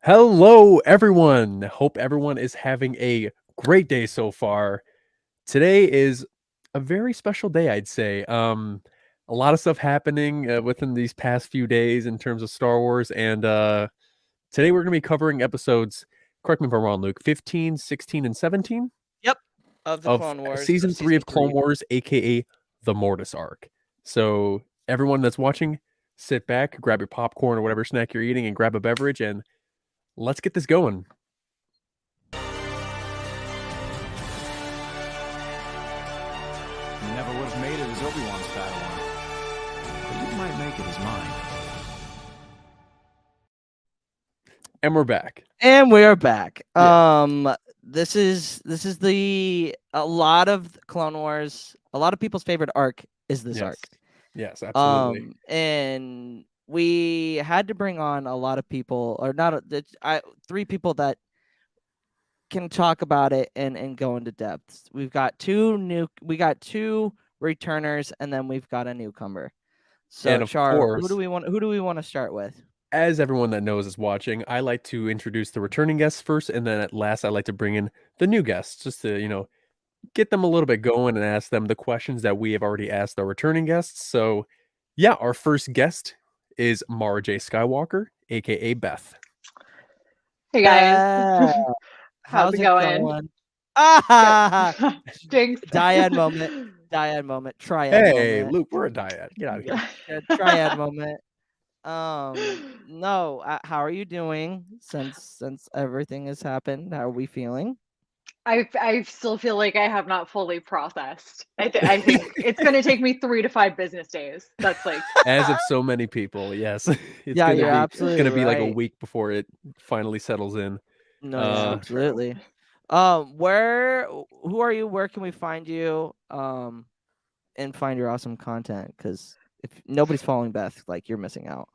Hello, everyone. Hope everyone is having a great day so far. Today is a very special day, I'd say. A lot of stuff happening within these past few days in terms of Star Wars, and today we're going to be covering episodes, correct me if I'm wrong, Luke, 15, 16, and 17 Yep, of the of Clone Wars. season 3 of Clone Wars, aka the Mortis Arc. So, everyone that's watching, sit back, grab your popcorn or whatever snack you're eating, and grab a beverage, and let's get this going. You never would have made it as Obi-Wan's Padawan, but you might make it as mine. And we're back. And we're back. Yeah. This is a lot of Clone Wars. A lot of people's favorite arc is this arc. Yes, absolutely. And we had to bring on a lot of people, or not, three people that can talk about it and go into depth. We got two returners, and then we've got a newcomer. So, and of Char, course, who do we want to start with? As everyone that knows is watching, I like to introduce the returning guests first, and then at last I like to bring in the new guests just to, get them a little bit going and ask them the questions that we have already asked our returning guests. So, yeah, our first guest is Mara.j.Skywalker, aka Beth. Hey guys. How's it going? Jinx. Dyad moment. Triad moment. Hey, Luke, we're a dyad. Get out of here. Triad moment. No. How are you doing since everything has happened? How are we feeling? I still feel like I have not fully processed. I think it's going to take me 3 to 5 business days. That's like as of so many people. Yes, it's absolutely gonna be right. like a week before it finally settles in. No, absolutely. Who are you? Where can we find you? And find your awesome content, because if nobody's following Beth, like, you're missing out.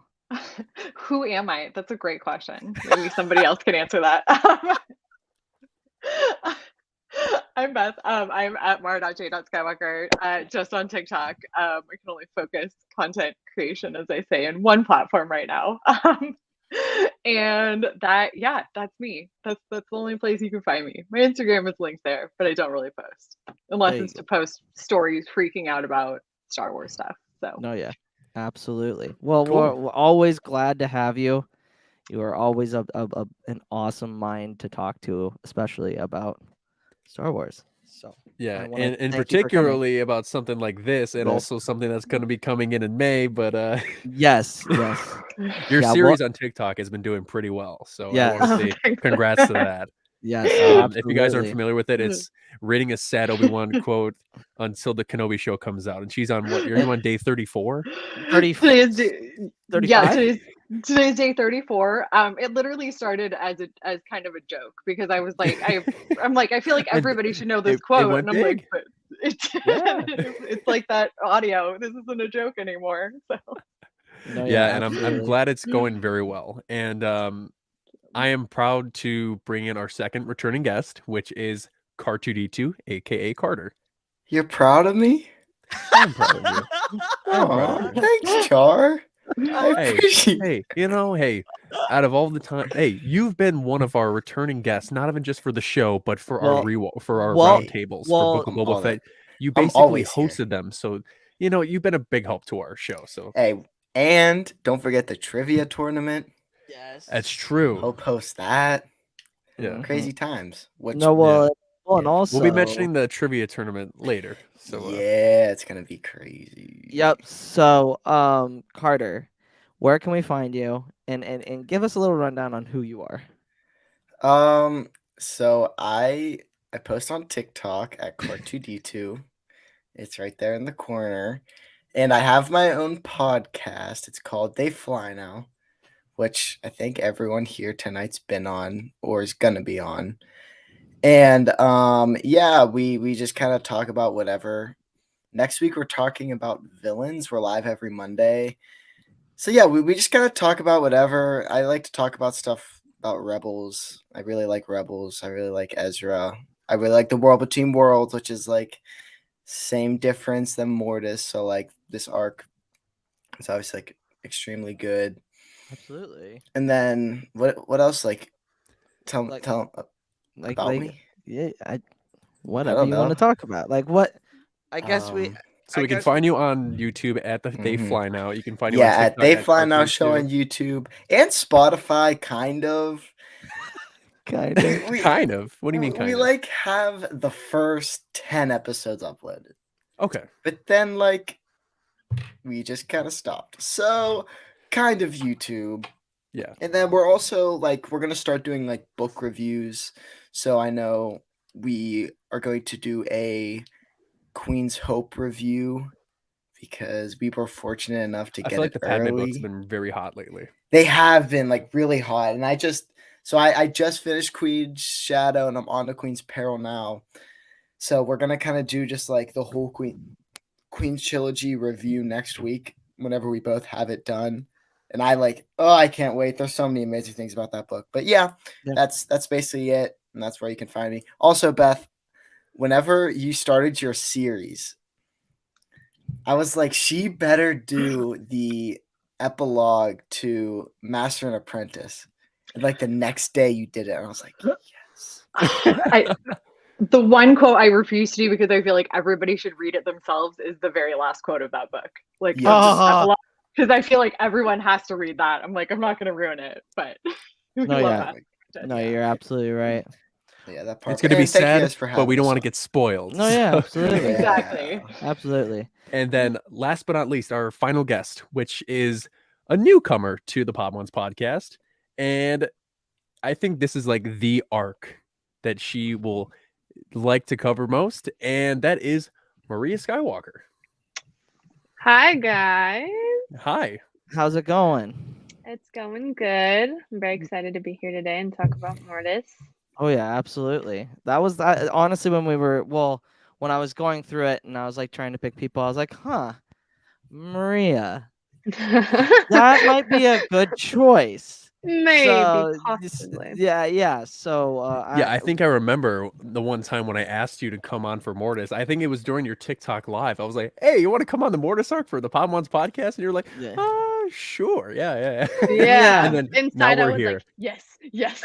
Who am I? That's a great question. Maybe somebody else can answer that. I'm Beth. I'm at Mara.j.Skywalker, just on TikTok. I can only focus content creation, as I say, in one platform right now. And that's me. That's the only place you can find me. My Instagram is linked there, but I don't really post unless it's to post stories freaking out about Star Wars stuff. So no, yeah, absolutely. Well, Cool. we're always glad to have you. You are always an awesome mind to talk to, especially about Star Wars. So yeah, and particularly about something like this, and also something that's going to be coming in May. But yes, your series on TikTok has been doing pretty well. So I want to say congrats to that. Yes, if you guys aren't familiar with it, it's reading a sad Obi-Wan quote until the Kenobi show comes out, and she's on what? You're on day 34. 35. Today's day 34. It literally started as kind of a joke, because I was like, I'm like, I feel like everybody should know this quote, and I'm like, but it's like that audio. This isn't a joke anymore. So and I'm glad it's going very well, and I am proud to bring in our second returning guest, which is Car2D2, aka Carter. You're proud of me? I'm proud of you. Oh, thanks, Char. Hey, out of all the time, you've been one of our returning guests, not even just for the show, but for our roundtables for Book of Boba Fett. You basically hosted them, so you've been a big help to our show. So and don't forget the trivia tournament. Yes, that's true. Hope host that. Yeah, crazy times. And also we'll be mentioning the trivia tournament later. So it's gonna be crazy. Yep. So Carter, where can we find you? And give us a little rundown on who you are. So I post on TikTok at Car2D2. It's right there in the corner. And I have my own podcast. It's called They Fly Now, which I think everyone here tonight's been on or is gonna be on. And we just kind of talk about whatever. Next week we're talking about villains. We're live every Monday. So yeah, we just kind of talk about whatever. I like to talk about stuff about Rebels. I really like Rebels. I really like Ezra. I really like the World Between Worlds, which is like same difference than Mortis. So like this arc is obviously like extremely good. Absolutely. And then what else? Like, tell Like- about me. Yeah, I whatever don't you want to know. talk about. Like what? I guess we. So I we can guess- find you on YouTube at the They Mhm. Fly Now. You can find you on Yeah, TikTok at They at Fly Now Cartoon Show Too. on YouTube and Spotify, kind of. kind of. We- Kind of. What do you mean, kind we of? like have the first 10 episodes uploaded, Okay. but then like we just kind of stopped. So kind of YouTube. Yeah. And then we're also like we're gonna start doing like book reviews. So I know we are going to do a Queen's Hope review because we were fortunate enough to I get feel like it the Padme books early. have been very hot lately. They have been like really hot, and I just finished Queen's Shadow, and I'm on to Queen's Peril now. So we're gonna kind of do just like the whole Queen's trilogy review next week whenever we both have it done. And I can't wait. There's so many amazing things about that book. But yeah. That's basically it, and that's where you can find me. Also, Beth, whenever you started your series, I was like, she better do the epilogue to Master and Apprentice. And like the next day you did it, and I was like, yes. The one quote I refuse to do because I feel like everybody should read it themselves is the very last quote of that book. Like, Yes. because I feel like everyone has to read that. I'm like, I'm not going to ruin it, but we No, love yeah. that. No, you're absolutely right. Yeah, that part. It's going to be And thank you sad, guys for but we having don't us want to on. get spoiled. No, yeah, so- absolutely. Exactly. Absolutely. And then last but not least, our final guest, which is a newcomer to the Podwans Podcast. And I think this is like the arc that she will like to cover most. And that is Mariyaskywalker. Hi guys, Hi. How's it going? it's going good. I'm very excited to be here today and talk about Mortis. Oh yeah, absolutely. That was honestly when when I was going through it and I was like trying to pick people, I was like, Mariya. That might be a good choice. Maybe, So, possibly. yeah. So I think I remember the one time when I asked you to come on for Mortis. I think it was during your TikTok live. I was like, hey, you want to come on the Mortis Arc for the Podwans Podcast? And you're like, Yeah. Sure. Yeah. Yeah. And then Inside now I we're was here. like, yes. yes.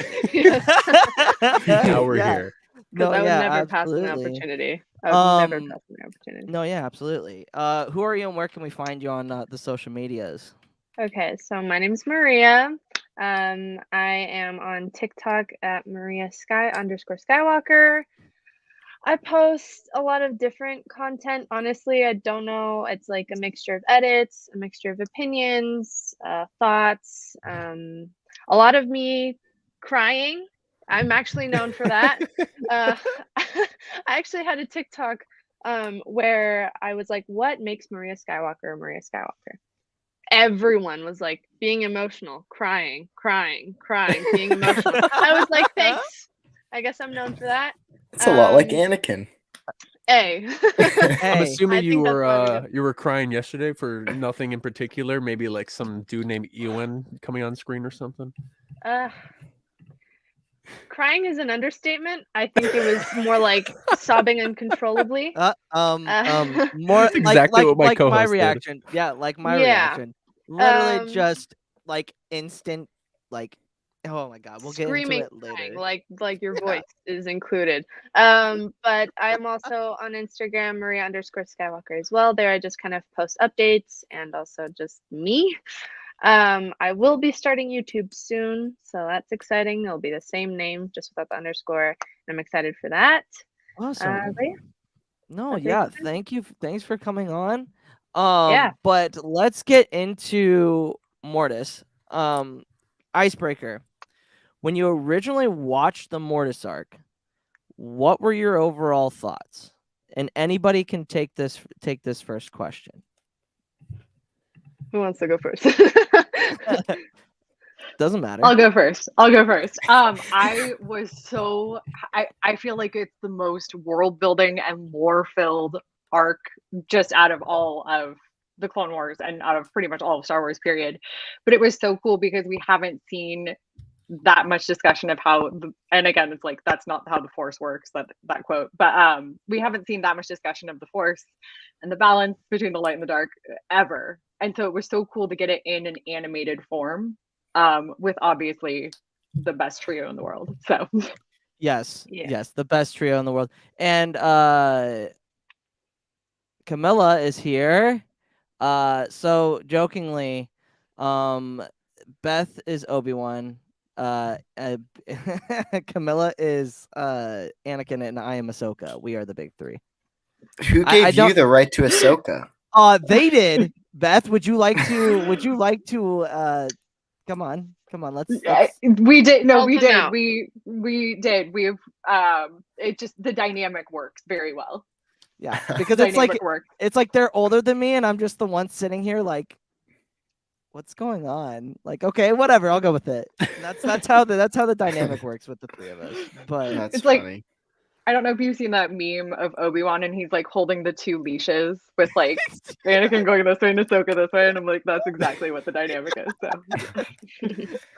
Now we're Yeah. here. Because No, I would yeah, never pass an absolutely. opportunity. I would never pass an opportunity. No, yeah, absolutely. Who are you and where can we find you on the social medias? Okay, so my name's Mariya. I am on TikTok at Mariya_Skywalker. I post a lot of different content. Honestly, I don't know. It's like a mixture of edits, a mixture of opinions, thoughts, a lot of me crying. I'm actually known for that. I actually had a TikTok where I was like, what makes Mariyaskywalker Mariyaskywalker? Everyone was like being emotional, crying, being emotional. I was like, thanks. I guess I'm known for that. It's a lot like Anakin. Hey. I'm Hey. assuming I think that's why you were crying yesterday for nothing in particular. Maybe like some dude named Ewan coming on screen or something. Crying is an understatement. I think it was more like sobbing uncontrollably. More That's exactly what my like my co-host did. reaction. Yeah, like my Yeah. reaction. Literally Um, just like instant, like, oh my god, we'll screaming, get into it later. crying, like your Yeah. voice is included. But I'm also on Instagram, Mariya_Skywalker as well. There I just kind of post updates and also just me. I will be starting YouTube soon, so that's exciting. It'll be the same name, just without the underscore. And I'm excited for that. Awesome. But yeah, No, that's yeah, it. thank you. Thanks for coming on. Yeah. But let's get into Mortis. Icebreaker. When you originally watched the Mortis arc, what were your overall thoughts? And anybody can take this first question. Who wants to go first? Doesn't matter. I'll go first. I was so I feel like it's the most world building and lore filled arc just out of all of the Clone Wars and out of pretty much all of Star Wars period. But it was so cool because we haven't seen that much discussion of how and again it's like that's not how the Force works, that quote, but we haven't seen that much discussion of the Force and the balance between the light and the dark ever. And so it was so cool to get it in an animated form. with obviously the best trio in the world. So Yes, Yeah. yes, the best trio in the world. And Camilla is here. So jokingly, Beth is Obi-Wan. Camilla is Anakin, and I am Ahsoka. We are the big three. Who I gave you don't- the right to Ahsoka? They did. Beth, would you like to? Would you like to? Come on. Let's. we did. No, Call we to did. now. We did. We've it just the dynamic works very well. Yeah, because it's Dynamic like works. it's like they're older than me, and I'm just the one sitting here like, what's going on? Like, okay, whatever, I'll go with it. That's how the dynamic works with the three of us. But That's It's like- funny. I don't know if you've seen that meme of Obi-Wan and he's like holding the two leashes with like Anakin going this way and Ahsoka this way, and I'm like, that's exactly what the dynamic is. So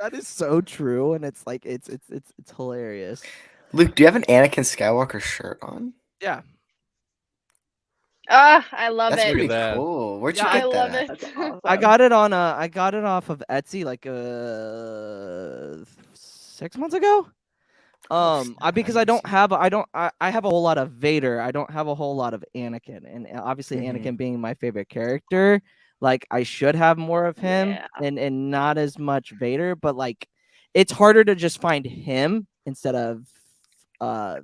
that is so true, and it's like it's hilarious. Luke, do you have an Anakin Skywalker shirt on? Yeah. I love That's it. pretty that. cool. Where'd you Yeah, get I love that? it. that's awesome. I got it on I got it off of Etsy like 6 months ago. Because I don't have I have a whole lot of Vader. I don't have a whole lot of Anakin, and obviously Mhm. Anakin being my favorite character, like I should have more of him Yeah. and not as much Vader, but like it's harder to just find him instead of I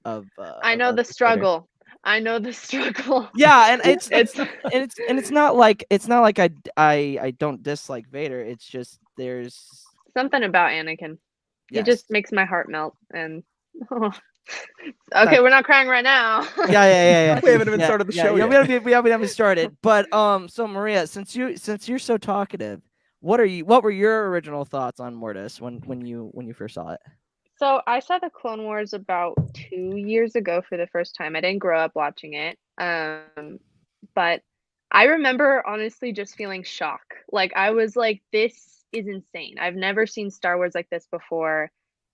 of know the Vader. struggle. I know the struggle. Yeah, and it's It's it's not like I don't dislike Vader. It's just there's something about Anakin. He yes. just makes my heart melt. And okay, That- we're not crying right now. yeah. We haven't even started the show yeah, yet. we haven't started. But so Mariya, since you're so talkative, what were your original thoughts on Mortis when you first saw it? So I saw the Clone Wars about 2 years ago for the first time. I didn't grow up watching it. But I remember honestly just feeling shock. Like I was like, this is insane. I've never seen Star Wars like this before.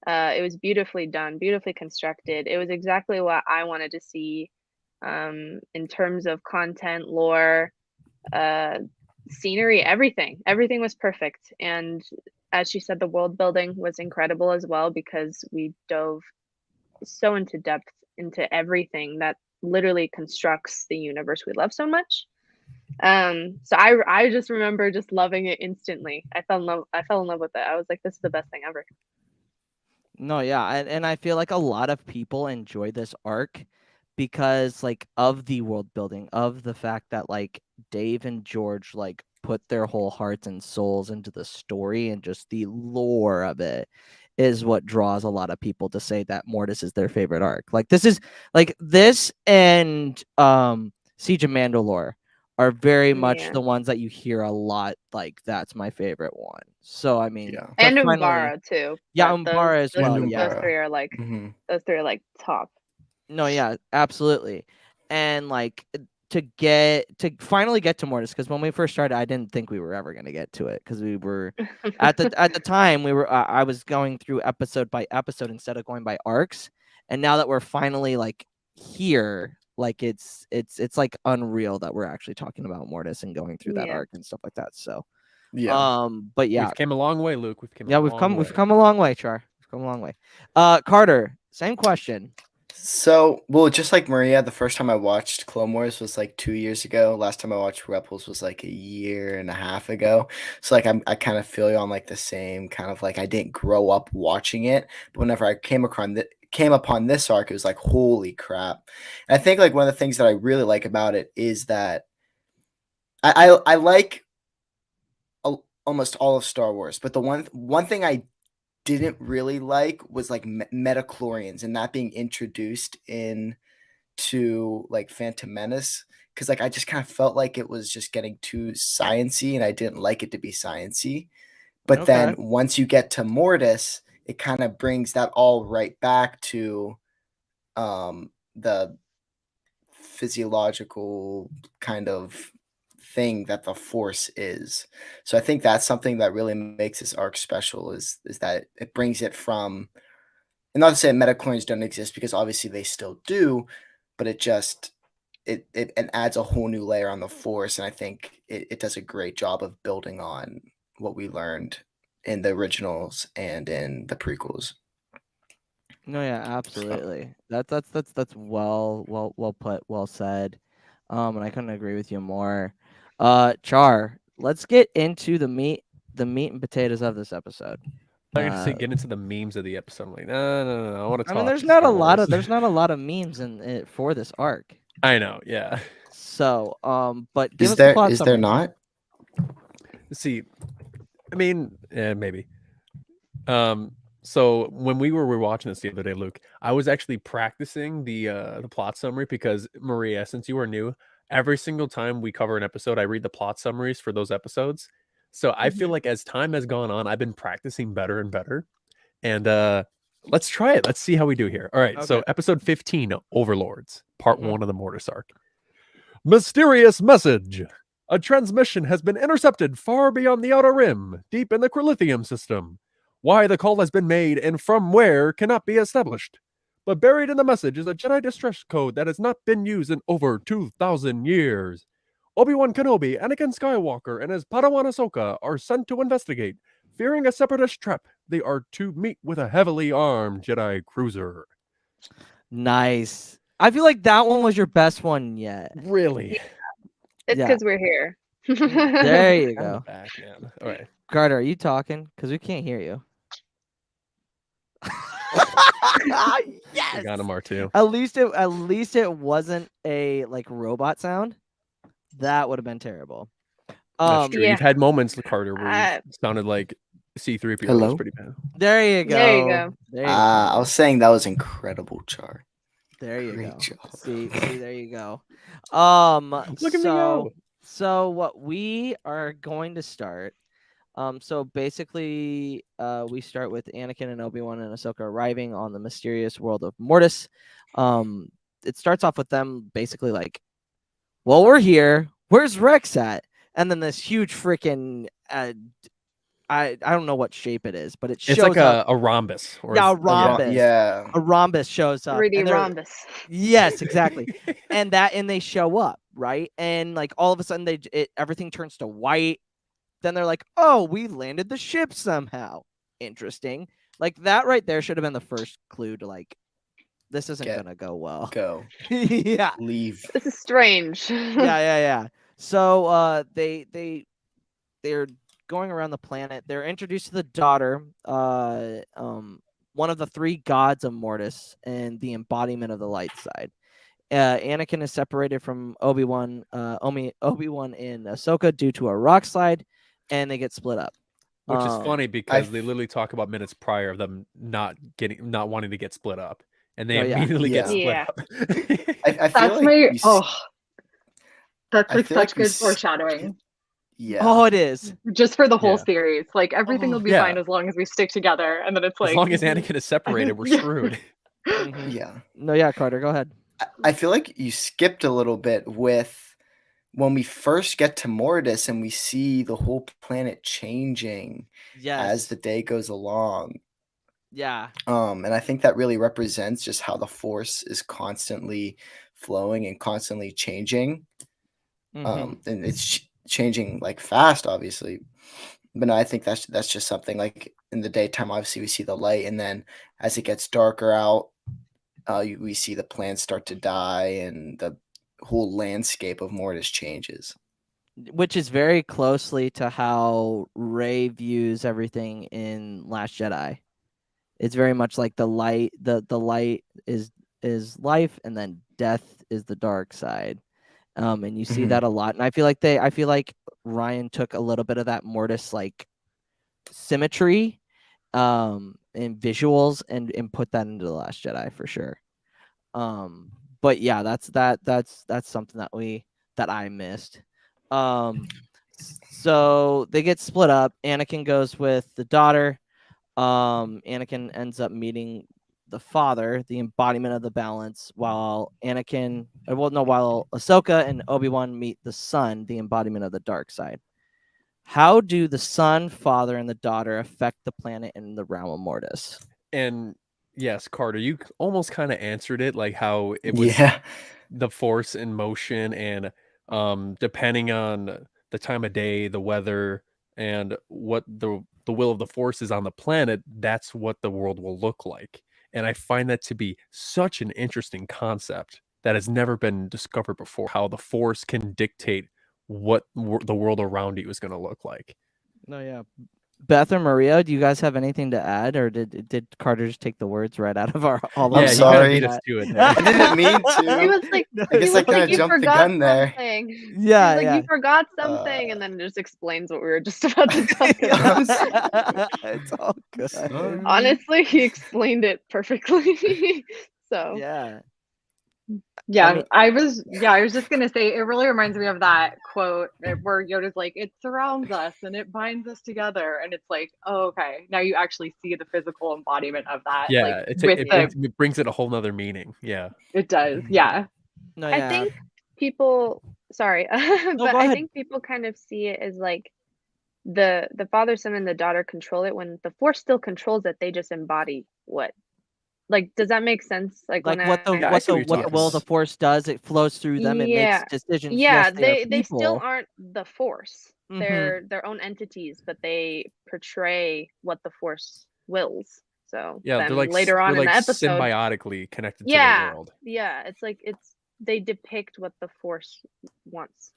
It was beautifully done, beautifully constructed. It was exactly what I wanted to see in terms of content, lore, scenery, everything. Everything was perfect. And as she said, the world building was incredible as well because we dove so into depth into everything that literally constructs the universe we love so much. So I just remember just loving it instantly. I fell in love with it. I was like, this is the best thing ever. No, yeah, and I feel like a lot of people enjoy this arc because like of the world building, of the fact that like Dave and George like put their whole hearts and souls into the story, and just the lore of it is what draws a lot of people to say that Mortis is their favorite arc. Like this and Siege of Mandalore are very much Yeah. the ones that you hear a lot. Like that's my favorite one. So I mean, Yeah. to And finally- Umbara too. Yeah, But Umbara as well. And Yeah. Those three are like Mhm. top. No, yeah, absolutely. And like to finally get to Mortis, because when we first started, I didn't think we were ever gonna get to it because we were at the time we were I was going through episode by episode instead of going by arcs, and now that we're finally like here, like it's like unreal that we're actually talking about Mortis and going through that Yeah. arc and stuff like that. So Yeah. but yeah, We've came a long way, Luke. We've come. we've come a long way, Char. We've come a long way. Carter, same question. So, well, just like Mariya, the first time I watched Clone Wars was like 2 years ago. Last time I watched Rebels was like a year and a half ago. So, like, I kind of feel you on like the same kind of like I didn't grow up watching it, but whenever I came upon this arc, it was like holy crap. And I think like one of the things that I really like about it is that I like almost all of Star Wars, but the one thing I didn't really like was like metachlorians and that being introduced in to like Phantom Menace, because like I just kind of felt like it was just getting too sciency and I didn't like it to be sciency. But then Okay. once you get to Mortis, it kind of brings that all right back to the physiological kind of thing that the Force is. So I think that's something that really makes this arc special is that it brings it from, and not to say metachlorians don't exist because obviously they still do, but it just it adds a whole new layer on the Force, and I think it does a great job of building on what we learned in the originals and in the prequels. No, yeah, absolutely. That's well put, well said. And I couldn't agree with you more. Char, let's get into the meat and potatoes of this episode. I'm not gonna say get into the memes of the episode. I'm like, no. I want to talk. I mean, there's not a lot Wars. of memes in it for this arc. I know, yeah. So, but give Is us the plot there summary. not? Let's see, I mean, maybe. So when we were watching this the other day, Luke, I was actually practicing the plot summary because Mariya, since you are new, every single time we cover an episode, I read the plot summaries for those episodes. So I feel like as time has gone on, I've been practicing better and better. And let's try it. Let's see how we do here. All right. So Okay. episode 15, Overlords, part 1 of the Mortis Arc. Mysterious message. A transmission has been intercepted far beyond the Outer Rim, deep in the Crilithium system. Why the call has been made and from where cannot be established. But buried in the message is a Jedi distress code that has not been used in over 2,000 years. Obi-Wan Kenobi, Anakin Skywalker, and his Padawan Ahsoka are sent to investigate. Fearing a separatist trap, they are to meet with a heavily armed Jedi cruiser. Nice. I feel like that one was your best one yet. Really? It's Yeah. because we're here. There you I'm go. back, man. All right. Carter, are you talking? Because we can't hear you. I Yes. got him, R2. At least it wasn't a like robot sound. That would have been terrible. That's true. Yeah. You've had moments, Carter, where you sounded like C3PO. It was Hello? pretty bad. There you go. There you go. There you go. I was saying that was incredible, Char. There you Great go. job. See, there you go. Look at me go. So what we are going to start. So basically, we start with Anakin and Obi-Wan and Ahsoka arriving on the mysterious world of Mortis. It starts off with them basically like, well, we're here. Where's Rex at? And then this huge freaking I don't know what shape it is, but it shows It's like up. a rhombus. Or Yeah, a a rhombus. Yeah. A rhombus shows up. 3D and they're- rhombus. Yes, exactly. and they show up, right? And like all of a sudden everything turns to white. Then they're like, "Oh, we landed the ship somehow." Interesting. Like that right there should have been the first clue to like this isn't Get- gonna go well. Go. yeah. Leave. This is strange. Yeah. So they're going around the planet. They're introduced to the daughter, one of the 3 gods of Mortis and the embodiment of the light side. Anakin is separated from Obi-Wan and Ahsoka due to a rock slide, and they get split up. Which is funny because I- they literally talk about minutes prior of them not wanting to get split up, and they Oh, yeah. immediately get split Yeah. up. I feel That's like my you s- that's I like feel like such we good s- foreshadowing. Yeah. Oh, it is. Just for the whole Yeah. series. Like everything will be Yeah. fine as long as we stick together. And then it's like As long as Anakin is separated, we're screwed. Mhm. Yeah. No, yeah, Carter, go ahead. I feel like you skipped a little bit with when we first get to Mortis and we see the whole planet changing Yes. as the day goes along. Yeah. And I think that really represents just how the Force is constantly flowing and constantly changing. Mhm. And it's changing like fast, obviously. But no, I think that's just something like in the daytime, obviously we see the light, and then as it gets darker out, we see the plants start to die and the whole landscape of Mortis changes. Which is very closely to how Rey views everything in Last Jedi. It's very much like the light. The light is life, and then death is the dark side. And you see Mhm. that a lot. And I feel like Ryan took a little bit of that Mortis like symmetry, and visuals and put that into the Last Jedi for sure. But yeah, that's something that I missed. So they get split up. Anakin goes with the daughter. Anakin ends up meeting the father, the embodiment of the balance, while Ahsoka and Obi-Wan meet the son, the embodiment of the dark side. How do the son, father, and the daughter affect the planet and the realm of Mortis? And yes, Carter, you almost kind of answered it, like how it was Yeah. the Force in motion, and depending on the time of day, the weather, and what the the will of the Force is on the planet, that's what the world will look like. And I find that to be such an interesting concept that has never been discovered before, how the Force can dictate what the world around you is going to look like. No, yeah. Beth or Mariya, do you guys have anything to add, or did Carter just take the words right out of our all? I'm Yeah, he sorry. beat us to it there. I didn't mean to. He was like, I guess I kind of jumped the forgot gun there. something. Yeah, He's like, yeah. you forgot something, and then it just explains what we were just about to talk about. It's all good. Sorry. Honestly, he explained it perfectly. So Yeah. Yeah, I mean- I was just gonna say it really reminds me of that quote where Yoda's like, it surrounds us and it binds us together, and it's like, oh, okay, now you actually see the physical embodiment of that. Yeah, like, it brings it a whole nother meaning. Yeah. it does. Yeah. No, yeah. I think people, sorry, but go I ahead. think people kind of see it as like the father, son, and the daughter control it. When the Force still controls it, they just embody what. Like, does that make sense? Like Like when what the I what see the what you're what the will of the talking Force does, it flows through them. It Yeah. makes decisions. Yeah, Yes, they they still people. aren't the Force. Mhm. They're their own entities, but they portray what the Force wills. So Yeah, then they're like later on they're in like the episode, symbiotically connected to the yeah, world. yeah, it's like they depict what the Force wants.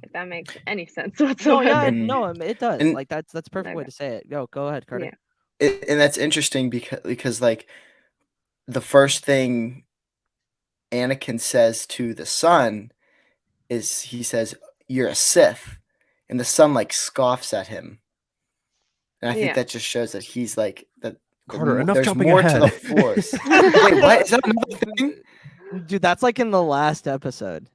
If that makes any sense No, whatsoever. yeah, Mhm. no, it does. And- Like that's a perfect way Okay. to say it. Go ahead, Carter. Yeah. And that's interesting because like the first thing Anakin says to the son is he says, "You're a Sith," and the son like scoffs at him. And I think Yeah. that just shows that he's like that. Carter, enough there's jumping more to the ahead. Force. Wait, what? Is that another thing? Dude, that's like in the last episode.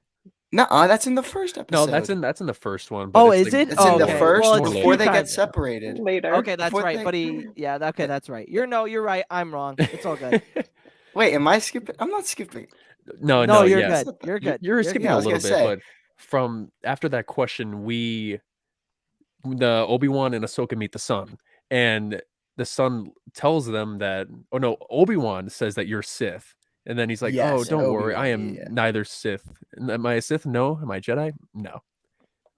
Nuh-uh, that's in the first episode. No, that's in the first one. Oh, it's is like- it? It's in the Okay. first Well, it's before two they get kinds- separated. Later. Okay, that's Before right. they- But okay, that's right. You're right. I'm wrong. It's all good. Wait, am I skipping? I'm not skipping. No, No, you're yes. good. You're good. You're skipping Yeah, I a was little gonna bit, say. but from after that question, the Obi-Wan and Ahsoka meet the son, and the son tells them that, oh no, Obi-Wan says that you're Sith, and then he's like, oh, Yes, don't worry, I Obi-Wan, am yeah. neither Sith. Am I a Sith? No. Am I a Jedi? No.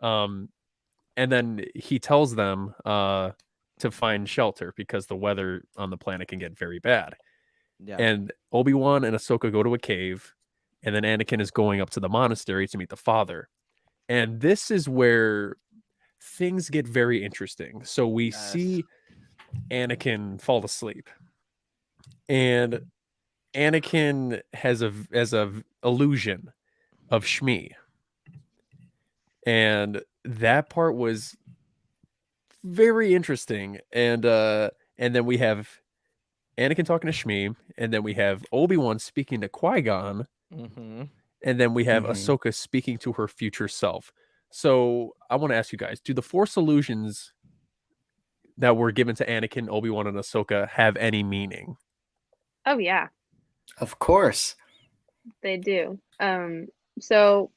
And then he tells them to find shelter because the weather on the planet can get very bad. Yeah. And Obi-Wan and Ahsoka go to a cave, and then Anakin is going up to the monastery to meet the father. And this is where things get very interesting. So we Yes. see Anakin fall asleep, and Anakin has a illusion of Shmi, and that part was very interesting. And then we have Anakin talking to Shmi, and then we have Obi-Wan speaking to Qui-Gon, Mm-hmm. and then we have Mhm. Ahsoka speaking to her future self. So I want to ask you guys, do the Force illusions that were given to Anakin, Obi-Wan, and Ahsoka have any meaning? Oh yeah, Of course. they do. So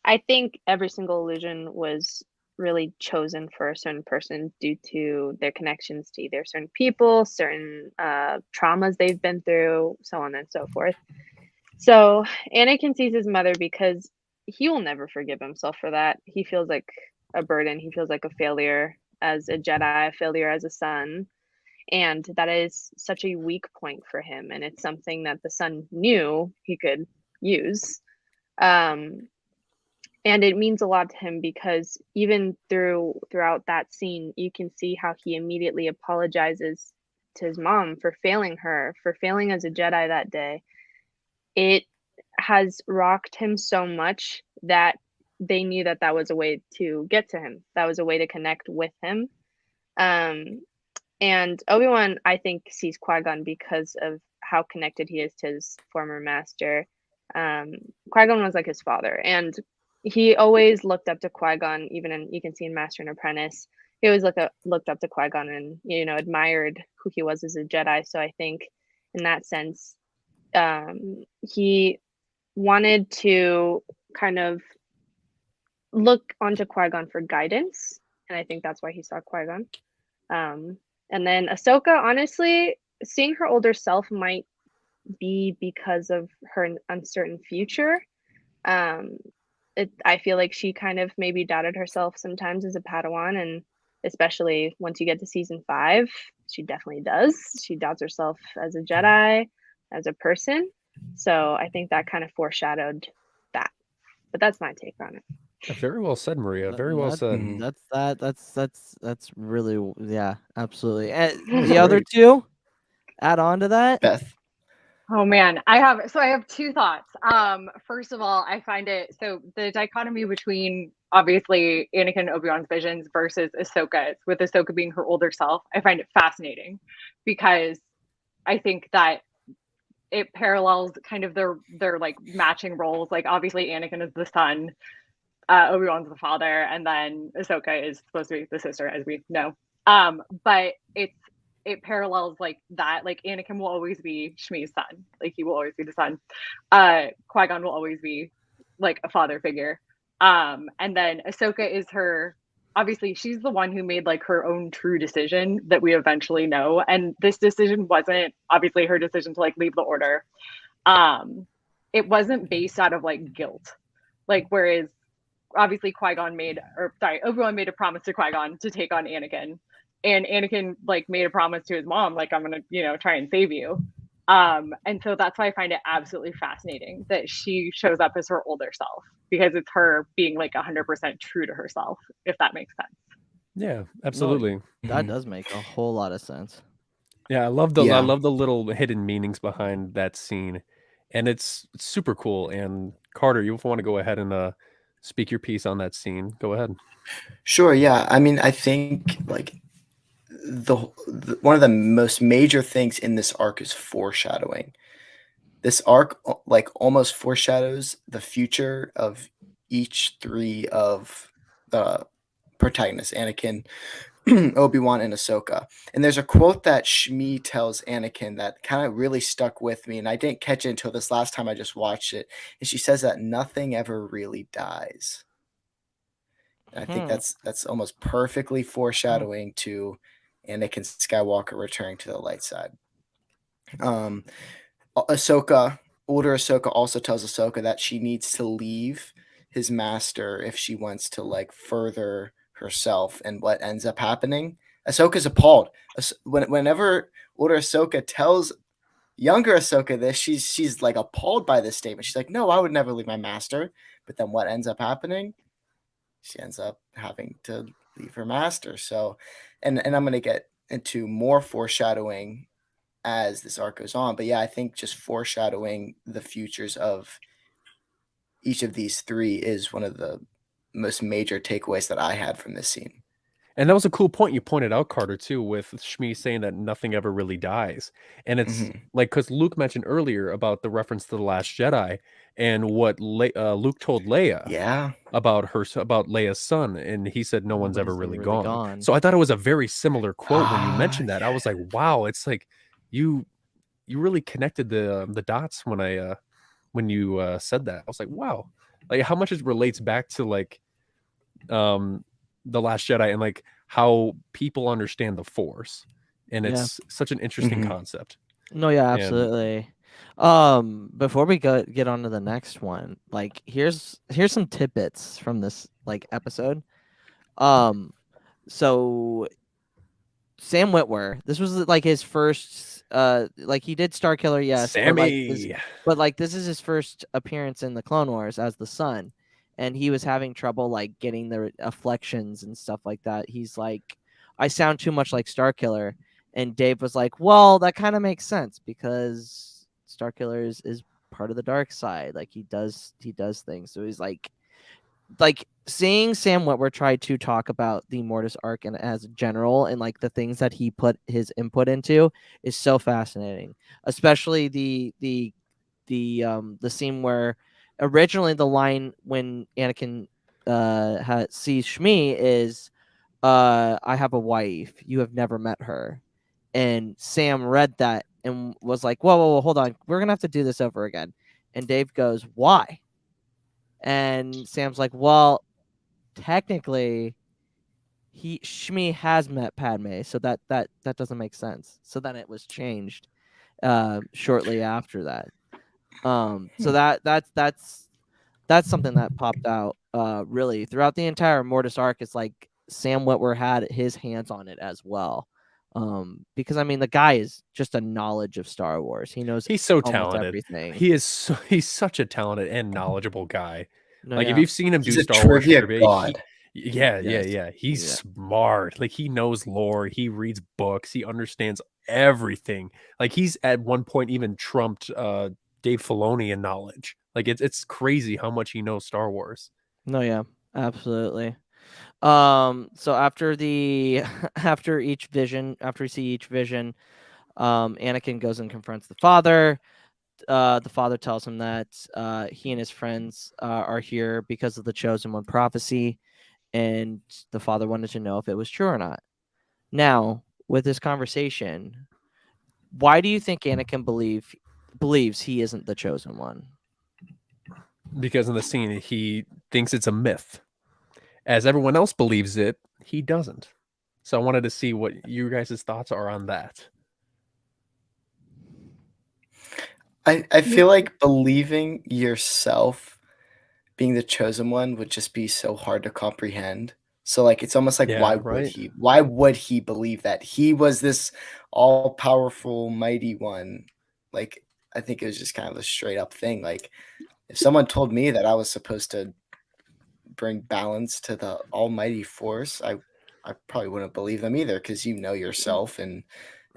I think every single illusion was really chosen for a certain person due to their connections to either certain people, certain traumas they've been through, so on and so forth. So Anakin sees his mother because he will never forgive himself for that. He feels like a burden. He feels like a failure as a Jedi, a failure as a son. And that is such a weak point for him. And it's something that the son knew he could use. And it means a lot to him because even throughout that scene, you can see how he immediately apologizes to his mom for failing her, for failing as a Jedi that day. It has rocked him so much that they knew that that was a way to get to him. That was a way to connect with him. And Obi-Wan, I think, sees Qui-Gon because of how connected he is to his former master. Qui-Gon was like his father, and he always looked up to Qui-Gon, you can see in Master and Apprentice. He always looked up to Qui-Gon and, admired who he was as a Jedi. So I think in that sense, he wanted to kind of look onto Qui-Gon for guidance, and I think that's why he saw Qui-Gon. And then Ahsoka, honestly, seeing her older self might be because of her uncertain future. I feel like she kind of maybe doubted herself sometimes as a Padawan, and especially once you get to season 5. She definitely does. She doubts herself as a Jedi, as a person. So I think that kind of foreshadowed that. But that's my take on it. Very well said, Mariya. Very well said. That's really, yeah, absolutely. And the other two, add on to that. Beth. Oh man, I have two thoughts. First of all, I find it so the dichotomy between obviously Anakin and Obi-Wan's visions versus Ahsoka, with Ahsoka being her older self, I find it fascinating because I think that it parallels kind of their like matching roles. Like obviously Anakin is the son, Obi-Wan's the father, and then Ahsoka is supposed to be the sister, as we know. But it parallels like that. Like Anakin will always be Shmi's son. Like he will always be the son. Qui-Gon will always be like a father figure. And then Ahsoka is her, obviously she's the one who made like her own true decision that we eventually know. And this decision wasn't obviously her decision to like leave the order. It wasn't based out of like guilt. Like whereas obviously Obi-Wan made a promise to Qui-Gon to take on Anakin. And Anakin like made a promise to his mom, like, I'm gonna, try and save you. And so that's why I find it absolutely fascinating that she shows up as her older self, because it's her being like 100% true to herself, if that makes sense. Yeah, absolutely. That does make a whole lot of sense. Yeah, I love the little hidden meanings behind that scene, and it's super cool. And Carter, you want to go ahead and speak your piece on that scene? Go ahead. Sure. Yeah. I mean, I think like the one of the most major things in this arc is foreshadowing. This arc like almost foreshadows the future of each three of the protagonists, Anakin, Obi-Wan, and Ahsoka. And there's a quote that Shmi tells Anakin that kind of really stuck with me, and I didn't catch it until this last time I just watched it. And she says that nothing ever really dies. And I think that's almost perfectly foreshadowing to Anakin Skywalker returning to the light side. Ahsoka, older Ahsoka, also tells Ahsoka that she needs to leave his master if she wants to like further herself. And what ends up happening, Ahsoka's appalled. Whenever older Ahsoka tells younger Ahsoka this, she's like appalled by this statement. She's like, no, I would never leave my master. But then what ends up happening? She ends up having to leave her master. So, and I'm going to get into more foreshadowing as this arc goes on. But yeah, I think just foreshadowing the futures of each of these three is one of the most major takeaways that I had from this scene. And that was a cool point you pointed out, Carter, too, with Shmi saying that nothing ever really dies. And it's like, because Luke mentioned earlier about the reference to The Last Jedi and what Luke told Leia about Leia's son. And he said, no one's ever really gone. So I thought it was a very similar quote when you mentioned that. I was like, wow, it's like you really connected the dots when you said that. I was like, wow, like how much it relates back to like The Last Jedi and like how people understand the Force, and it's such an interesting concept. No, yeah, absolutely. Before we get on to the next one, like here's some tidbits from this like episode. So Sam Witwer, this was like his first like he did Starkiller, yes, Sammy, but like this is his first appearance in the Clone Wars as the son. And he was having trouble like getting the afflections and stuff like that. He's like, I sound too much like Starkiller. And Dave was like, well, that kind of makes sense because Starkiller is part of the dark side. Like he does things. So he's like seeing Sam Witwer try to talk about the Mortis Arc and as a general and like the things that he put his input into is so fascinating. Especially the scene where originally the line when Anakin sees Shmi is, I have a wife. You have never met her. And Sam read that and was like, whoa, hold on. We're going to have to do this over again. And Dave goes, why? And Sam's like, well, technically, Shmi has met Padme, so that doesn't make sense. So then it was changed shortly after that. So that's something that popped out really throughout the entire Mortis arc. It's like Sam Witwer had his hands on it as well. Because I mean, the guy is just a knowledge of Star Wars. He knows He's so almost talented. everything. He's such a talented and knowledgeable guy. No, Like if yeah. you've seen him He's do a Star Wars trivia trivia, god. yeah. He's Yeah. smart. Like he knows lore. He reads books. He understands everything. Like he's at one point even trumped Dave Filoni in knowledge. Like it's crazy how much he knows Star Wars. No, yeah, absolutely. So after each vision, after we see each vision, Anakin goes and confronts the father. The father tells him that he and his friends are here because of the Chosen One prophecy, and the father wanted to know if it was true or not. Now, with this conversation, why do you think Anakin believes he isn't the Chosen One? Because in the scene he thinks it's a myth. As everyone else believes it, he doesn't. So I wanted to see what you guys' thoughts are on that. I feel like believing yourself being the chosen one would just be so hard to comprehend. So like it's almost like Yeah, why right? would he believe that he was this all powerful mighty one? Like I think it was just kind of a straight up thing. Like if someone told me that I was supposed to bring balance to the almighty force, I probably wouldn't believe them either, because you know yourself and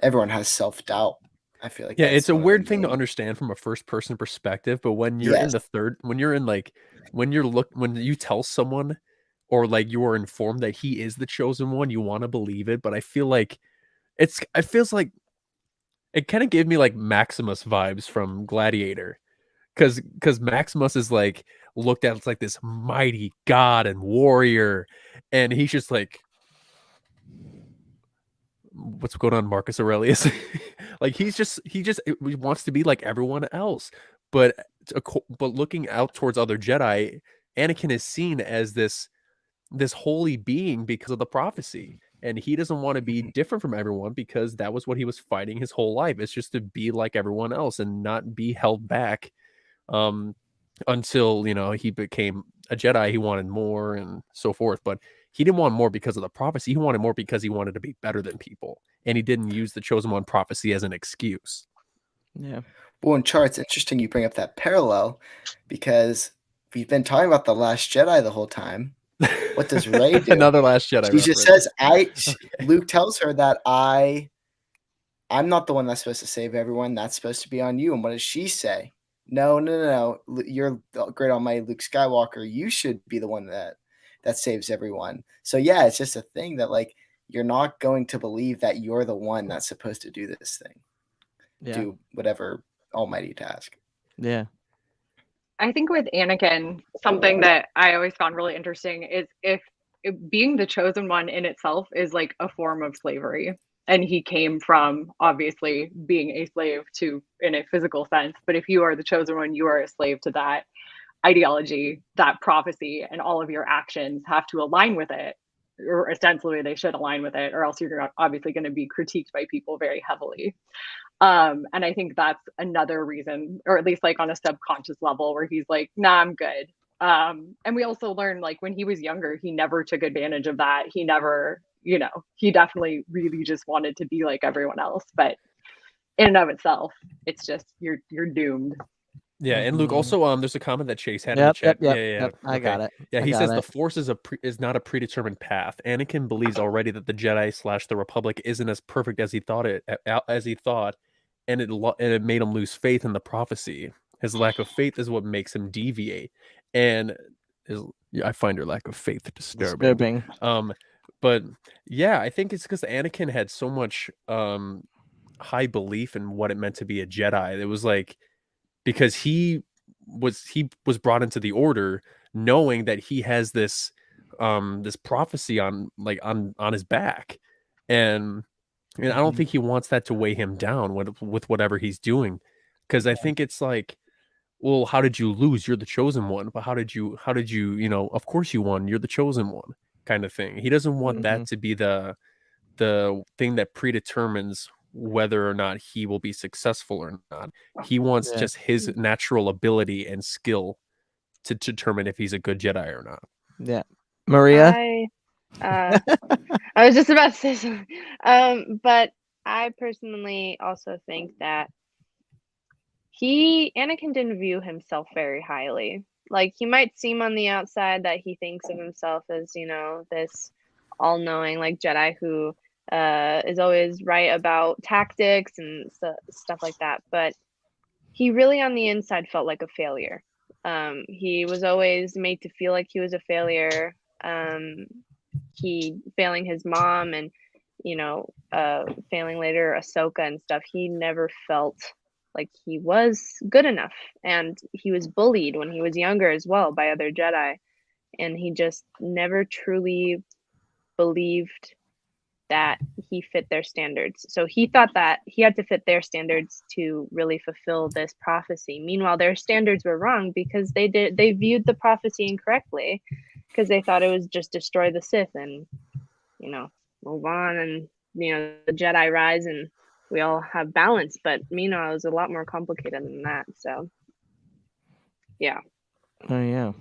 everyone has self-doubt. I feel like Yeah, that's it's a one of the weird thing to main- understand from a first person perspective, but when you're in Yes. the third, when you're in like when you tell someone or like you are informed that he is the chosen one, you want to believe it, but I feel like it feels like it kind of gave me like Maximus vibes from Gladiator. Cuz Maximus is like looked at as like this mighty god and warrior, and he's just like, what's going on, Marcus Aurelius? Like he wants to be like everyone else, but but looking out towards other Jedi, Anakin is seen as this holy being because of the prophecy, and he doesn't want to be different from everyone because that was what he was fighting his whole life. It's just to be like everyone else and not be held back. Until he became a Jedi, he wanted more and so forth, but he didn't want more because of the prophecy. He wanted more because he wanted to be better than people, and he didn't use the chosen one prophecy as an excuse. Yeah. Well, in Char, it's interesting you bring up that parallel, because we've been talking about the Last Jedi the whole time. What does Rey do? Another Last Jedi She just reference. says, Luke tells her that I'm not the one that's supposed to save everyone. That's supposed to be on you. And what does she say? No. You're the great almighty Luke Skywalker. You should be the one that saves everyone. So yeah, it's just a thing that like you're not going to believe that you're the one that's supposed to do this thing. Yeah. Do whatever almighty task. Yeah. I think with Anakin, something that I always found really interesting is if being the chosen one in itself is like a form of slavery. And he came from obviously being a slave to in a physical sense. But if you are the chosen one, you are a slave to that ideology, that prophecy, and all of your actions have to align with it, or ostensibly they should align with it, or else you're obviously going to be critiqued by people very heavily. And I think that's another reason, or at least like on a subconscious level, where he's like, nah, I'm good. And we also learned like when he was younger, he never took advantage of that. He never, he definitely really just wanted to be like everyone else. But in and of itself, it's just you're doomed. Yeah, and Luke, Mhm. also, there's a comment that Chase had in the Yep. chat. Yep. I got it. Yeah, I he got says it. the Force is not a predetermined path. Anakin believes already that the Jedi / the Republic isn't as perfect as he thought, and it made him lose faith in the prophecy. His lack of faith is what makes him deviate, and I find your lack of faith disturbing. But yeah, I think it's because Anakin had so much high belief in what it meant to be a Jedi. It was like, because he was brought into the order knowing that he has this prophecy on his back, and I don't think he wants that to weigh him down with whatever he's doing, because I think it's like, well, how did you lose? You're the chosen one. But how did you of course you won. You're the chosen one, kind of thing. He doesn't want that to be the thing that predetermines whether or not he will be successful or not. He wants just his natural ability and skill to determine if he's a good Jedi or not. Yeah. Mariya? I was just about to say something. But I personally also think that Anakin didn't view himself very highly. Like, he might seem on the outside that he thinks of himself as, this all-knowing like Jedi who is always right about tactics and stuff like that. But he really on the inside felt like a failure. He was always made to feel like he was a failure. He failing his mom and, failing later Ahsoka and stuff. He never felt like he was good enough. And he was bullied when he was younger as well by other Jedi. And he just never truly believed that he fit their standards. So he thought that he had to fit their standards to really fulfill this prophecy. Meanwhile, their standards were wrong because they viewed the prophecy incorrectly, because they thought it was just destroy the Sith and, move on, and, the Jedi rise and we all have balance. But meanwhile, it was a lot more complicated than that. So, yeah. Oh, yeah.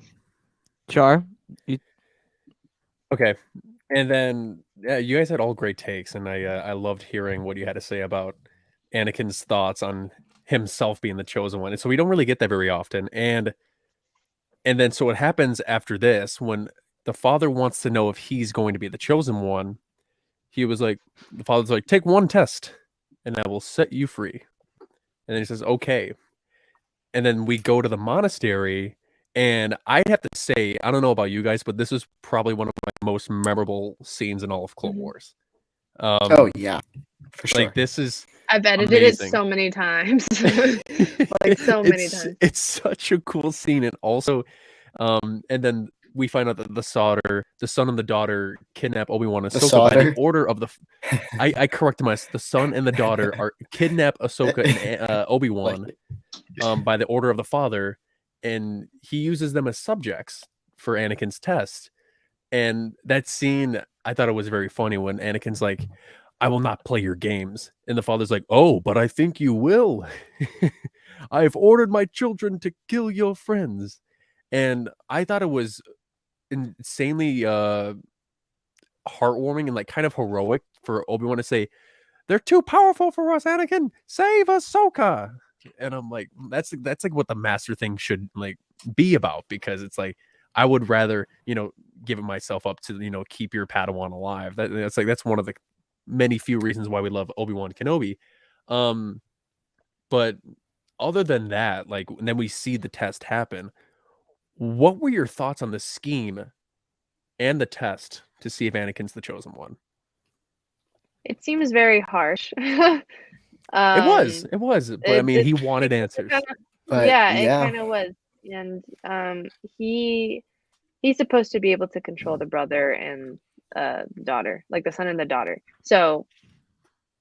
Char? Okay. And then, yeah, you guys had all great takes, and I loved hearing what you had to say about Anakin's thoughts on himself being the chosen one. And so we don't really get that very often. And then so what happens after this, when the father wants to know if he's going to be the chosen one, the father's like, take one test and I will set you free. And then he says, okay. And then we go to the monastery, and I'd have to say, I don't know about you guys, but this is probably one of my most memorable scenes in all of Clone Wars. Oh yeah, for sure. Like, this is I've edited it so many times. Like, so many times. It's such a cool scene. And also, and then we find out that the son and the daughter kidnap Obi-Wan and Ahsoka by the order of the... I corrected myself. The son and the daughter are kidnap Ahsoka and Obi-Wan by the order of the father, and he uses them as subjects for Anakin's test. And that scene, I thought it was very funny when Anakin's like, I will not play your games. And the father's like, oh, but I think you will. I have ordered my children to kill your friends. And I thought it was insanely heartwarming and like kind of heroic for Obi-Wan to say, they're too powerful for us, Anakin. Save Ahsoka. And I'm like, that's like what the master thing should like be about, because it's like, I would rather, give myself up to, keep your Padawan alive. That's one of the many few reasons why we love Obi-Wan Kenobi. But other than that, like, and then we see the test happen. What were your thoughts on the scheme and the test to see if Anakin's the chosen one? It seems very harsh. It was. But I mean, he wanted answers. It kind of was. And he's supposed to be able to control the brother and daughter, like the son and the daughter. So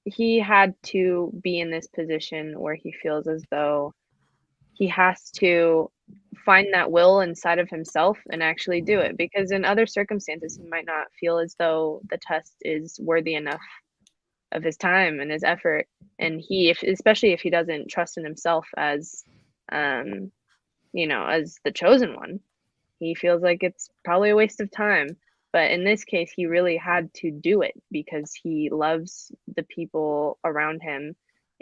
he had to be in this position where he feels as though he has to find that will inside of himself and actually do it, because in other circumstances he might not feel as though the test is worthy enough of his time and his effort. And especially if he doesn't trust in himself as as the chosen one, he feels like it's probably a waste of time. But in this case, he really had to do it because he loves the people around him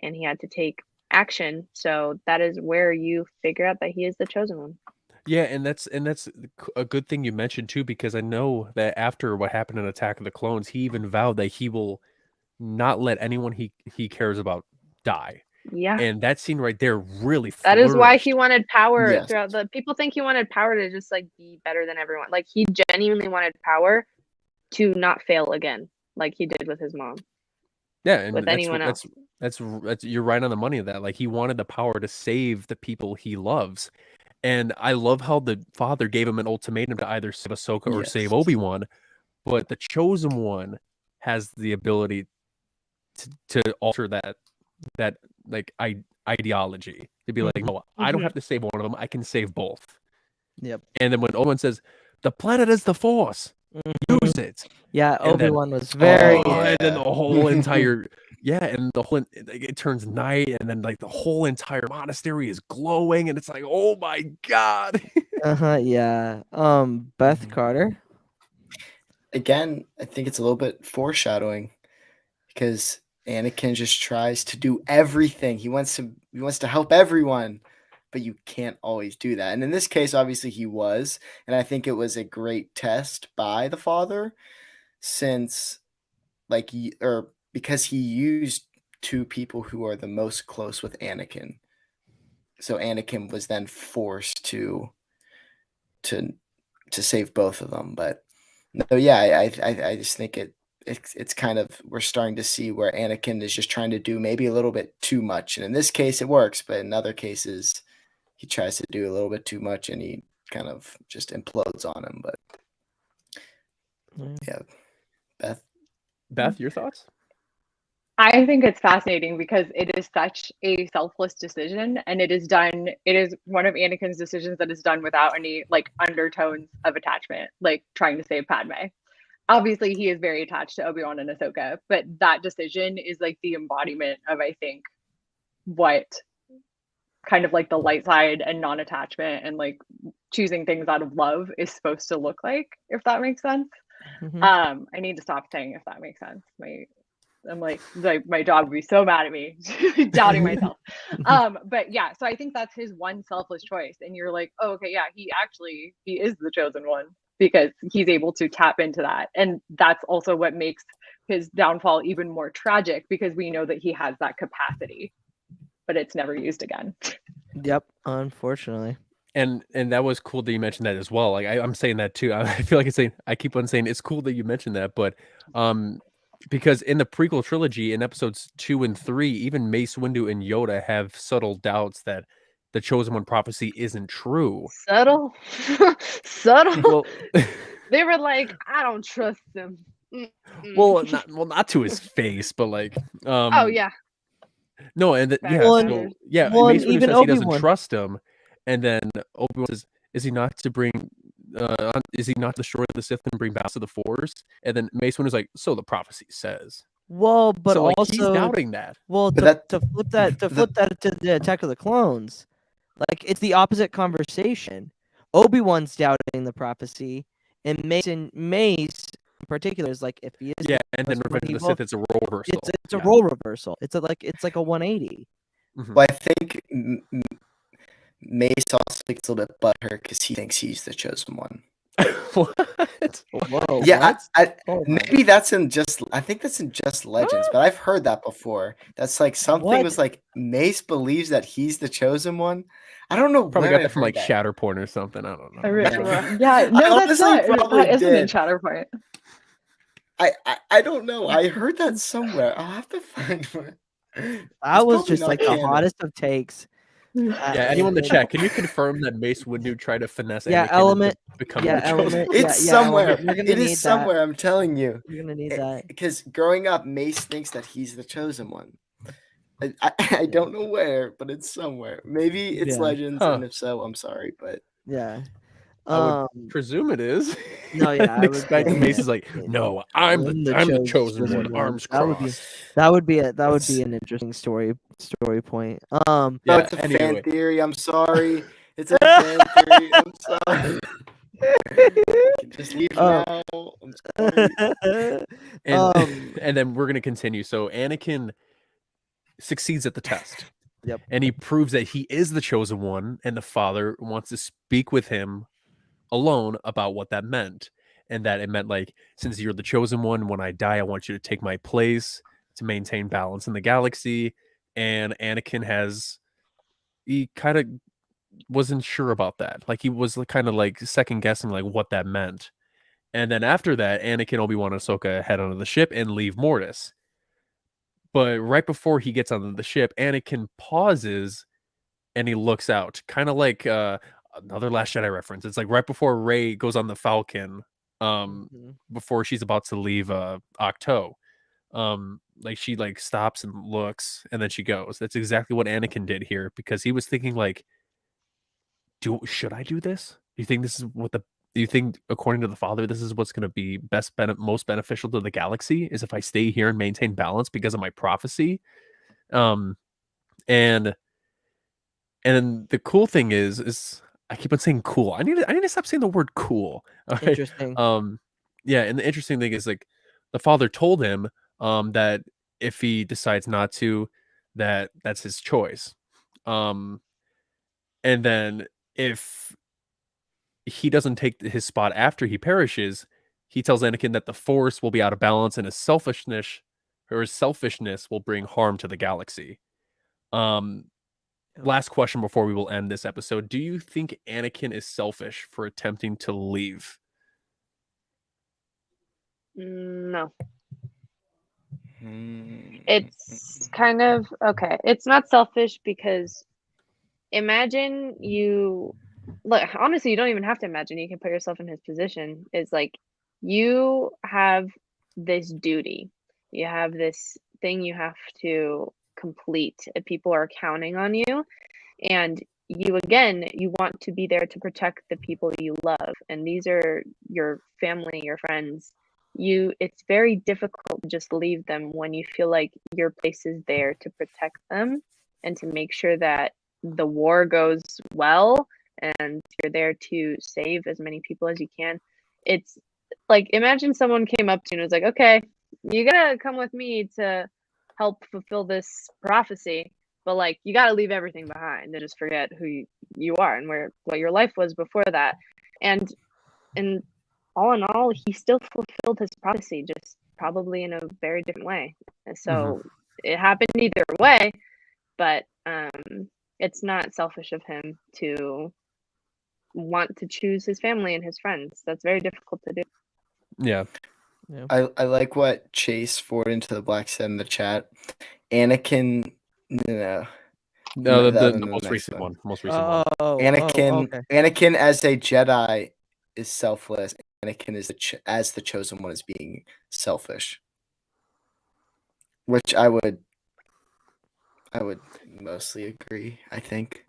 and he had to take action. So that is where you figure out that he is the chosen one. Yeah, and that's a good thing you mentioned too, because I know that after what happened in Attack of the Clones, he even vowed that he will not let anyone he cares about die. Yeah. And that scene right there really flourished. That is why he wanted power. Yes. Throughout the people think he wanted power to just like be better than everyone. Like, he genuinely wanted power to not fail again, like he did with his mom. Yeah, and with anyone else. That's you're right on the money of that. Like, he wanted the power to save the people he loves. And I love how the father gave him an ultimatum to either save Ahsoka or save Obi-Wan. But the chosen one has the ability to alter that like ideology, to be like, no, I don't have to save one of them, I can save both. Yep. And then when Obi-Wan says, the planet is the Force, use it. Yeah, And then- Obi-Wan was very and then the whole entire it turns night, and then like the whole entire monastery is glowing, and it's like, oh my god. yeah. Beth Carter. again, I think it's a little bit foreshadowing because Anakin just tries to do everything. He wants to help everyone, but you can't always do that. And in this case, obviously he was, and I think it was a great test by the father, since because he used two people who are the most close with Anakin. So Anakin was then forced to save both of them. But no, yeah, I just think it's kind of, we're starting to see where Anakin is just trying to do maybe a little bit too much. And in this case it works, but in other cases he tries to do a little bit too much and he kind of just implodes on him. But yeah, Beth, your thoughts? I think it's fascinating because it is such a selfless decision, and it is one of Anakin's decisions that is done without any like undertones of attachment, like trying to save Padme. Obviously he is very attached to Obi-Wan and Ahsoka, but that decision is like the embodiment of, I think, what kind of like the light side and non-attachment and like choosing things out of love is supposed to look like, if that makes sense. I need to stop saying if that makes sense. I'm like my dog would be so mad at me doubting myself. But yeah, so I think that's his one selfless choice, and you're like, oh, okay, yeah, he is the chosen one because he's able to tap into that, and that's also what makes his downfall even more tragic, because we know that he has that capacity, but it's never used again. Yep, unfortunately. And that was cool that you mentioned that as well. Like I'm saying that too. I feel like I keep on saying it's cool that you mentioned that, but because in the prequel trilogy, in episodes 2 and 3, even Mace Windu and Yoda have subtle doubts that the Chosen One prophecy isn't true. Subtle. Well, They were like, I don't trust them. well, not to his face, but like, oh yeah. no, and Fair. yeah, Well, so, yeah, well, Mace Windu even says he doesn't Obi-Wan. trust him, and then Obi-Wan says, "Is he not to bring? Is he not to destroy the Sith and bring balance to the Force?" And then Mace Windu's like, "So the prophecy says." Well, but So like, also he's doubting that. Well, But to flip that to the Attack of the Clones, like it's the opposite conversation. Obi-Wan's doubting the prophecy, and Mace in particular is like, if he is, Yeah, and then chosen one, Revenge he of the will- Sith, it's a role reversal. it's a Yeah. role reversal. It's like a 180. Well, I think Mace also gets a little bit butthurt because he thinks he's the chosen one. What? Whoa. Yeah, what? Hold on. maybe that's in just. I think that's in Just Legends, but I've heard that before. That's like something What? was like Mace believes that he's the chosen one. I don't know. Probably where got I that from heard like that. Shatterporn or something. I don't know. Yeah, no, I that's honestly not. probably That isn't in did. Shatterpoint. I don't know. I heard that somewhere. I'll have to find where. That was probably just not like the canon. hottest of takes. Yeah, anyone in the chat, can you confirm that Mace Windu tried to finesse Yeah, Anakin Element- into becoming yeah, the chosen Element- one? It's yeah, somewhere. Element, you're gonna It need is somewhere. that. I'm telling you. You're gonna need that. Because growing up, Mace thinks that he's the chosen one. I don't know where, but it's somewhere. Maybe it's Yeah. Legends, Huh. and if so, I'm sorry, but Yeah. I would presume it is. No, yeah, I And would expect say- Mace is like, no, I'm the chosen one. one. Arms That would be- crossed. That would be That's- an interesting story point. no, Yeah, it's a anyway. fan theory. I'm sorry. It's a fan theory. I'm sorry. You can just leave now. I'm sorry. And then we're gonna continue. So Anakin succeeds at the test. Yep. And he proves that he is the chosen one, and the father wants to speak with him alone about what that meant. And that it meant, like, since you're the chosen one, when I die, I want you to take my place to maintain balance in the galaxy. And Anakin he kind of wasn't sure about that. Like, he was kind of like second guessing like what that meant. And then after that, Anakin, Obi-Wan, and Ahsoka head onto the ship and leave Mortis. But right before he gets onto the ship, Anakin pauses and he looks out, kind of like another Last Jedi reference. It's like right before Rey goes on the Falcon, before she's about to leave Octo. Like she like stops and looks, and then she goes. That's exactly what Anakin did here, because he was thinking like, should I do this? Do you think this is do you think, according to the father, this is what's going to be most beneficial to the galaxy, is if I stay here and maintain balance because of my prophecy? And the cool thing is I keep on saying cool. I need to stop saying the word cool. All right? Interesting. Yeah, and the interesting thing is like the father told him that if he decides not to, that's his choice. Um, and then if he doesn't take his spot after he perishes, he tells Anakin that the Force will be out of balance and his selfishness will bring harm to the galaxy. Last question before we will end this episode. Do you think Anakin is selfish for attempting to leave? No. Hmm. It's kind of okay. It's not selfish because imagine you look, honestly, you don't even have to imagine. You can put yourself in his position. Is like you have this duty. You have this thing you have to complete. People are counting on you, and you want to be there to protect the people you love, and these are your family, your friends. It's very difficult to just leave them when you feel like your place is there to protect them and to make sure that the war goes well and you're there to save as many people as you can. It's like imagine someone came up to you and was like, okay, you gotta come with me to help fulfill this prophecy, but like you gotta leave everything behind and just forget who you are and what your life was before that. And all in all, he still fulfilled his prophecy, just probably in a very different way. And so it happened either way, but it's not selfish of him to want to choose his family and his friends. That's very difficult to do. Yeah. I like what Chase Ford into the Black said in the chat. Anakin, no, The most recent one. Most recent one. Anakin as a Jedi is selfless. Anakin is as the chosen one is being selfish, which I would mostly agree. I think.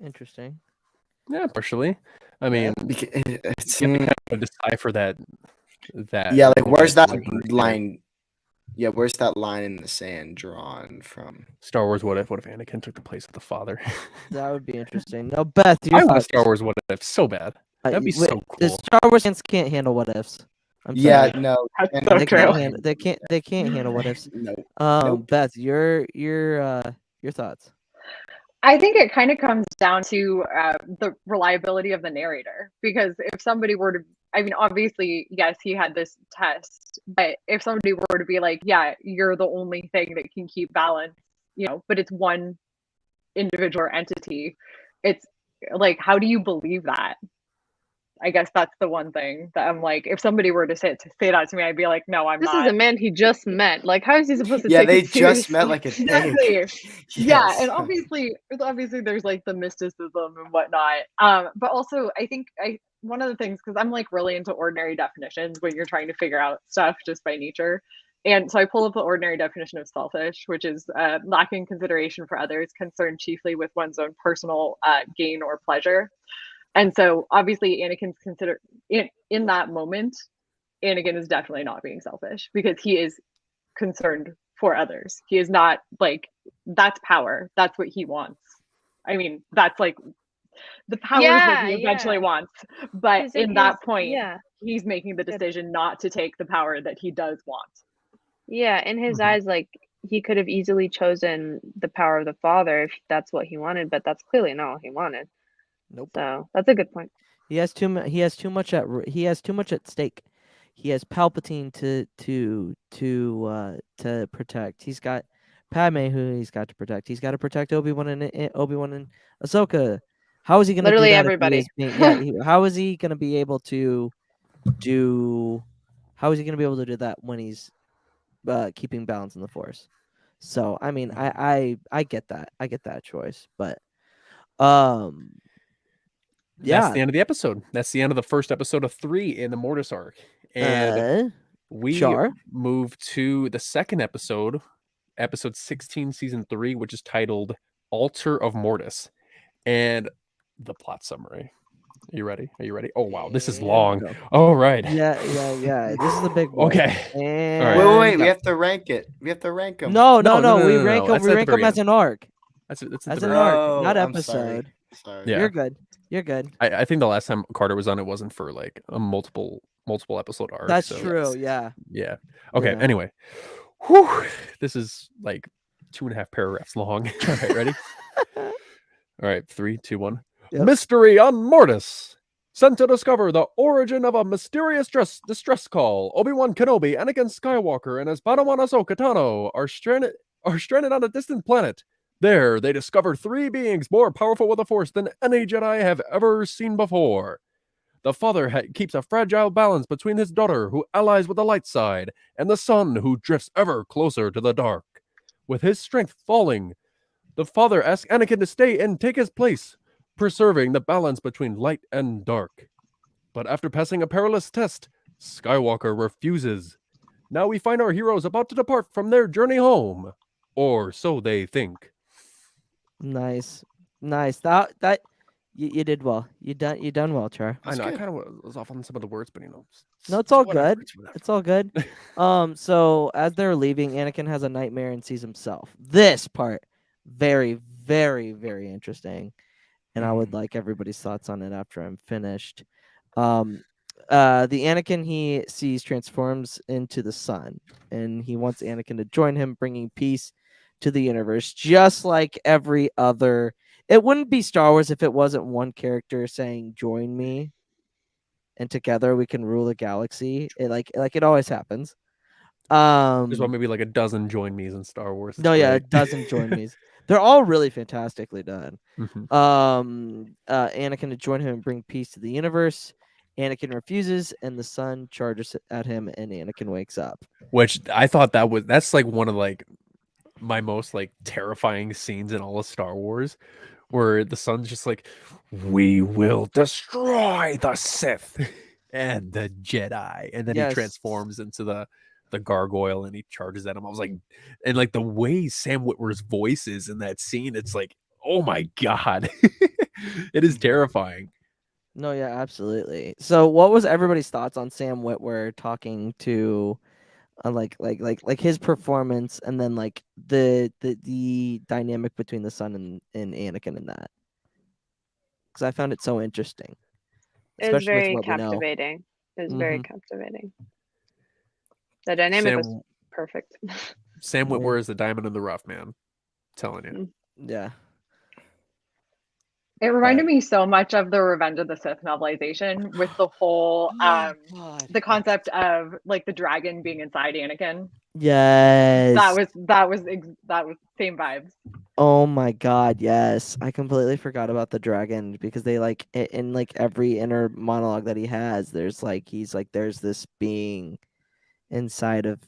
Interesting. Yeah, partially. I mean, it's you have to kind of decipher that. Yeah, like where's that line? Yeah, where's that line in the sand drawn from? Star Wars What If? What if Anakin took the place of the father? That would be interesting. Now, Beth, I want a Star Wars What If so bad. That'd be so cool. The Star Wars fans can't handle what ifs. Yeah, sorry. no, That's so They true. can't handle what ifs. No. Beth, your thoughts. I think it kind of comes down to the reliability of the narrator, because if somebody were to, I mean, obviously, yes, he had this test, but if somebody were to be like, yeah, you're the only thing that can keep balance, but it's one individual entity, it's like, how do you believe that? I guess that's the one thing that I'm like, if somebody were to say that to me, I'd be like, no, I'm not. This is a man he just met. Like, how is he supposed to Yeah, take they it seriously? just met like a day. Exactly. Yes. Yeah, and obviously there's like the mysticism and whatnot. But also I think one of the things, because I'm like really into ordinary definitions when you're trying to figure out stuff just by nature. And so I pull up the ordinary definition of selfish, which is lacking consideration for others, concerned chiefly with one's own personal gain or pleasure. And so obviously Anakin's considered in that moment, Anakin is definitely not being selfish because he is concerned for others. He is not like, that's power. That's what he wants. I mean, that's like the power is what he eventually wants. But in that point, he's making the decision not to take the power that he does want. Yeah, in his eyes, like he could have easily chosen the power of the father if that's what he wanted, but that's clearly not what he wanted. Nope. So that's a good point. He has too much at stake. He has Palpatine to protect. He's got Padme who he's got to protect. He's got to protect Obi-Wan and Ahsoka. How is he going to literally do that everybody? How is he going to be able to do? How is he going to be able to do that when he's keeping balance in the Force? So I mean, I get that. I get that choice, but That's the end of the episode. That's the end of the first episode of 3 in the Mortis Arc. And we move to the second episode, episode 16, season 3, which is titled Altar of Mortis. And the plot summary. Are you ready? Oh, wow. This is long. All right. Yeah. This is the big one. Okay. And wait. We have to rank it. We have to rank them. No. We rank them as an arc. That's as an arc, not episode. Sorry. Yeah. You're good. I think the last time Carter was on, it wasn't for like a multiple multiple episode arc. That's so true. Yeah. Yeah. Okay. Yeah. Anyway, whew, this is like 2.5 paragraphs long. All right, ready? All right, 3, 2, 1. Yep. Mystery on Mortis. Sent to discover the origin of a mysterious distress call. Obi-Wan Kenobi, Anakin Skywalker, and his Padawan Ahsoka Tano are stranded on a distant planet. There, they discover 3 beings more powerful with the Force than any Jedi have ever seen before. The father keeps a fragile balance between his daughter, who allies with the light side, and the son, who drifts ever closer to the dark. With his strength falling, the father asks Anakin to stay and take his place, preserving the balance between light and dark. But after passing a perilous test, Skywalker refuses. Now we find our heroes about to depart from their journey home. Or so they think. Nice. That you did well. You done well, Char. I know, good. I kind of was off on some of the words, but No, it's all whatever, good. it's whatever. It's all good. So as they're leaving, Anakin has a nightmare and sees himself. This part, very, very, very interesting. And I would like everybody's thoughts on it after I'm finished. The Anakin he sees transforms into the sun, and he wants Anakin to join him, bringing peace to the universe, just like every other. It wouldn't be Star Wars if it wasn't one character saying "Join me," and together we can rule the galaxy. It always happens. There's maybe like a dozen join me's in Star Wars. It's No, yeah, a great. dozen join me's. They're all really fantastically done. Mhm. Anakin to join him and bring peace to the universe. Anakin refuses, and the sun charges at him, and Anakin wakes up. Which I thought that's like one of like my most like terrifying scenes in all of Star Wars, where the sun's just like, we will destroy the Sith and the Jedi, and then Yes. he transforms into the gargoyle and he charges at him. I was like, and like the way Sam Witwer's voice is in that scene, it's like, oh my god, it is terrifying. No, yeah, absolutely. So, what was everybody's thoughts on Sam Witwer talking to, like his performance, and then like the dynamic between the son and Anakin in that? Because I found it so interesting. It was especially with very what we know. captivating. It was very Mhm. captivating. The dynamic was Sam, perfect. Sam Yeah. Witwer is the diamond in the rough, man. I'm telling you. Yeah. It reminded me so much of the Revenge of the Sith novelization with the whole God. the concept of like the dragon being inside Anakin. Yes. That was same vibes. Oh my god, yes. I completely forgot about the dragon because they like in like every inner monologue that he has, there's like he's like there's this being inside of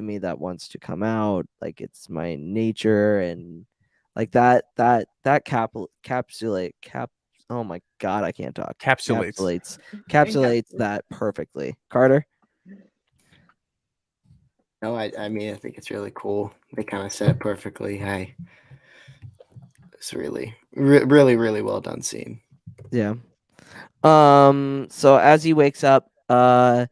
me that wants to come out. Like it's my nature, and like that oh my god, I can't talk. Capsulates. Encapsulates that perfectly. Carter? No, I mean, I think it's really cool. They kind of said it perfectly. Hey, it's really, really well done scene. Yeah. So as he wakes up, the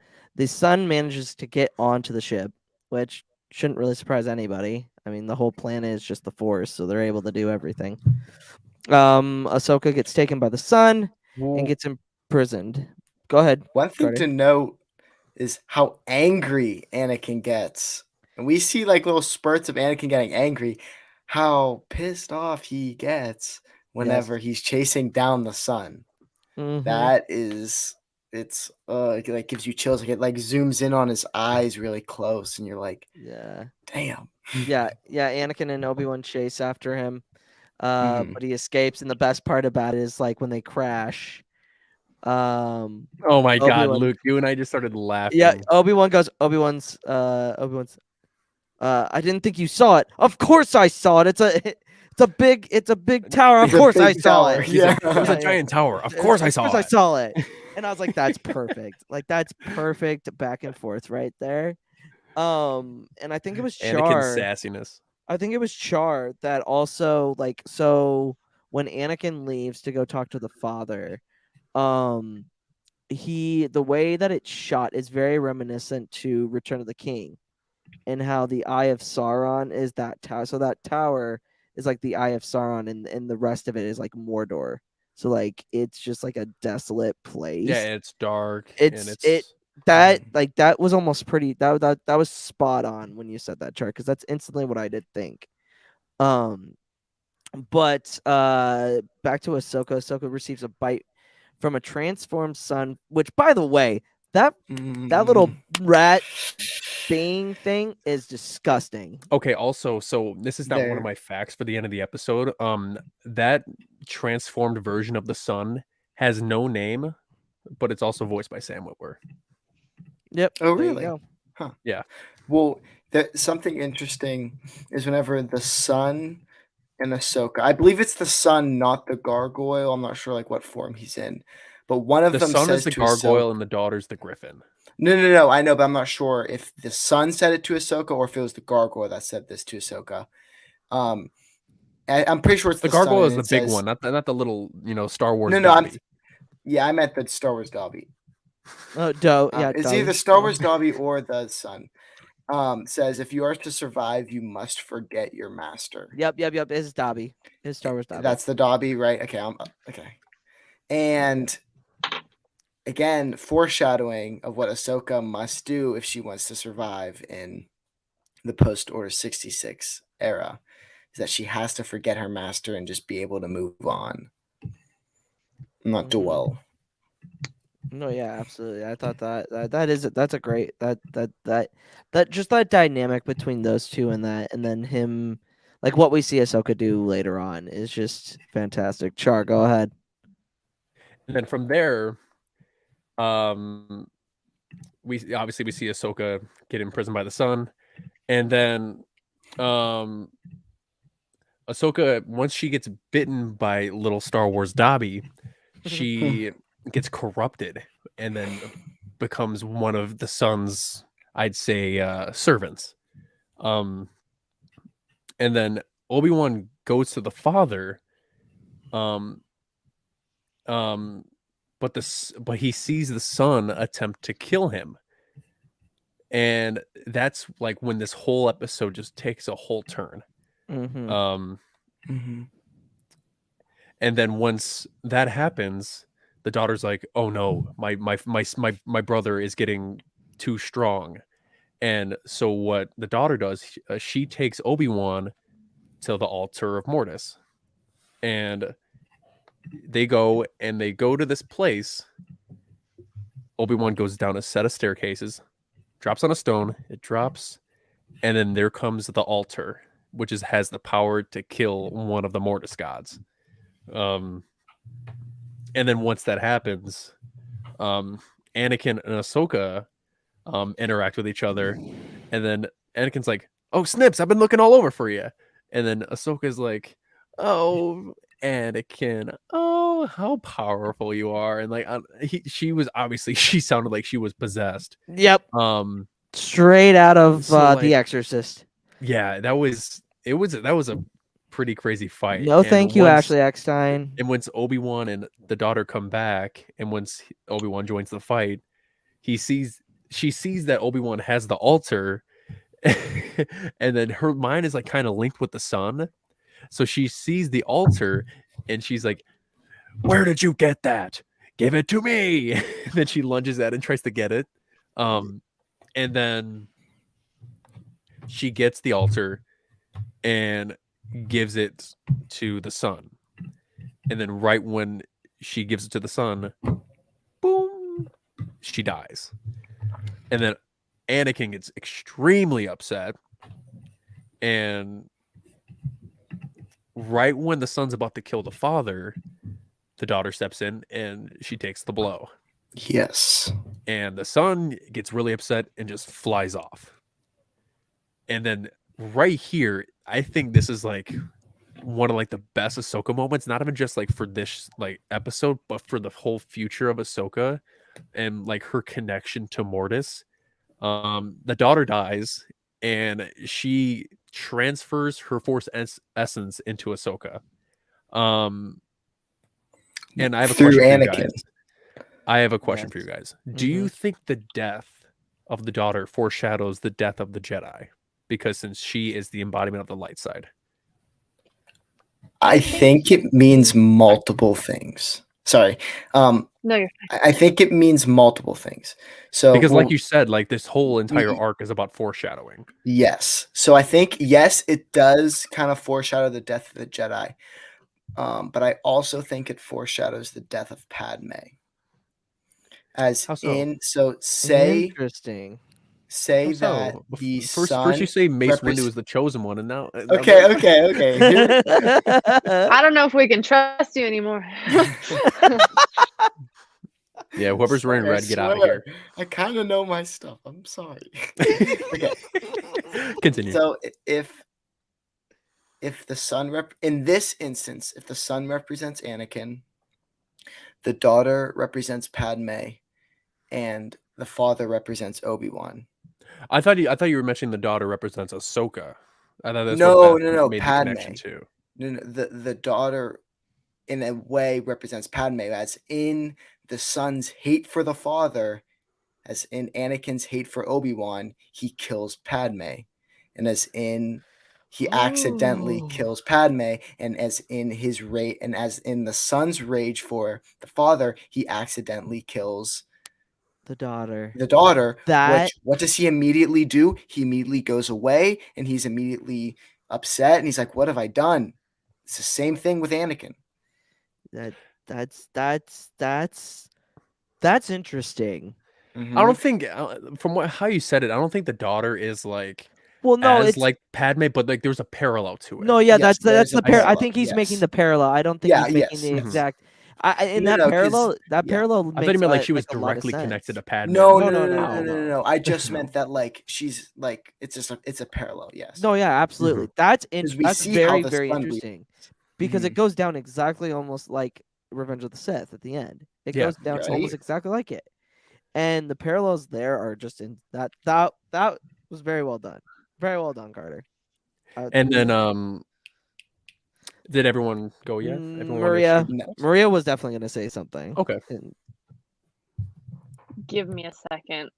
son manages to get onto the ship, which shouldn't really surprise anybody. I mean, the whole plan is just the Force, so they're able to do everything. Ahsoka gets taken by the sun and gets imprisoned. Go ahead. One thing Carter. to note is how angry Anakin gets. And we see like little spurts of Anakin getting angry, how pissed off he gets whenever he's chasing down the sun. Mhm. That is, it's it like gives you chills. Like it like zooms in on his eyes really close, and you're like, Yeah. damn. Yeah. Anakin and Obi-Wan chase after him, Mhm. but he escapes. And the best part about it is like when they crash. Oh my god, Obi-Wan- Luke, you and I just started laughing. Yeah, Obi-Wan I didn't think you saw it. Of course I saw it. It's a big tower. Of It's a course I big saw tower. it. He's like, Yeah. it was a giant tower. Of course I saw it. I saw it. And I was like, that's perfect. Like that's perfect back and forth right there. And I think it was Anakin's Char. sassiness. I think it was Char that also like so when Anakin leaves to go talk to the father, the way that it's shot is very reminiscent to Return of the King, and how the Eye of Sauron is that tower. So that tower is like the Eye of Sauron, and the rest of it is like Mordor. So like it's just like a desolate place. Yeah, it's dark. It's and it's that was almost pretty. That was spot on when you said that, chart, because that's instantly what I did think. But back to Ahsoka. Ahsoka receives a bite from a transformed sun, which, by the way, that little rat being thing is disgusting. Okay, also, so this is not one There. of my facts for the end of the episode. That transformed version of the sun has no name, but it's also voiced by Sam Witwer. Yep. Oh, there you really? go. Huh. Yeah. Well, something interesting is whenever the sun and Ahsoka, I believe it's the sun, not the gargoyle. I'm not sure like what form he's in, but one of The them sun says is the to gargoyle Ahsoka, and the daughter's the griffin. No. I know, but I'm not sure if the sun said it to Ahsoka or if it was the gargoyle that said this to Ahsoka. I'm pretty sure it's The the sun, gargoyle is and the it big says, one, not the little, Star Wars No, Dobby. I meant the Star Wars Dobby. Yeah, It's either Star Wars Dobby or the sun. Says if you are to survive, you must forget your master. Yep. It's Dobby. It's Star Wars Dobby. That's the Dobby, right? Okay, okay. And again, foreshadowing of what Ahsoka must do if she wants to survive in the post-Order 66 era is that she has to forget her master and just be able to move on, not dwell. No, yeah, absolutely. I thought that's a great that just that dynamic between those two and then him, like what we see Ahsoka do later on is just fantastic. Char, go ahead. And then from there, we see Ahsoka get imprisoned by the sun, and then Ahsoka, once she gets bitten by little Star Wars Dobby, she gets corrupted and then becomes one of the sun's, I'd say, servants. And then Obi-Wan goes to the father, but he sees the son attempt to kill him. And that's like when this whole episode just takes a whole turn. And then once that happens, the daughter's like, "Oh no, my brother is getting too strong." And so what the daughter does, she takes Obi-Wan to the Altar of Mortis, and they go to this place. Obi-Wan goes down a set of staircases, drops on a stone, it drops, and then there comes the altar, which has the power to kill one of the Mortis gods. And then once that happens, Anakin and Ahsoka interact with each other, and then Anakin's like, "Oh, Snips, I've been looking all over for you." And then Ahsoka's like, "Oh, Anakin, oh, how powerful you are." And like, she sounded like she was possessed. Yep. Straight out of The Exorcist. Yeah, that was a pretty crazy fight. No, thank you, Ashley Eckstein. And once Obi-Wan and the daughter come back, and once Obi-Wan joins the fight, she sees that Obi-Wan has the altar, and then her mind is like kind of linked with the sun. So she sees the altar, and she's like, "Where did you get that? Give it to me!" And then she lunges at it and tries to get it. And then she gets the altar and gives it to the sun. And then right when she gives it to the sun, boom, she dies. And then Anakin gets extremely upset. And right when the son's about to kill the father, the daughter steps in and she takes the blow. Yes. And the son gets really upset and just flies off. And then right here, I think this is like one of like the best Ahsoka moments, not even just like for this like episode, but for the whole future of Ahsoka and like her connection to Mortis. The daughter dies and she transfers her Force essence into Ahsoka. And I have a question for you guys. I have a question for you guys. Do you think the death of the daughter foreshadows the death of the Jedi? Because since she is the embodiment of the light side. I think it means multiple things. Sorry. No, you're I think it means multiple things. So Because like you said, like this whole entire we- arc is about foreshadowing. yes. So I think yes, it does kind of foreshadow the death of the Jedi. But I also think it foreshadows the death of Padme. As How so? in, so say Interesting. that the First sun you say Mace Windu represent- is the chosen one, and now Okay. Here- I don't know if we can trust you anymore. Yeah, whoever's wearing red, get out of here. I kind of know my stuff. I'm sorry. Okay. Continue. So if the sun in this instance, if the sun represents Anakin, the daughter represents Padme, and the father represents Obi-Wan. I thought you were mentioning the daughter represents Ahsoka. I thought that's No, what Beth no, made Padme. the connection to. No, the daughter, in a way, represents Padme, as in the son's hate for the father, as in Anakin's hate for Obi-Wan, he kills Padme, and as in he accidentally Oh. kills Padme, and as in his rage, and as in the son's rage for the father, he accidentally kills The daughter. the daughter. That- What does he immediately do? He immediately goes away, and he's immediately upset, and he's like, "What have I done?" It's the same thing with Anakin. That's interesting. Mhm. I don't think from how you said it, I don't think the daughter is like Well, no, as it's like Padme, but like there's a parallel to it. no, yeah, Yes, that's there's the a parallel. I parallel, think he's making yes. the parallel. I don't think Yeah, he's making yes. the Mhm. exact. In No, that no, 'cause- parallel, that yeah. parallel I makes thought you meant like she was a lot of directly connected to sense. Padme. No, No, no, no, no, no, no, no, no. I just No. meant that like she's like it's a parallel. Yes. No, yeah, absolutely. That's 'Cause we that's see how very the very sun bleeds. interesting because it goes down exactly almost like Revenge of the Sith at the end. It Yeah. goes down Right. almost exactly like it, and the parallels there are just in that was very well done. Very well done, Carter. And then did everyone go yet? Everyone wanna Maria, exchange No. thoughts? Maria was definitely gonna say something. Okay. And Give me a second.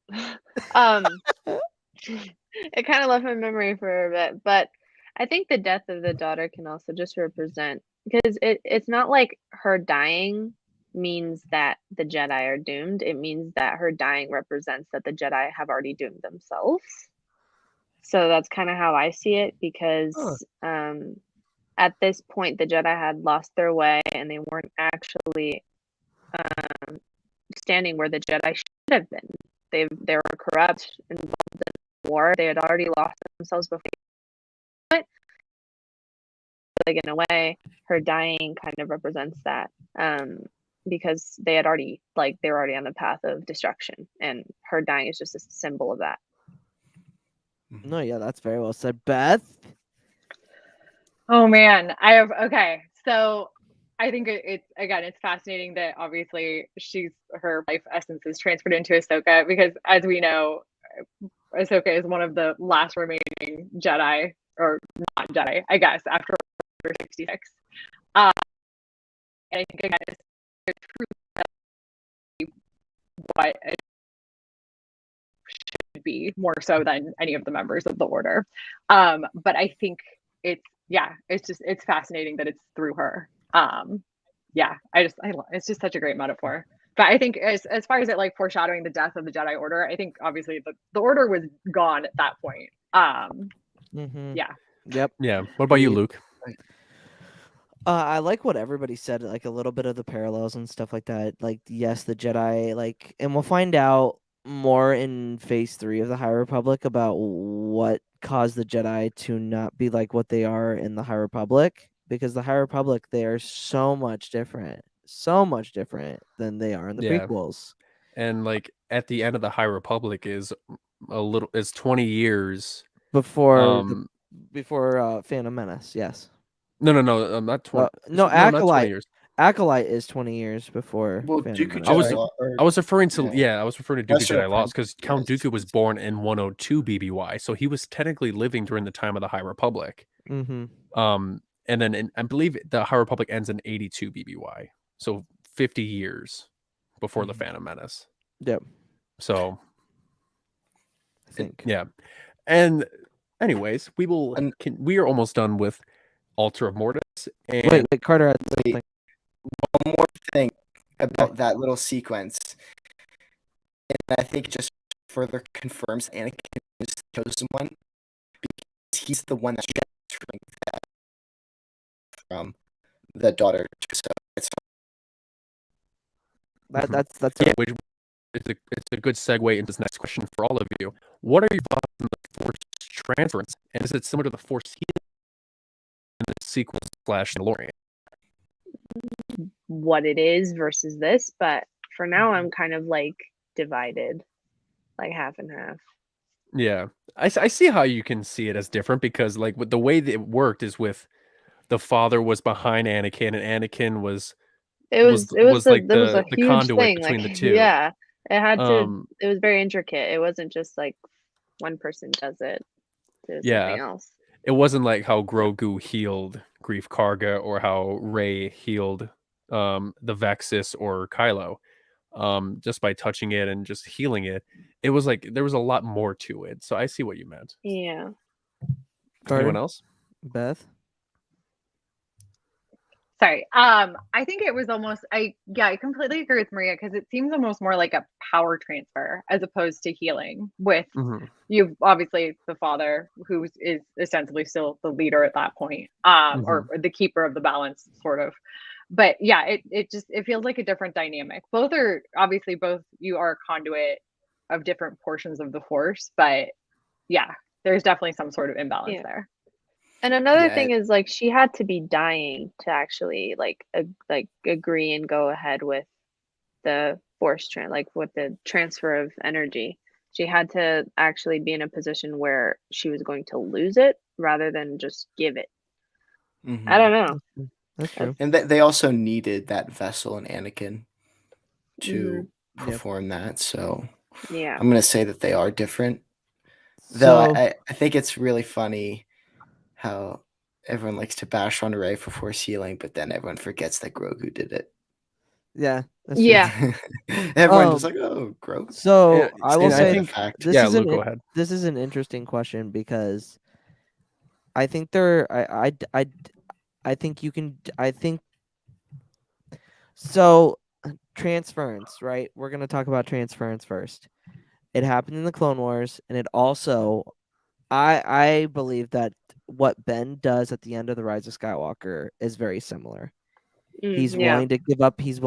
It kind of left my memory for a bit, but I think the death of the daughter can also just represent, because it's not like her dying means that the Jedi are doomed. It means that her dying represents that the Jedi have already doomed themselves. So that's kind of how I see it, because at this point the Jedi had lost their way and they weren't actually standing where the Jedi should have been. They were corrupt, involved in war. They had already lost themselves before. But like in a way, her dying kind of represents that, because they were already on the path of destruction, and her dying is just a symbol of that. no, yeah, that's very well said, Beth. Oh man, okay. So I think it's fascinating that obviously her life essence is transferred into Ahsoka, because as we know, Ahsoka is one of the last remaining Jedi, or not Jedi, I guess, after Order 66. And I think again it's true what it should be, more so than any of the members of the Order. But I think it's fascinating that it's through her. It's just such a great metaphor. But I think as far as it like foreshadowing the death of the Jedi Order, I think obviously the Order was gone at that point. Yeah. Yep. Yeah. What about you, Luke? I like what everybody said, like a little bit of the parallels and stuff like that. Like, yes, the Jedi, like, and we'll find out more in Phase 3 of the High Republic about what caused the Jedi to not be like what they are in the High Republic, because the High Republic, they are so much different than they are in the Yeah. prequels. And like at the end of the High Republic is 20 years Before Phantom Menace, yes. No, not 20. No, not 20 Acolyte. years. Acolyte is 20 years before. Well, Phantom Dooku Menace. I was referring to yeah. I was referring to That's Dooku Jedi right. Lost, because Count Yes. Dooku was born in 102 BBY, so he was technically living during the time of the High Republic. Mm-hmm. And then I believe the High Republic ends in 82 BBY, so 50 years before the Phantom Menace. Yep. So I think. yeah, and anyways, we are almost done with Altar of Mortis. And Wait, Carter had something. One more thing. about that little sequence. And I think it just further confirms Anakin is the chosen one because he's the one that's transferring that from the daughter. So it's That's Yeah, which it's a good segue into this next question for all of you. What are your thoughts on the Force transference, and is it similar to the Force healing in the sequel / Mandalorian? what it is versus this, but for now I'm kind of like divided, like half and half. Yeah, I see how you can see it as different because like with the way that it worked is with the father was behind Anakin and Anakin was It was like there was a the huge conduit thing, between like the two. yeah, it had to. Um, It was very intricate. It wasn't just like one person does it. There's something yeah, else. it wasn't like how Grogu healed Grief Karga or how Rey healed the Vexus or Kylo. Just by touching it and just healing it. It was like there was a lot more to it. So I see what you meant. Yeah. Anyone else? Beth. Sorry. I think it was almost I completely agree with Mariya because it seems almost more like a power transfer as opposed to healing with Mhm. you've obviously the father who is ostensibly still the leader at that point, or the keeper of the balance, sort of. But yeah, it feels like a different dynamic. Both you are a conduit of different portions of the force, but yeah, there's definitely some sort of imbalance Yeah. there. And another Yeah, thing is like she had to be dying to actually like agree and go ahead with the like with the transfer of energy. She had to actually be in a position where she was going to lose it rather than just give it. I don't know. That's true. And they also needed that vessel in Anakin to Yep. perform that. So Yeah. I'm gonna say that they are different. Though So I think it's really funny how everyone likes to bash on Rey for Force healing, but then everyone forgets that Grogu did it. yeah, that's true. Yeah. Everyone just like, oh, Grogu. So Yeah, I will and I say think fact. this yeah, is Luke, go ahead. this is an interesting question because I think there I think you can I think so transference, right? We're going to talk about transference first. It happened in the Clone Wars, and it also I believe that what Ben does at the end of the Rise of Skywalker is very similar. He's Yeah. willing to give up his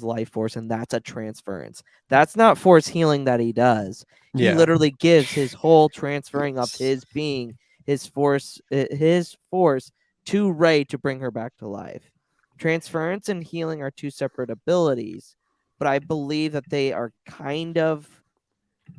life force, and that's a transference. That's not force healing that he does. He Yeah. literally gives his whole transferring of his being, his force to Rey to bring her back to life. Transference and healing are two separate abilities, but I believe that they are kind of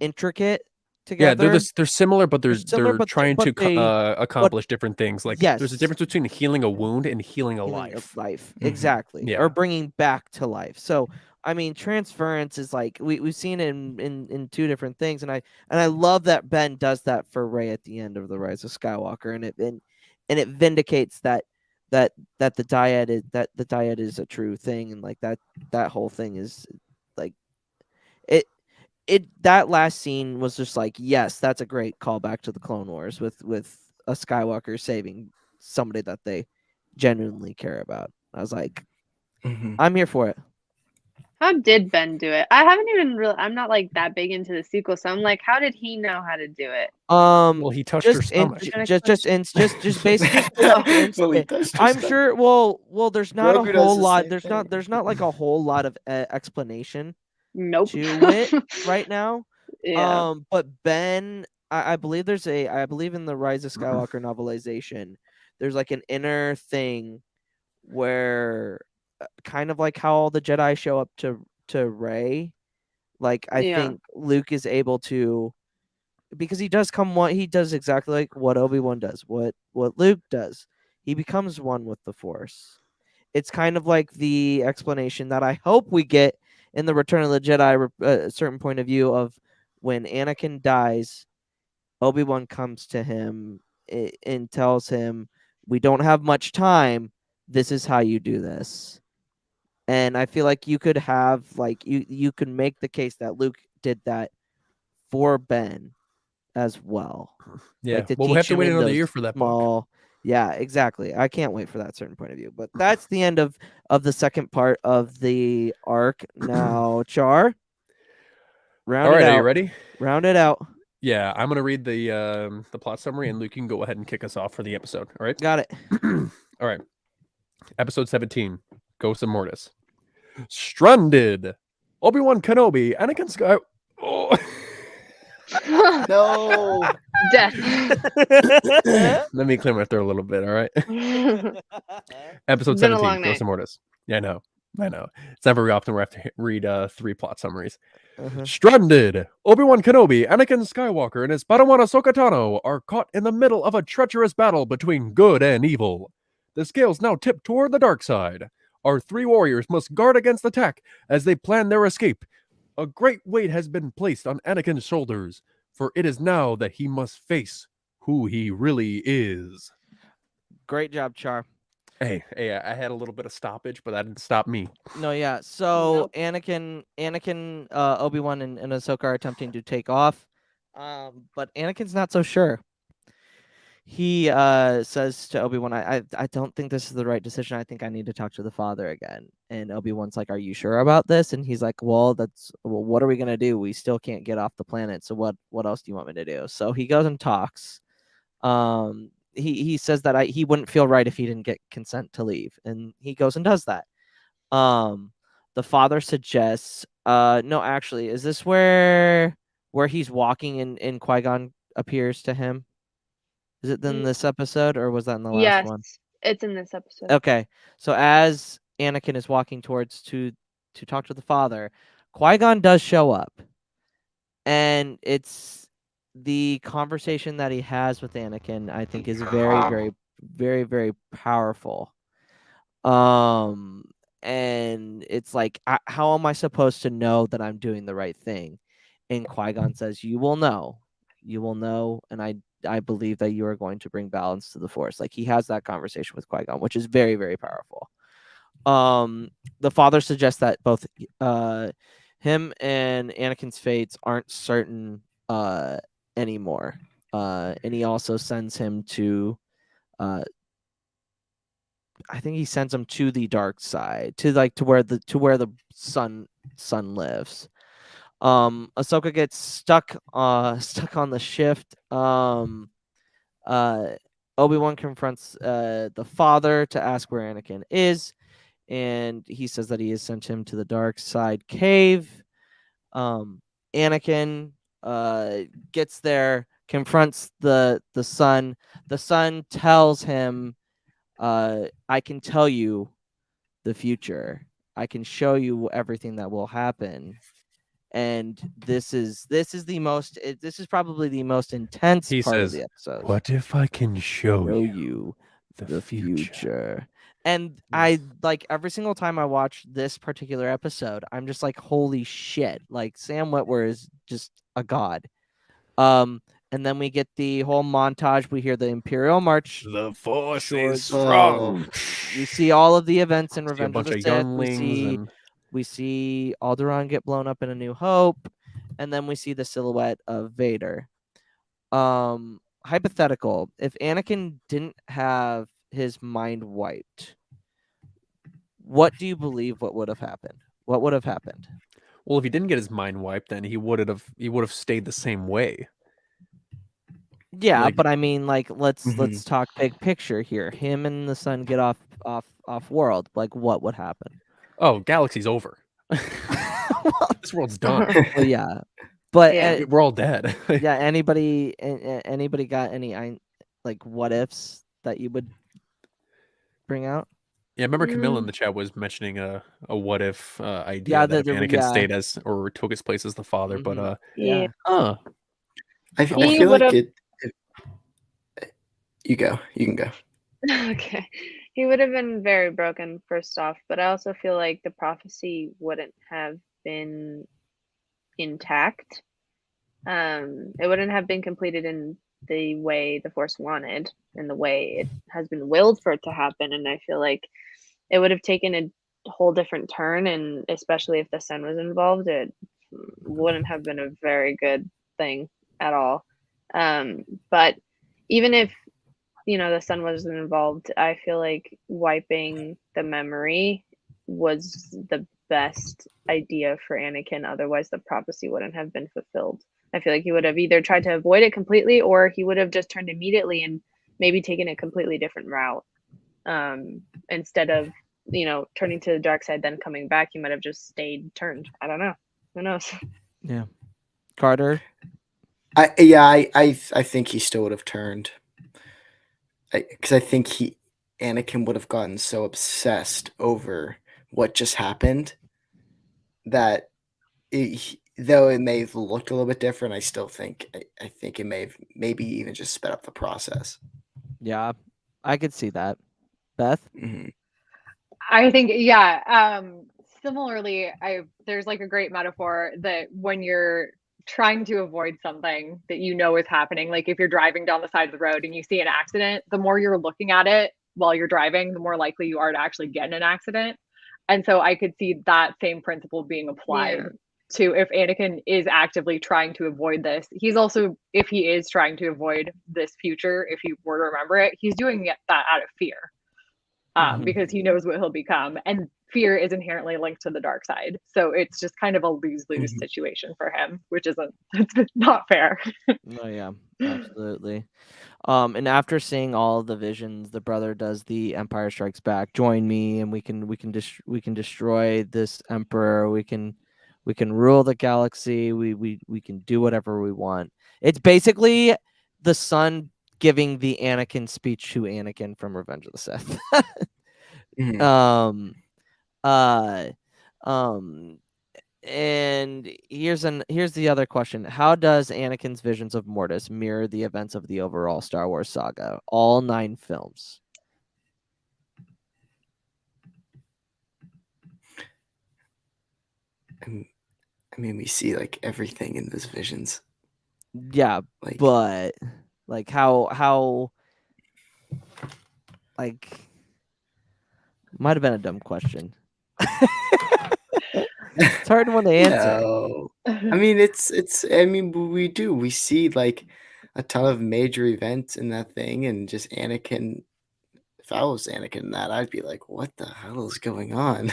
intricate together. Yeah, they're similar, but they're but trying but to they accomplish different things. Like there's a yes. difference between healing a wound and healing a healing life. of life. Mhm. Exactly. Yeah. Or bringing back to life. So I mean transference is like we've seen it in two different things, and I love that Ben does that for Rey at the end of the Rise of Skywalker, and it vindicates that the dyad is a true thing, and like that whole thing is like that last scene was just like, yes, that's a great callback to the Clone Wars with a Skywalker saving somebody that they genuinely care about. I was like, Mhm. I'm here for it. How did Ben do it? I haven't even really. I'm not like that big into the sequel, so I'm like, how did he know how to do it? Well, he touched her stomach. Just basically Well, he touched her I'm stomach. sure. Well, there's not Grogu a does whole the lot. same There's thing. not like a whole lot of explanation Nope. to it right now. Yeah. But Ben, I believe I believe in the Rise of Skywalker novelization, there's like an inner thing where kind of like how all the Jedi show up to Rey. Like I Yeah. think Luke is able to, because he does exactly like what Obi-Wan does, what Luke does. He becomes one with the Force. It's kind of like the explanation that I hope we get in the Return of the Jedi, a certain point of view of when Anakin dies, Obi-Wan comes to him and tells him, "We don't have much time. This is how you do this." And I feel like you could have like you could make the case that Luke did that for Ben as well. Yeah. Like to Well, we'll have teach to him wait in another those year for that book. small. Yeah, exactly. I can't wait for that certain point of view. But that's the end of the second part of the arc. Now, Char, round All it right, are you out. ready? Round it out. Yeah, I'm gonna read the plot summary, and Luke, you can go ahead and kick us off for the episode. All right. Got it. All right. Episode 17, Ghosts of Mortis. Stranded. Obi-Wan Kenobi, Anakin Sky. Oh. No. Death. Let me clear my throat a little bit. All right. Episode It's been a 17, long Ghosts night. of Mortis. Yeah, I know. It's not very often where I have to read 3 plot summaries. Stranded. Obi-Wan Kenobi, Anakin Skywalker, and his Padawan Ahsoka Tano are caught in the middle of a treacherous battle between good and evil. The scales now tip toward the dark side. Our 3 warriors must guard against attack as they plan their escape. A great weight has been placed on Anakin's shoulders, for it is now that he must face who he really is. Great job, Char. Hey, I had a little bit of stoppage, but that didn't stop me. No, yeah. So Nope. Anakin, Obi-Wan, and Ahsoka are attempting to take off, but Anakin's not so sure. He says to Obi-Wan, I don't think this is the right decision. I think I need to talk to the father again. And Obi-Wan's like, are you sure about this? And he's like, well, what are we gonna do? We still can't get off the planet. So what else do you want me to do? So he goes and talks. He says that he wouldn't feel right if he didn't get consent to leave, and he goes and does that. The father suggests, no, actually, is this where he's walking and Qui-Gon appears to him? Is it in this episode, or was that in the last Yes, one? it's in this episode. Okay, so as Anakin is walking towards to talk to the father, Qui-Gon does show up, and it's the conversation that he has with Anakin, I think, is very, very, very, very powerful. And it's like, how am I supposed to know that I'm doing the right thing? And Qui-Gon says, you will know, and I believe that you are going to bring balance to the Force. Like, he has that conversation with Qui-Gon, which is very, very powerful. The father suggests that both him and Anakin's fates aren't certain anymore. And he also sends him to I think he sends him to the dark side, to where the sun lives. Ahsoka gets stuck on the shift. Obi-Wan confronts the father to ask where Anakin is, and he says that he has sent him to the dark side cave. Anakin gets there, confronts the son. The son tells him, I can tell you the future. I can show you everything that will happen. And this is probably the most intense part of the episode. What if I can show you the future? And I like every single time I watch this particular episode, I'm just like, holy shit! Like, Sam Witwer is just a god. And then we get the whole montage. We hear the Imperial March. The Force is strong. We see all of the events in See a Revenge of bunch the of Sith. younglings We see Alderaan get blown up in A New Hope, and then we see the silhouette of Vader. Hypothetical: if Anakin didn't have his mind wiped, what do you believe? What would have happened? What would have happened? Well, if he didn't get his mind wiped, then he would have stayed the same way. Yeah, Like- but I mean, like, let's talk big picture here. Him and the son get off world. Like, what would happen? Oh, galaxy's over. This world's done. Well, yeah, but Yeah. We're all dead. yeah. Anybody got any like what ifs that you would bring out? Yeah, I remember Camille in the chat was mentioning a what if idea Yeah, that if the- Anakin yeah. stayed as or took his place as the father, but Yeah. huh. I He feel like would've- you go. You can go. Okay. He would have been very broken, first off, but I also feel like the prophecy wouldn't have been intact. It wouldn't have been completed in the way the Force wanted, in the way it has been willed for it to happen. And I feel like it would have taken a whole different turn, and especially if the son was involved, it wouldn't have been a very good thing at all. But even if the son wasn't involved, I feel like wiping the memory was the best idea for Anakin. Otherwise, the prophecy wouldn't have been fulfilled. I feel like he would have either tried to avoid it completely, or he would have just turned immediately and maybe taken a completely different route. Instead of, turning to the dark side, then coming back, he might have just stayed turned. I don't know. Who knows? Yeah. Carter? I think he still would have turned. Because I think Anakin would have gotten so obsessed over what just happened that though it may have looked a little bit different, I still think I think it may have maybe even just sped up the process. Yeah, I could see that. Beth? Mhm. I think, yeah. Similarly, there's like a great metaphor that when you're trying to avoid something that you know is happening, like if you're driving down the side of the road and you see an accident, the more you're looking at it while you're driving, the more likely you are to actually get in an accident. And so I could see that same principle being applied to if Anakin is actively trying to avoid this. He's also, if he is trying to avoid this future, if you were to remember it, he's doing that out of fear. Because he knows what he'll become, and fear is inherently linked to the dark side. So it's just kind of a lose-lose situation for him, which it's not fair. Oh yeah, absolutely. And after seeing all the visions, the brother does the Empire Strikes Back. Join me, and we can destroy this emperor. We can rule the galaxy. We can do whatever we want. It's basically the son giving the Anakin speech to Anakin from Revenge of the Sith. And here's the other question. How does Anakin's visions of Mortis mirror the events of the overall Star Wars saga, all 9 films? I mean, we see like everything in those visions. Yeah, but like how like might have been a dumb question. It's hard one to answer. No. I mean, we see like a ton of major events in that thing, and just Anakin. If I was Anakin in that, I'd be like, what the hell is going on?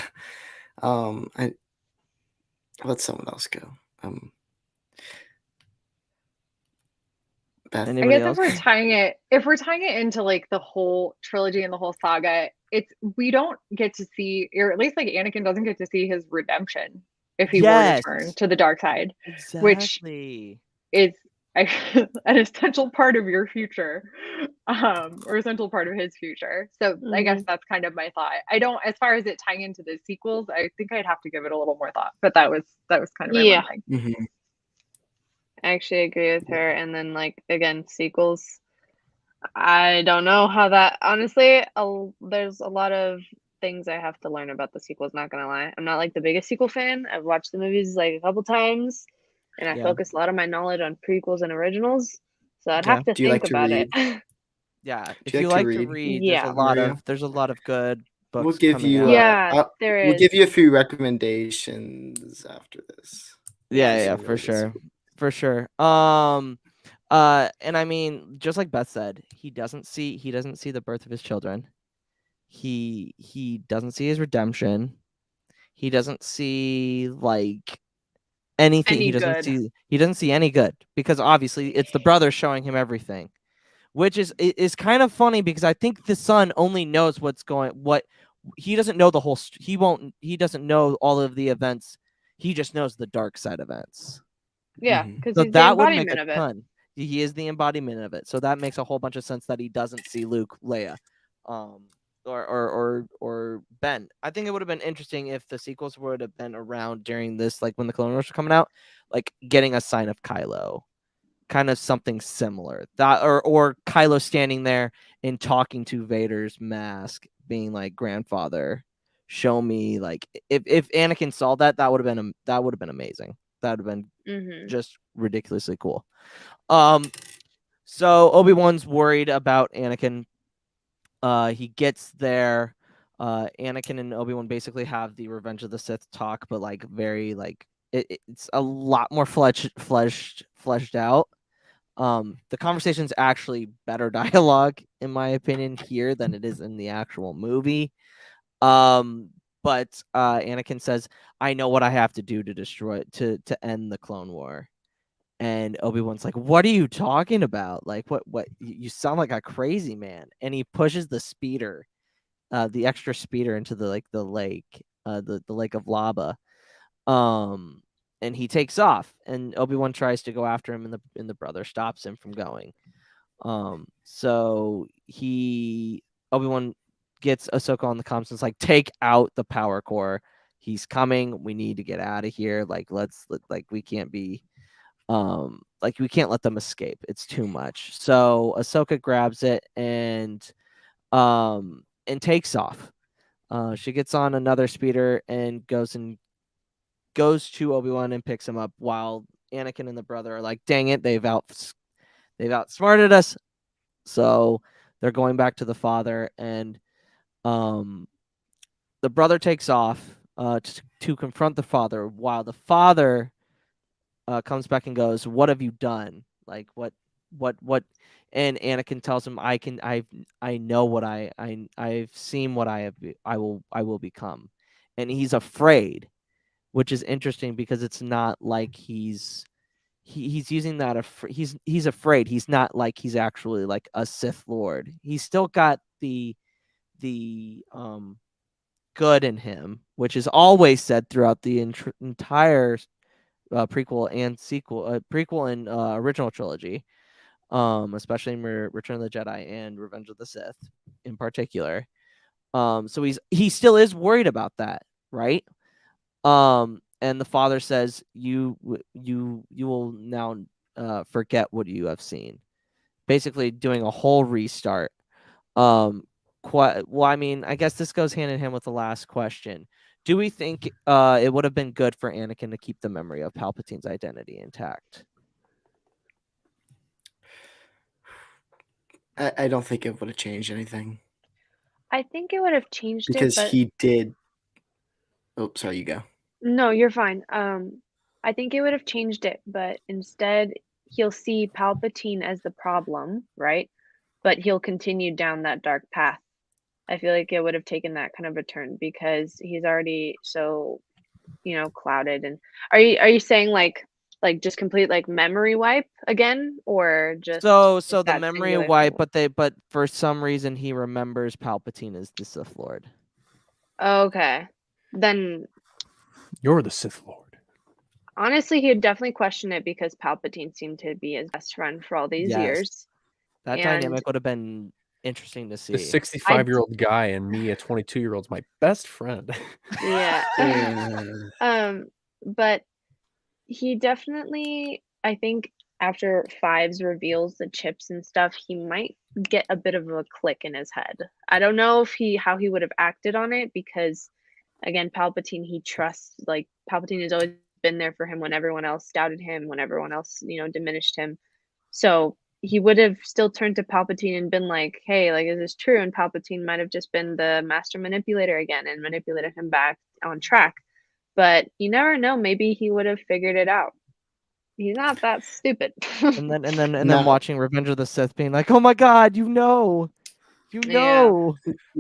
I let someone else go. Beth? I guess if we're tying it into like the whole trilogy and the whole saga, we don't get to see, or at least like Anakin doesn't get to see his redemption if he were to turn to the dark side, which is an essential part of your future, or essential part of his future. So I guess that's kind of my thought. I don't, as far as it tying into the sequels, I think I'd have to give it a little more thought. But that was kind of my one thing. I actually agree with her. And then, like, again, sequels, I don't know how that, honestly, there's a lot of things I have to learn about the sequels, not gonna lie. I'm not like the biggest sequel fan. I've watched the movies like a couple times, and I focus a lot of my knowledge on prequels and originals, so I'd have to think about it. Yeah, if you like to read, there's a lot of good books. We'll give you there is. We'll give you a few recommendations after this. Yeah, for sure. For sure. And I mean, just like Beth said, he doesn't see the birth of his children. He doesn't see his redemption. He doesn't see like anything. He doesn't see any good, because obviously it's the brother showing him everything, which is kind of funny, because I think the son only knows he doesn't know the whole. He doesn't know all of the events. He just knows the dark side events. Yeah, because so he's that the would make embodiment a of it. ton. He is the embodiment of it. So that makes a whole bunch of sense that he doesn't see Luke, Leia, or Ben. I think it would have been interesting if the sequels would have been around during this, like when the Clone Wars were coming out, like getting a sign of Kylo, kind of something similar. That or Kylo standing there and talking to Vader's mask, being like, "Grandfather, show me." Like if Anakin saw that, that would have been amazing. That would have been just ridiculously cool. So Obi-Wan's worried about Anakin. He gets there. Anakin and Obi-Wan basically have the Revenge of the Sith talk, but like very like it's a lot more fleshed out. The conversation's actually better dialogue, in my opinion, here than it is in the actual movie. But Anakin says, "I know what I have to do to destroy to end the Clone War." And Obi-Wan's like, "What are you talking about? Like, what? You sound like a crazy man." And he pushes the speeder, the extra speeder, into the lake, the lake of lava. And he takes off, and Obi-Wan tries to go after him, and the brother stops him from going. So Obi-Wan gets Ahsoka on the comms and is like, "Take out the power core. He's coming. We need to get out of here. Like, we can't be, we can't let them escape. It's too much." So Ahsoka grabs it and takes off. She gets on another speeder and goes to Obi-Wan and picks him up, while Anakin and the brother are like, "Dang it, they've outsmarted us." So they're going back to the father, and the brother takes off to confront the father, while the father comes back and goes, "What have you done? Like, what?" And Anakin tells him, I know what I've seen what I will become." And he's afraid, which is interesting because it's not like he's using that. He's afraid. He's not like he's actually like a Sith Lord. He's still got the good in him, which is always said throughout the entire prequel and original trilogy, especially in Return of the Jedi and Revenge of the Sith in particular. So he still is worried about that, right? And the father says, you will now forget what you have seen, basically doing a whole restart. Well, I mean, I guess this goes hand in hand with the last question. Do we think it would have been good for Anakin to keep the memory of Palpatine's identity intact? I don't think it would have changed anything I think it would have changed because it, but he did. Oh, sorry, you go. no, you're fine. I think it would have changed it, but instead he'll see Palpatine as the problem, right? But he'll continue down that dark path. I feel like it would have taken that kind of a turn because he's already so, clouded. And are you saying like just complete like memory wipe again, or just So the that memory singular wipe, thing? but for some reason he remembers Palpatine as the Sith Lord. Okay, then You're the Sith Lord. honestly, he'd definitely question it because Palpatine seemed to be his best friend for all these Yes. years. That And dynamic would have been interesting to The see. 65-year-old guy and me, a 22-year-old's my best friend. yeah. Yeah. But he definitely, I think after Fives reveals the chips and stuff, he might get a bit of a click in his head. I don't know if how he would have acted on it because again, Palpatine he trusts, like Palpatine has always been there for him when everyone else doubted him, when everyone else, diminished him. So he would have still turned to Palpatine and been like, "Hey, like, is this true?" And Palpatine might have just been the master manipulator again and manipulated him back on track. But you never know. Maybe he would have figured it out. He's not that stupid. And then No. watching Revenge of the Sith being like, "Oh my God, you know," Yeah.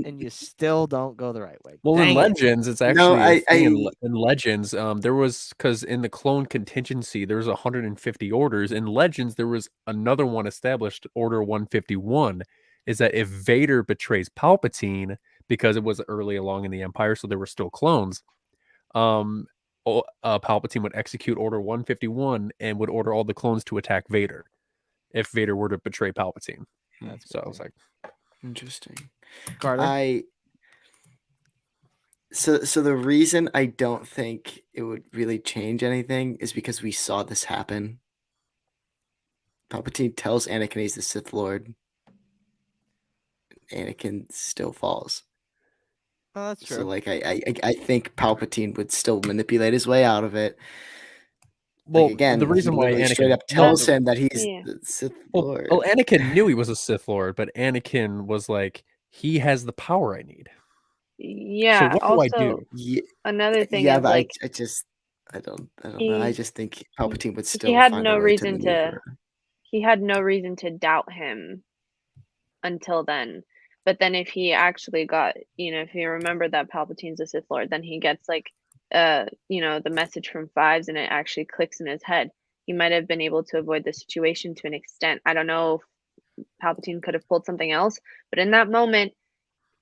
and you still don't go the right way. Well, Dang in it. Legends, it's No, actually a thing in I Legends. There was, because in the clone contingency, there was 150 orders. In Legends, there was another one established, Order 151, is that if Vader betrays Palpatine, because it was early along in the Empire, so there were still clones, Palpatine would execute Order 151 and would order all the clones to attack Vader if Vader were to betray Palpatine. That's So I was like, interesting. Carter. So the reason I don't think it would really change anything is because we saw this happen. Palpatine tells Anakin he's the Sith Lord. Anakin still falls. Oh, that's true. So like I think Palpatine would still manipulate his way out of it. well, Like, again, the reason he why literally Anakin straight up tells him that he's the Sith Lord. Well, Anakin knew he was a Sith Lord, but Anakin was like, he has the power I need. Yeah. So what Also, do I do? Yeah, another thing yeah, is but like I don't know. I just think Palpatine would still had find no a way to reason to. maneuver. he had no reason to doubt him until then. But then if he actually got, if he remembered that Palpatine's a Sith Lord, then he gets like the message from Fives and it actually clicks in his head. He might have been able to avoid the situation to an extent. I don't know if Palpatine could have pulled something else, but in that moment,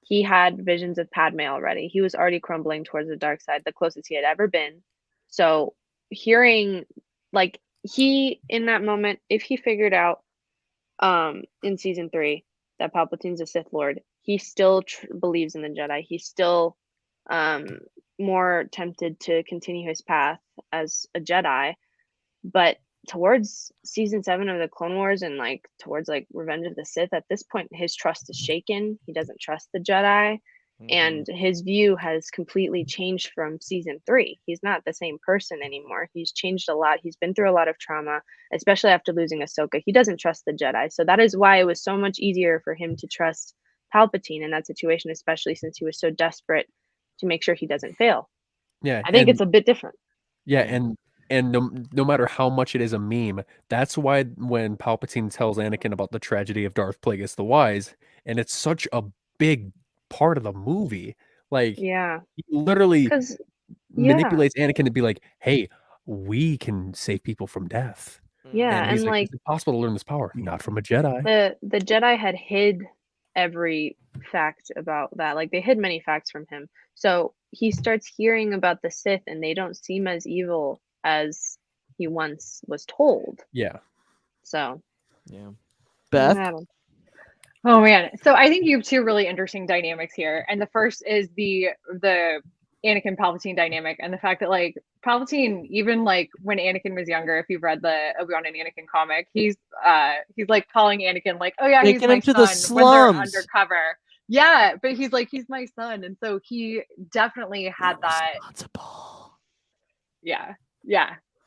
he had visions of Padme already. He was already crumbling towards the dark side, the closest he had ever been. So hearing, like, he, in that moment, if he figured out in season 3 that Palpatine's a Sith Lord, he still believes in the Jedi. He's still more tempted to continue his path as a Jedi. But towards season 7 of the Clone Wars and like towards like Revenge of the Sith, at this point his trust is shaken. He doesn't trust the Jedi, and his view has completely changed from season 3. He's not the same person anymore. He's changed a lot. He's been through a lot of trauma, especially after losing Ahsoka. He doesn't trust the Jedi, so that is why it was so much easier for him to trust Palpatine in that situation, especially since he was so desperate to make sure he doesn't fail. Yeah, I think it's a bit different. Yeah, and no matter how much it is a meme, that's why when Palpatine tells Anakin about the tragedy of Darth Plagueis the Wise, and it's such a big part of the movie, like Yeah, he literally because manipulates Anakin to be like, "Hey, we can save people from death." yeah, And he's and like, like "It's impossible to learn this power, not from a Jedi." the Jedi had hid every fact about that. Like they hid many facts from him. So he starts hearing about the Sith and they don't seem as evil as he once was told. Yeah. So Yeah. Beth? Oh man. So I think you have two really interesting dynamics here. And the first is the Anakin Palpatine dynamic and the fact that like Palpatine, even like when Anakin was younger, if you've read the Obi-Wan and Anakin comic, he's like calling Anakin like, oh yeah, he's Taking my him to the son when they're slums. undercover. Yeah, but he's like, he's my son. And so he definitely had that. Responsible. Yeah.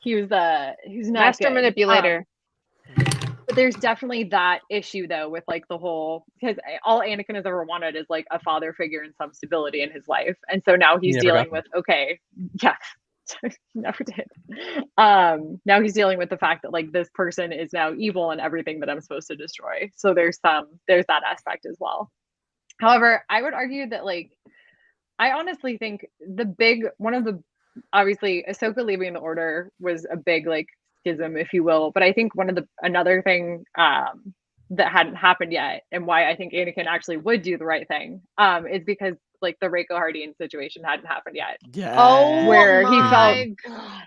He was not master good. manipulator. But there's definitely that issue though with like the whole, because all Anakin has ever wanted is like a father figure and some stability in his life, and so now he's dealing with never did. Now he's dealing with the fact that like this person is now evil and everything that I'm supposed to destroy. So there's that aspect as well. However, I would argue that like I honestly think obviously Ahsoka leaving the Order was a big like schism, if you will. But I think another thing that hadn't happened yet, and why I think Anakin actually would do the right thing, is because like the Reiko Hardian situation hadn't happened yet. Yeah. Oh, where he felt, God.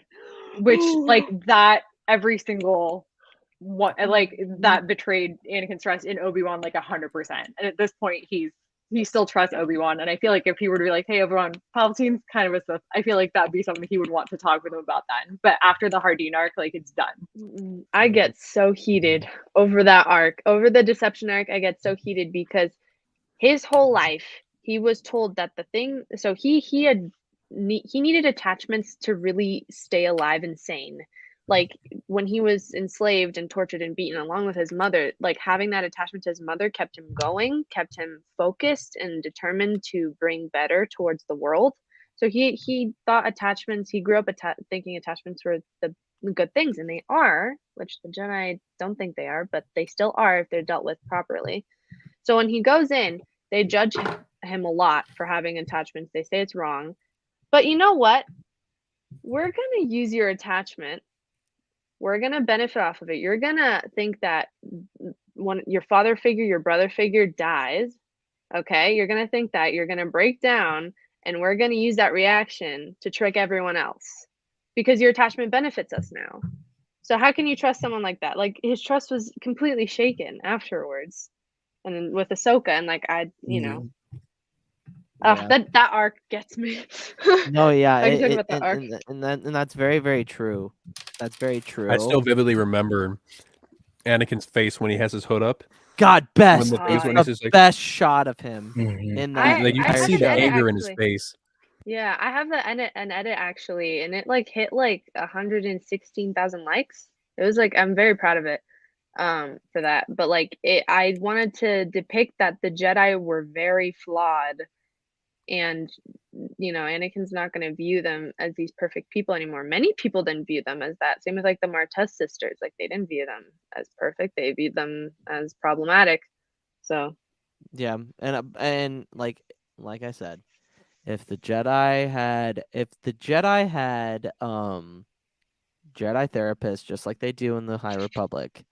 which like that every single one like that betrayed Anakin's trust in Obi-Wan like 100%. And at this point, he still trusts Obi-Wan, and I feel like if he were to be like, "Hey, Obi-Wan, Palpatine's kind of a Sith," I feel like that'd be something he would want to talk with him about then. But after the Hardeen arc, like it's done. I get so heated over that arc, over the deception arc. I get so heated because his whole life he was told that the thing. So he needed attachments to really stay alive and sane. Like when he was enslaved and tortured and beaten along with his mother, like having that attachment to his mother kept him going, kept him focused and determined to bring better towards the world. So he thought attachments, he grew up thinking attachments were the good things, and they are, which the Jedi don't think they are, but they still are if they're dealt with properly. So when he goes in, they judge him a lot for having attachments. They say it's wrong. But you know what? We're going to use your attachment. We're going to benefit off of it. You're going to think that when your father figure, your brother figure dies, okay? You're going to think that. You're going to break down, and we're going to use that reaction to trick everyone else because your attachment benefits us now. So how can you trust someone like that? Like his trust was completely shaken afterwards. And then with Ahsoka, and like that arc gets me. No, yeah, I can talk about the arc. and that's very, very true. That's very true. I still vividly remember Anakin's face when he has his hood up. God, best. When It's when the he's just like- best shot of him Mhm. in that. Like you I can have see the the edit, anger in his actually. face. Yeah, I have an edit actually, and it like hit like 116,000 likes. It was like I'm very proud of it for that. But like I wanted to depict that the Jedi were very flawed and Anakin's not going to view them as these perfect people anymore. Many people didn't view them as that. Same with like the Mortis sisters. Like they didn't view them as perfect. They viewed them as problematic. So yeah, and like I said, if the Jedi had Jedi therapists just like they do in the High Republic,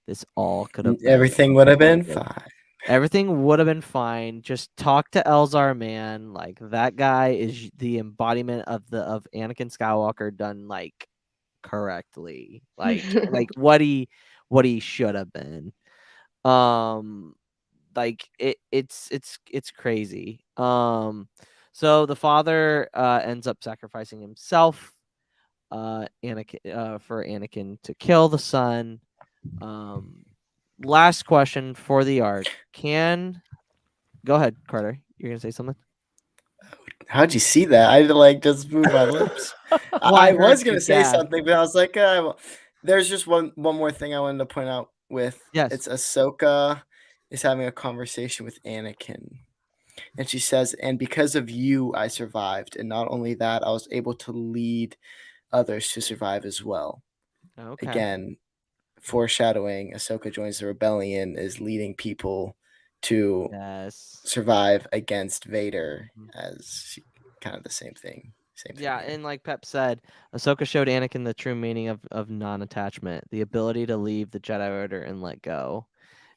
this all could have Everything would have been avoided. fine. Everything would have been fine. Just talk to Elzar, man. Like that guy is the embodiment of Anakin Skywalker done like correctly. Like what he should have been. Like it's crazy. So the father ends up sacrificing himself Anakin for Anakin to kill the son. Last question for the arc. Go ahead, Carter. You're gonna say something? How'd you see that? I had to like just move my lips. Well, I heard was you gonna say gasp. something, but I was like, there's just one more thing I wanted to point out with. Yes. It's Ahsoka is having a conversation with Anakin. And she says, and because of you, I survived. And not only that, I was able to lead others to survive as well. Okay. Again, foreshadowing, Ahsoka joins the rebellion, is leading people to survive against Vader, as kind of the same thing. Yeah, and like Pep said, Ahsoka showed Anakin the true meaning of non-attachment, the ability to leave the Jedi Order and let go.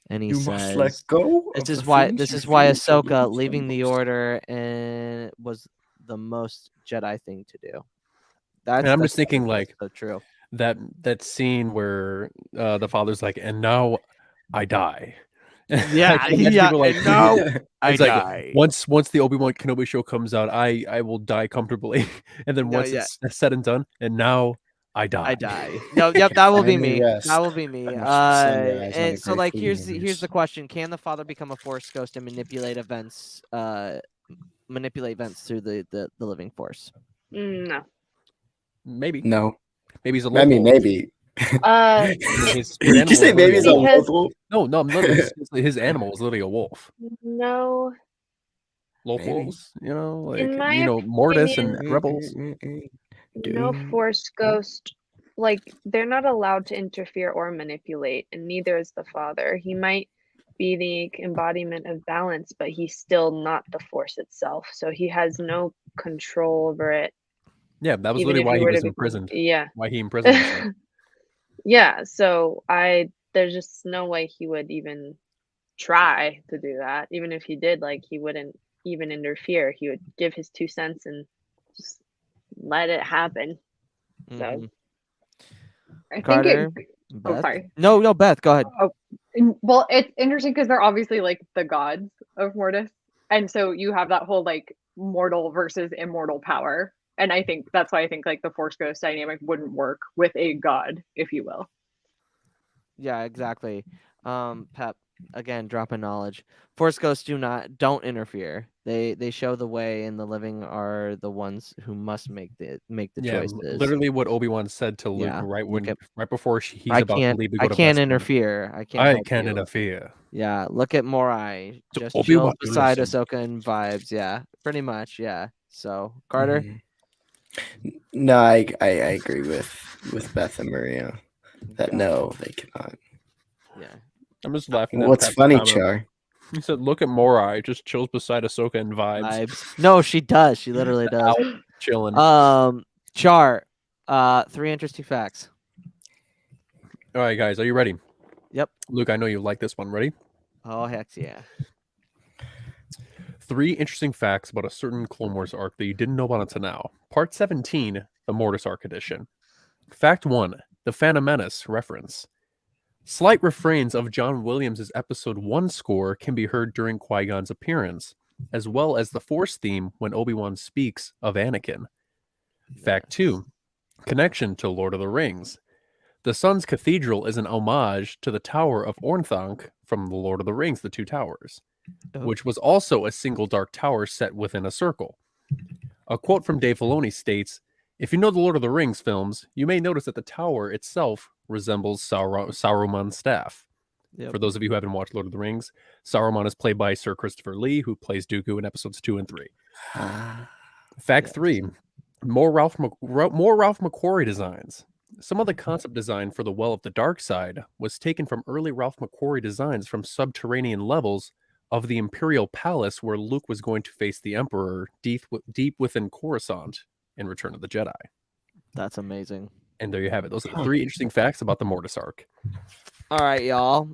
And he says, must let go. This is why Ahsoka leaving the Order and was the most Jedi thing to do. And I'm just thinking like so true. That scene where the father's like, and now I die. Yeah, like, now I die. Once the Obi-Wan Kenobi show comes out, I will die comfortably. And then once it's said and done, and now I die. No, yep, that will be me. That will be me. And so like here's the question. Can the father become a Force ghost and manipulate events through the living Force? No. Maybe. No. Maybe he's a local. I mean, maybe. Did you say maybe he's a local? No, I'm literally his animal is literally a wolf. No. Locals, like in my Mortis opinion, and Rebels. No Force ghost, like they're not allowed to interfere or manipulate, and neither is the father. He might be the embodiment of balance, but he's still not the Force itself. So he has no control over it. Yeah, that was literally why he was imprisoned. Yeah. Why he imprisoned himself. Yeah, so there's just no way he would even try to do that. Even if he did, like he wouldn't even interfere. He would give his 2 cents and just let it happen. So I Carter, think Beth? sorry. No, Beth, go ahead. Well, it's interesting because they're obviously like the gods of Mortis. And so you have that whole like mortal versus immortal power. And I think that's why I think like the Force Ghost dynamic wouldn't work with a god, if you will. Yeah, exactly. Pep, again, dropping knowledge. Force ghosts don't interfere. They show the way, and the living are the ones who must make the choices. Literally what Obi-Wan said to Luke right before he's about to leave to go to I can't interfere. I can't interfere. Yeah, look at Morai. Just Obi-Wan, chills beside Ahsoka and vibes. Yeah, pretty much. Yeah. So Carter. No, I agree with Beth and Mariya that no, they cannot. Yeah. I'm just laughing. What's funny, Char? He said, "Look at Morai, just chills beside Ahsoka and vibes." No, she does. She literally does. Chilling. Char, 3 interesting facts. All right, guys, are you ready? Yep. Luke, I know you like this one. Ready? Oh, heck yeah. 3 interesting facts about a certain Clone Wars arc that you didn't know about until now. Part 17, the Mortis Arc edition. Fact 1, the Phantom Menace reference. Slight refrains of John Williams' Episode 1 score can be heard during Qui-Gon's appearance, as well as the Force theme when Obi-Wan speaks of Anakin. Fact 2, connection to Lord of the Rings. The Sun's Cathedral is an homage to the Tower of Orthanc from The Lord of the Rings, The Two Towers, which was also a single dark tower set within a circle. A quote from Dave Filoni states, "If you know the Lord of the Rings films, you may notice that the tower itself resembles Saruman's staff." Yep. For those of you who haven't watched Lord of the Rings, Saruman is played by Sir Christopher Lee, who plays Dooku in episodes 2 and 3. Fact Yes. 3: more Ralph McQuarrie designs. Some of the concept design for the Well of the Dark Side was taken from early Ralph McQuarrie designs from subterranean levels of the Imperial Palace, where Luke was going to face the Emperor deep within Coruscant in Return of the Jedi. That's amazing. And there you have it. Those are the 3 interesting facts about the Mortis Arc. All right, y'all.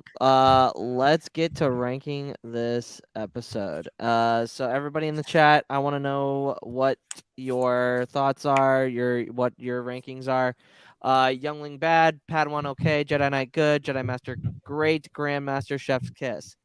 Let's get to ranking this episode. So everybody in the chat, I want to know what your thoughts are, what your rankings are. Youngling bad, Padawan okay, Jedi Knight good, Jedi Master great, Grandmaster Chef's kiss.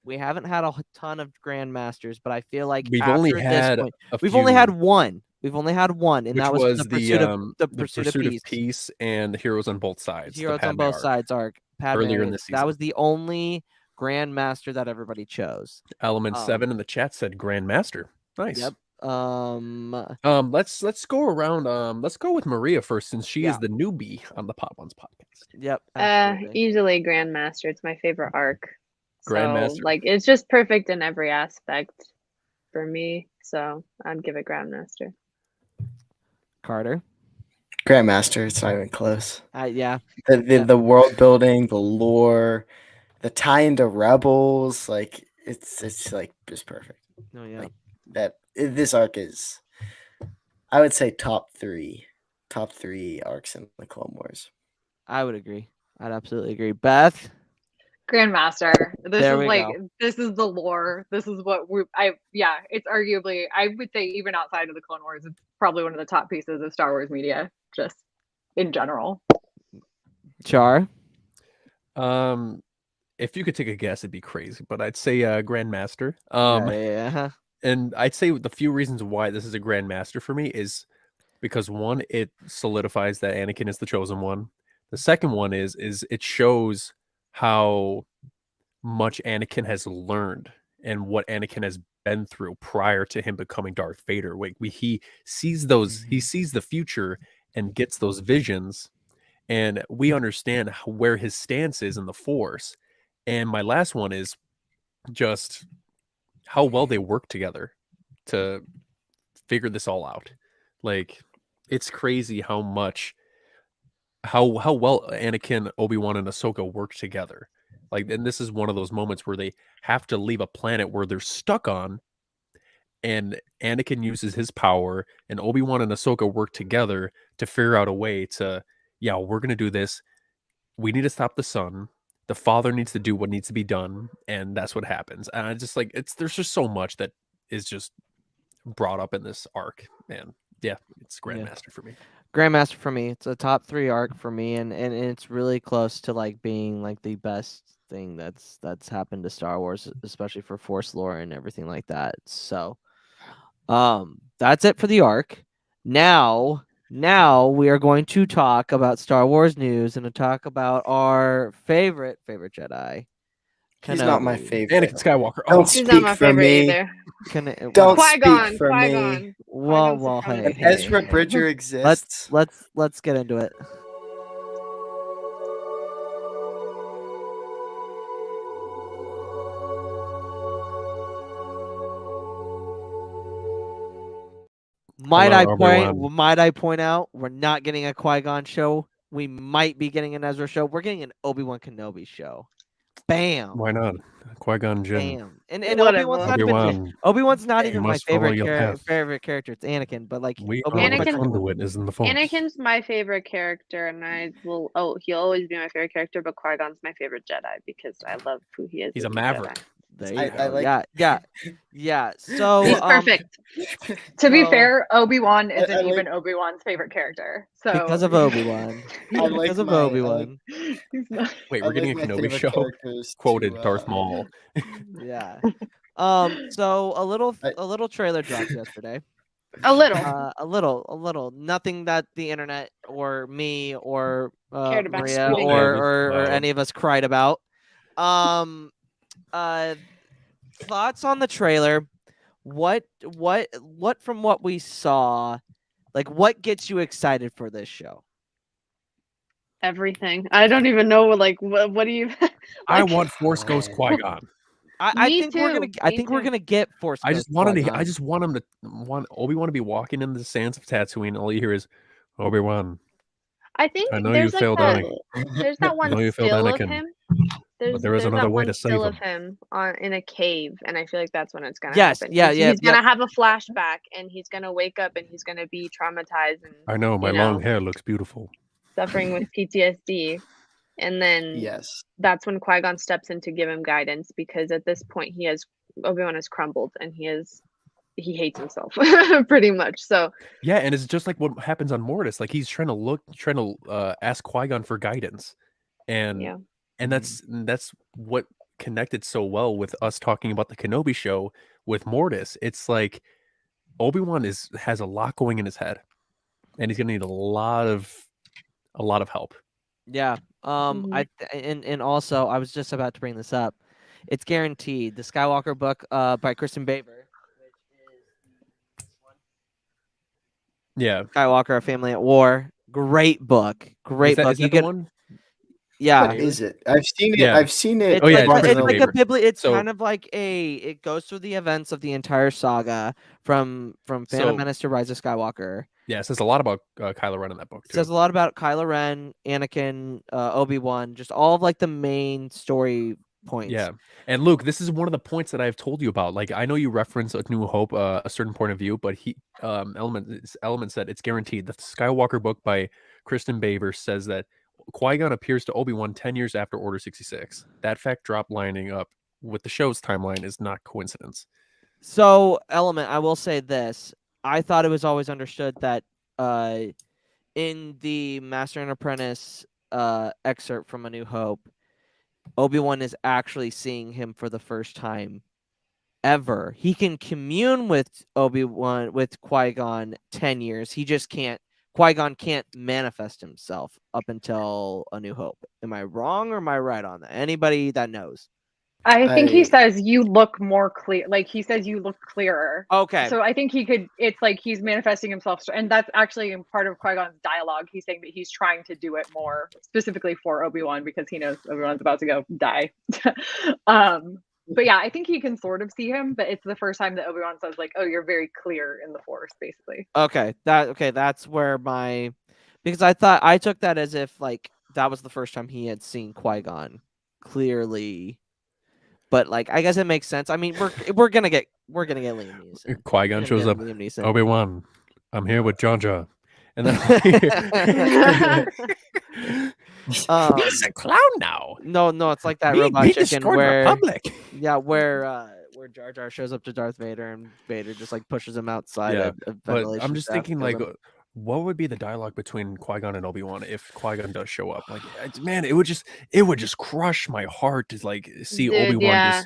We haven't had a ton of Grandmasters, but I feel like We've after only this had point, a we've few, only had one. We've only had one, and which that was was the pursuit the of Pursuit of of Peace. Peace and Heroes on Both Sides. the Heroes on Padme Both arc. Sides arc. Padme, earlier in the that season. was the only Grandmaster that everybody chose. Element 7 in the chat said Grandmaster. Nice. Yep. Let's go around. Let's go with Mariya first, since she Yeah. is the newbie on the Podwans podcast. Yep. Absolutely. Easily Grandmaster. It's my favorite arc. Grandmaster. So, like, it's just perfect in every aspect for me. So I'd give it Grandmaster. Carter. Grandmaster, it's not even close. Yeah. The world building, the lore, the tie into Rebels, like it's like just perfect. Oh yeah. Like, this arc is, I would say, top three arcs in the Clone Wars. I would agree. I'd absolutely agree. Beth. Grandmaster. This There is we like go. this is the lore. This is what it's arguably, I would say, even outside of the Clone Wars, it's probably one of the top pieces of Star Wars media, just in general. Char. If you could take a guess, it'd be crazy, but I'd say Grandmaster. Yeah. And I'd say the few reasons why this is a Grandmaster for me is because, one, it solidifies that Anakin is the chosen one. The second one is it shows how much Anakin has learned and what Anakin has been through prior to him becoming Darth Vader. He sees the future and gets those visions, and we understand where his stance is in the Force. And my last one is just how well they work together to figure this all out. Like, it's crazy how well Anakin, Obi-Wan, and Ahsoka work together. Like, and this is one of those moments where they have to leave a planet where they're stuck on, and Anakin uses his power, and Obi-Wan and Ahsoka work together to figure out a way to, we're going to do this. We need to stop the sun. The father needs to do what needs to be done, and that's what happens. And I just like, there's just so much that is just brought up in this arc, and it's Grandmaster for me. Grandmaster for me. It's a top 3 arc for me, and it's really close to like being like the best thing that's happened to Star Wars, especially for Force lore and everything like that. So that's it for the arc. Now we are going to talk about Star Wars news and to talk about our favorite Jedi. He's not my favorite. Anakin Skywalker. Don't He's speak not my for favorite me. either. Don't Qui-Gon, speak for Qui-Gon. me. Well, Qui-Gon's hey, If Ezra Bridger exists, let's get into it. Might I point out, we're not getting a Qui-Gon show. We might be getting an Ezra show. We're getting an Obi-Wan Kenobi show. Bam. Why not? Qui-Gon Jinn. Bam. And Obi-Wan's not even my favorite character. It's Anakin, but like Conduit is in the Force. Anakin's my favorite character, and he'll always be my favorite character, but Qui-Gon's my favorite Jedi because I love who he is. He's a maverick. Jedi. There you go. I like... Yeah. So he's perfect. To be fair, Obi-Wan isn't I like... even Obi-Wan's favorite character. So because of Obi-Wan. Obi-Wan. Wait, we're getting a Kenobi show. Quoted Darth Maul. Yeah. So a little trailer dropped yesterday. A little. Nothing that the internet or me or Mariya or any of us cried about. Thoughts on the trailer? What from what we saw, like, what gets you excited for this show? Everything. I don't even know. Like, what do you? I want Force Ghost Qui-Gon. I Me think we're gonna. too, I me think we're too. gonna get Force I Ghost just want Qui-Gon. Obi-Wan to be walking in the sands of Tatooine, and all you hear is Obi-Wan. I think I know you there's like failed that. Anakin. There's that I one know you failed still of Anakin, him. but there is There's another that way one to save still of him. him in a cave, and I feel like that's when it's gonna Yes, happen. yeah, He's yeah. gonna have a flashback, and he's gonna wake up, and he's gonna be traumatized and I know my you long know hair looks beautiful. suffering with PTSD, and then Yes. that's when Qui-Gon steps in to give him guidance, because at this point Obi-Wan has crumbled, and he hates himself pretty much. So Yeah, and it's just like what happens on Mortis. Like he's trying to ask Qui-Gon for guidance, and yeah, that's what connected so well with us talking about the Kenobi show with Mortis. It's like Obi-Wan has a lot going in his head, and he's gonna need a lot of help. Yeah. Mhm. And also I was just about to bring this up. It's guaranteed. The Skywalker book by Kristen Baver, which is this one. Yeah, Skywalker, A Family at War. Great book. Great book. is that the one? Yeah. What is it? I've seen it. Yeah. I've seen it. It's Oh, yeah, like it's it's Kristen like Baver. it's So- kind of like it goes through the events of the entire saga from Phantom So- Menace to Rise of Skywalker. Yeah, it says a lot about Kylo Ren in that book It too. says a lot about Kylo Ren, Anakin, Obi-Wan, just all of like the main story points. Yeah, and Luke, this is one of the points that I've told you about. Like, I know you reference A New Hope, a certain point of view, but Element said it's guaranteed. The Skywalker book by Kristen Baver says that Qui-Gon appears to Obi-Wan 10 years after Order 66. That fact drop lining up with the show's timeline is not coincidence. So, Element, I will say this. I thought it was always understood that in the Master and Apprentice excerpt from A New Hope, Obi-Wan is actually seeing him for the first time ever. He can commune with Obi-Wan, with Qui-Gon 10 years. He just can't, Qui-Gon can't manifest himself up until A New Hope. Am I wrong or am I right on that? Anybody that knows? I think he I- says you look more clear. Like he says you look clearer. Okay. So I think it's like he's manifesting himself. And that's actually in part of Qui-Gon's dialogue. He's saying that he's trying to do it more specifically for Obi-Wan because he knows Obi-Wan's about to go die. But yeah, I think he can sort of see him, but it's the first time that Obi-Wan says like, oh, you're very clear in the Force, basically. Okay. That's where because I took that as if like that was the first time he had seen Qui-Gon clearly. But like I guess it makes sense. I mean, we're gonna get Liam Neeson. Qui-Gon We're shows gonna up. get Liam Neeson. Obi-Wan, I'm here with Jar Jar. And then he's a clown now. No, it's like that We robot chicken destroyed where Republic. yeah, where Jar Jar shows up to Darth Vader and Vader just like pushes him outside Yeah, a But ventilation I'm just shaft, thinking, kills like, him. what would be the dialogue between Qui-Gon and Obi-Wan if Qui-Gon does show up? Like, man, it would just crush my heart to like see Dude, Obi-Wan yeah.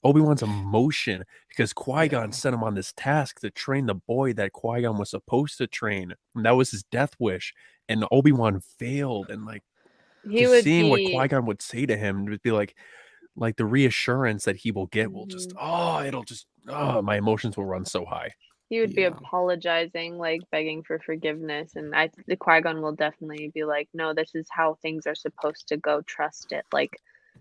Obi-Wan's emotion, because Qui-Gon sent him on this task to train the boy that Qui-Gon was supposed to train, and that was his death wish. And Obi-Wan failed, and like He just would seeing what be Qui-Gon would say to him would be like the reassurance that he will get will just my emotions will run so high. he would be Yeah. apologizing, like begging for forgiveness, and the Qui-Gon will definitely be like, no, this is how things are supposed to go, trust it, like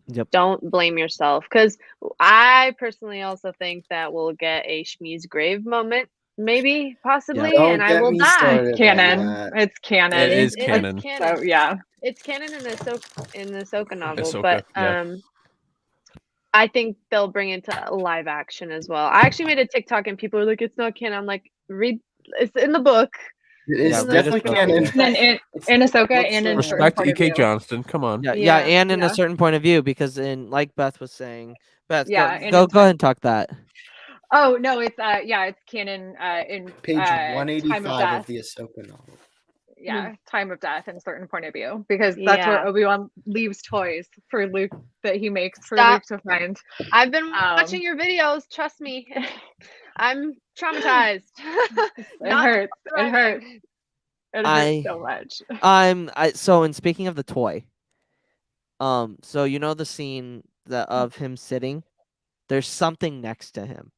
Yep. don't blame yourself. Because I personally also think that we'll get a Shmi's grave moment, maybe, possibly, Don't and I get will me die. started on Canon. that. It's canon. It is It's canon. canon. So yeah. It's canon in the Ahsoka novel, Ahsoka, but yeah. I think they'll bring it to live action as well. I actually made a TikTok and people were like, "It's not canon." I'm like, read. It's in the book. It is Yeah, read definitely his book. canon. And in Ahsoka and in Looks certain Respect point of E.K. view. Johnston. Come on. Yeah, Yeah, and in yeah. a certain point of view, because in like Beth was saying, Beth, Yeah, and go in ahead and talk that. Oh no, it's it's canon in Page Time of 185 Death. of the Ahsoka novel. Yeah, Time of Death in certain point of view, because that's where Yeah. Obi-Wan leaves toys for Luke that he makes for Stop. Luke to find. I've been watching your videos. Trust me, I'm traumatized. It hurts. It hurts. It hurts so much. So in speaking of the toy, so you know the scene of him sitting, there's something next to him.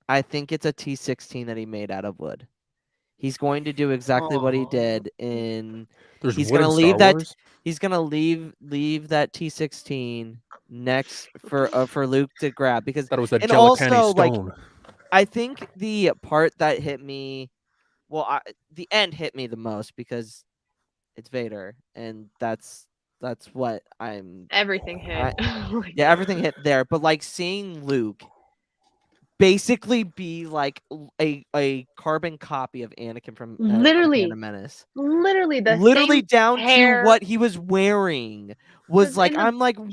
I think it's a T-16 that he made out of wood. He's going to do exactly what he Aw. did in. There's He's wood gonna in leave Star that. Wars? He's gonna leave that T16 next for Luke to grab because. Thought it was a And gelatine also, like, stone. I think the part that hit me, well, the end hit me the most because it's Vader, and that's what I'm. Everything hit. Yeah, everything hit there, but like seeing Luke basically be like a carbon copy of Anakin from Literally. Phantom Menace. Literally the Literally same down hair. to what he was wearing was 'Cause like in the- I'm like And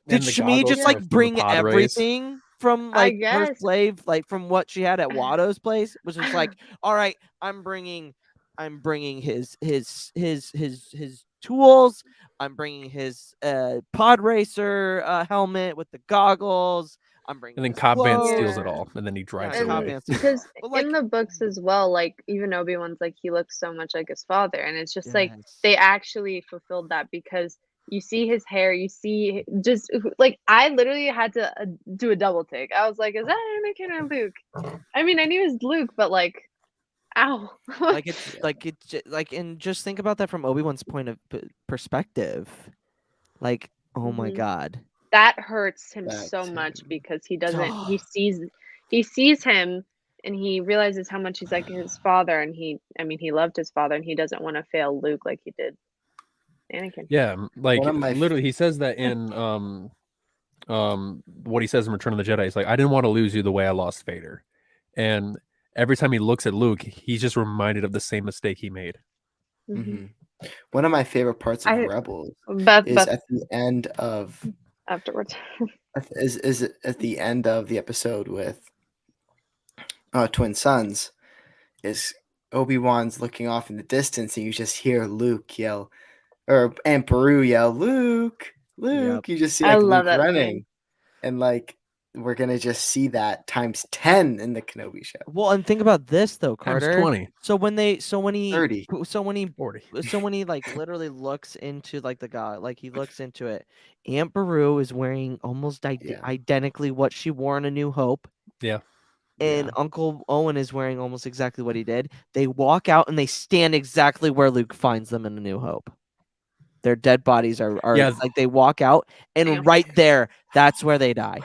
did the Shmi goggles just were like from the bring pod race. everything from I like her guess. slave, like from what she had at Watto's place, was just like, all right, I'm bringing his tools, I'm bringing his pod racer helmet with the goggles, I'm bringing And then his Cobb Vanth clothes. steals it Yeah. all, and then he drives Yeah, Cobb away. Vanth steals it. Because But, like, in the books as well, like even Obi-Wan's like he looks so much like his father, and it's just like yes. they actually fulfilled that because you see his hair, you see just like I literally had to do a double take. I was like, is that Anakin or Luke? I mean, I knew it was Luke, but like, ow. like and just think about that from Obi-Wan's point of perspective. Like, oh my Mhm. God. That hurts him That so much too. because he doesn't he sees him and he realizes how much he's like his father, and he loved his father, and he doesn't want to fail Luke like he did Anakin. Yeah, like One of my literally, he says that in what he says in Return of the Jedi. He's like, I didn't want to lose you the way I lost Vader, and every time he looks at Luke, he's just reminded of the same mistake he made. Mhm. One of my favorite parts of I- Rebels Beth is at the end of afterwards. is at the end of the episode with Twin Sons. Is Obi-Wan's looking off in the distance, and you just hear Luke yell, and Peru yell, Luke, Luke. Yep. You just see I like love Luke that running, scene. and like we're gonna just see that times 10 in the Kenobi show. Well, and think about this though, Times Carter. 20, So when he 30. like literally looks into like the god, like he looks into it. Aunt Beru is wearing almost Yeah. identically what she wore in A New Hope. Yeah. And Yeah. Uncle Owen is wearing almost exactly what he did. They walk out and they stand exactly where Luke finds them in A New Hope. Their dead bodies are Yeah. like they walk out, and Damn. right there, that's where they die.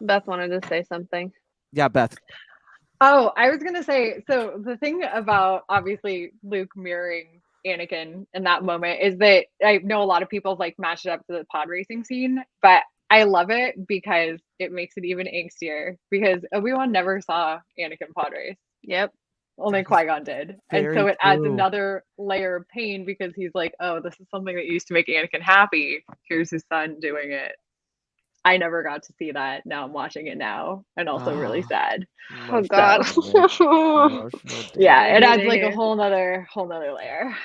Beth wanted to say something. Yeah, Beth. Oh, I was gonna say, so the thing about obviously Luke mirroring Anakin in that moment is that I know a lot of people like matched it up to the pod racing scene, but I love it because it makes it even angstier because Obi-Wan never saw Anakin pod race. Yep. Only Qui-Gon did. And so very it adds true. another layer of pain because he's like, oh, this is something that used to make Anakin happy. Here's his son doing it. I never got to see that. Now I'm watching it now and also really Ah. sad. Oh God. Yeah, it I adds hate like it. a whole nother layer.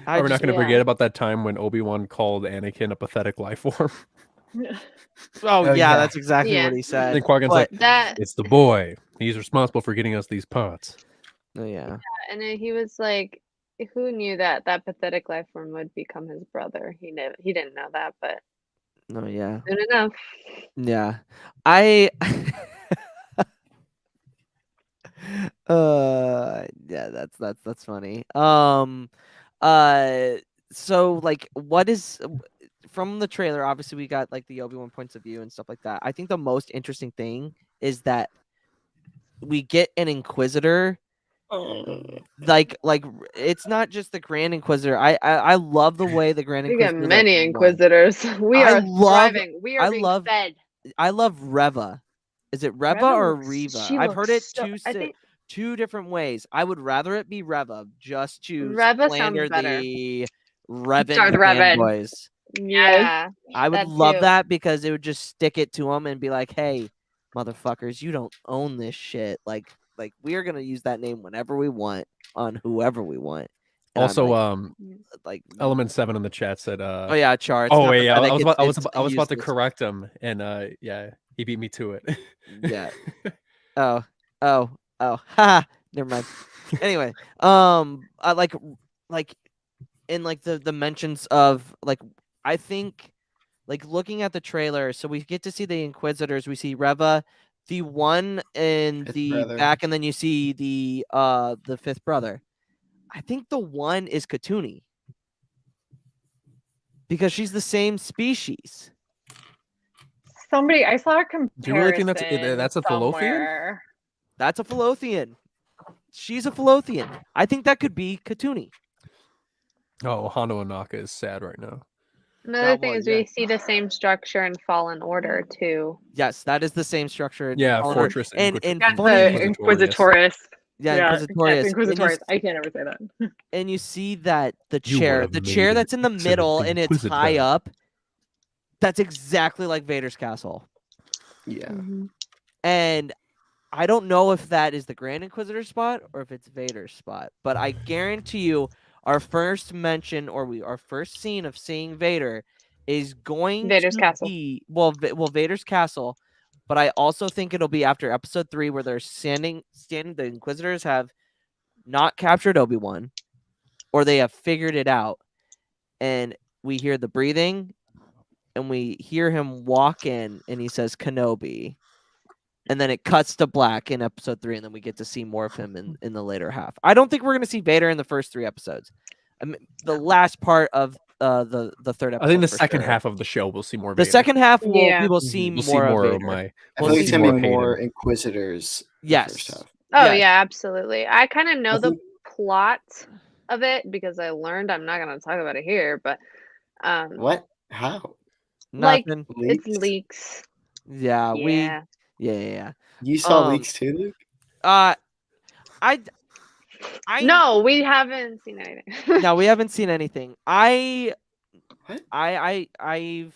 Are we not going to yeah. forget about that time when Obi-Wan called Anakin a pathetic life form? Oh, Oh, yeah, yeah. that's exactly Yeah. what he said. And Qui-Gon's But- like, That it's the boy. He's responsible for getting us these pots. Oh yeah. and then he was like, who knew that pathetic life form would become his brother? He didn't know that, but No, yeah. soon enough. Yeah. I yeah, that's funny. So like what is from the trailer, obviously we got like the Obi-Wan points of view and stuff like that. I think the most interesting thing is that we get an Inquisitor. Like it's not just the Grand Inquisitor. I love the way the Grand We Inquisitor. get many runs. Inquisitors. We I are love- thriving. We are being fed. I love Reva. Is it Reva or Reva? I've heard it two different ways. I would rather it be Reva. Just to Reva slander sounds better. the Revan Darth Revan. fanboys. Yeah. I would that love too. that because it would just stick it to them and be like, "Hey, motherfuckers, you don't own this shit. Like we are gonna use that name whenever we want on whoever we want." And I'm Also, like Element 7 in the chat said, oh yeah, Char. It's oh not wait, yeah, I pathetic, was it's about to useless. correct him, and yeah, he beat me to it. Yeah. Oh. Ha. Never mind. Anyway, I like in like the mentions of like I think like looking at the trailer, so we get to see the Inquisitors. We see Reva, the one in Fifth the brother. back, and then you see the fifth brother. I think the one is Katuni because she's the same species. I saw a Do you really think comparison that's a Falothian? somewhere. That's a Falothian. She's a Falothian. I think that could be Katuni. Oh, Hondo Anaka is sad right now. Another That thing one, is yeah. we see the same structure in Fallen Order too. Yes, that is the same structure. Yeah, All in Fortress and That's funny, the Inquisitorius. Inquisitorius. yeah, Inquisitorius. Inquisitorius. I can't ever say that. And you see that the You chair, were the a chair maiden, that's in the excellent middle and it's high Inquisitor. up, that's exactly like Vader's castle. Yeah. And I don't know if that is the Grand Inquisitor spot or if it's Vader's spot, but I guarantee you our first mention or our first scene of seeing Vader is going Vader's to castle. be Vader's castle, but I also think it'll be after episode 3 where they're standing the Inquisitors have not captured Obi-Wan or they have figured it out, and we hear the breathing and we hear him walk in and he says Kenobi. And then it cuts to black in episode 3, and then we get to see more of him in the later half. I don't think we're going to see Vader in the first 3 episodes. I mean, the last part of the third episode. I think the for second sure. half of the show we'll see more. The Vader. second half, Yeah. we will see We'll more see more of of Vader. my. I We'll feel like see it's gonna more be more Hayden. Inquisitors. in the Yes. First half. Oh Yes. yeah, absolutely. I kind of know I the think- plot of it because I learned. I'm not gonna talk about it here, but What? How? like Nothing. it's Leaks? leaks. Yeah, Yeah. yeah. You saw Um, leaks too, Luke? I No, we haven't seen anything. No, we haven't seen anything. What? I've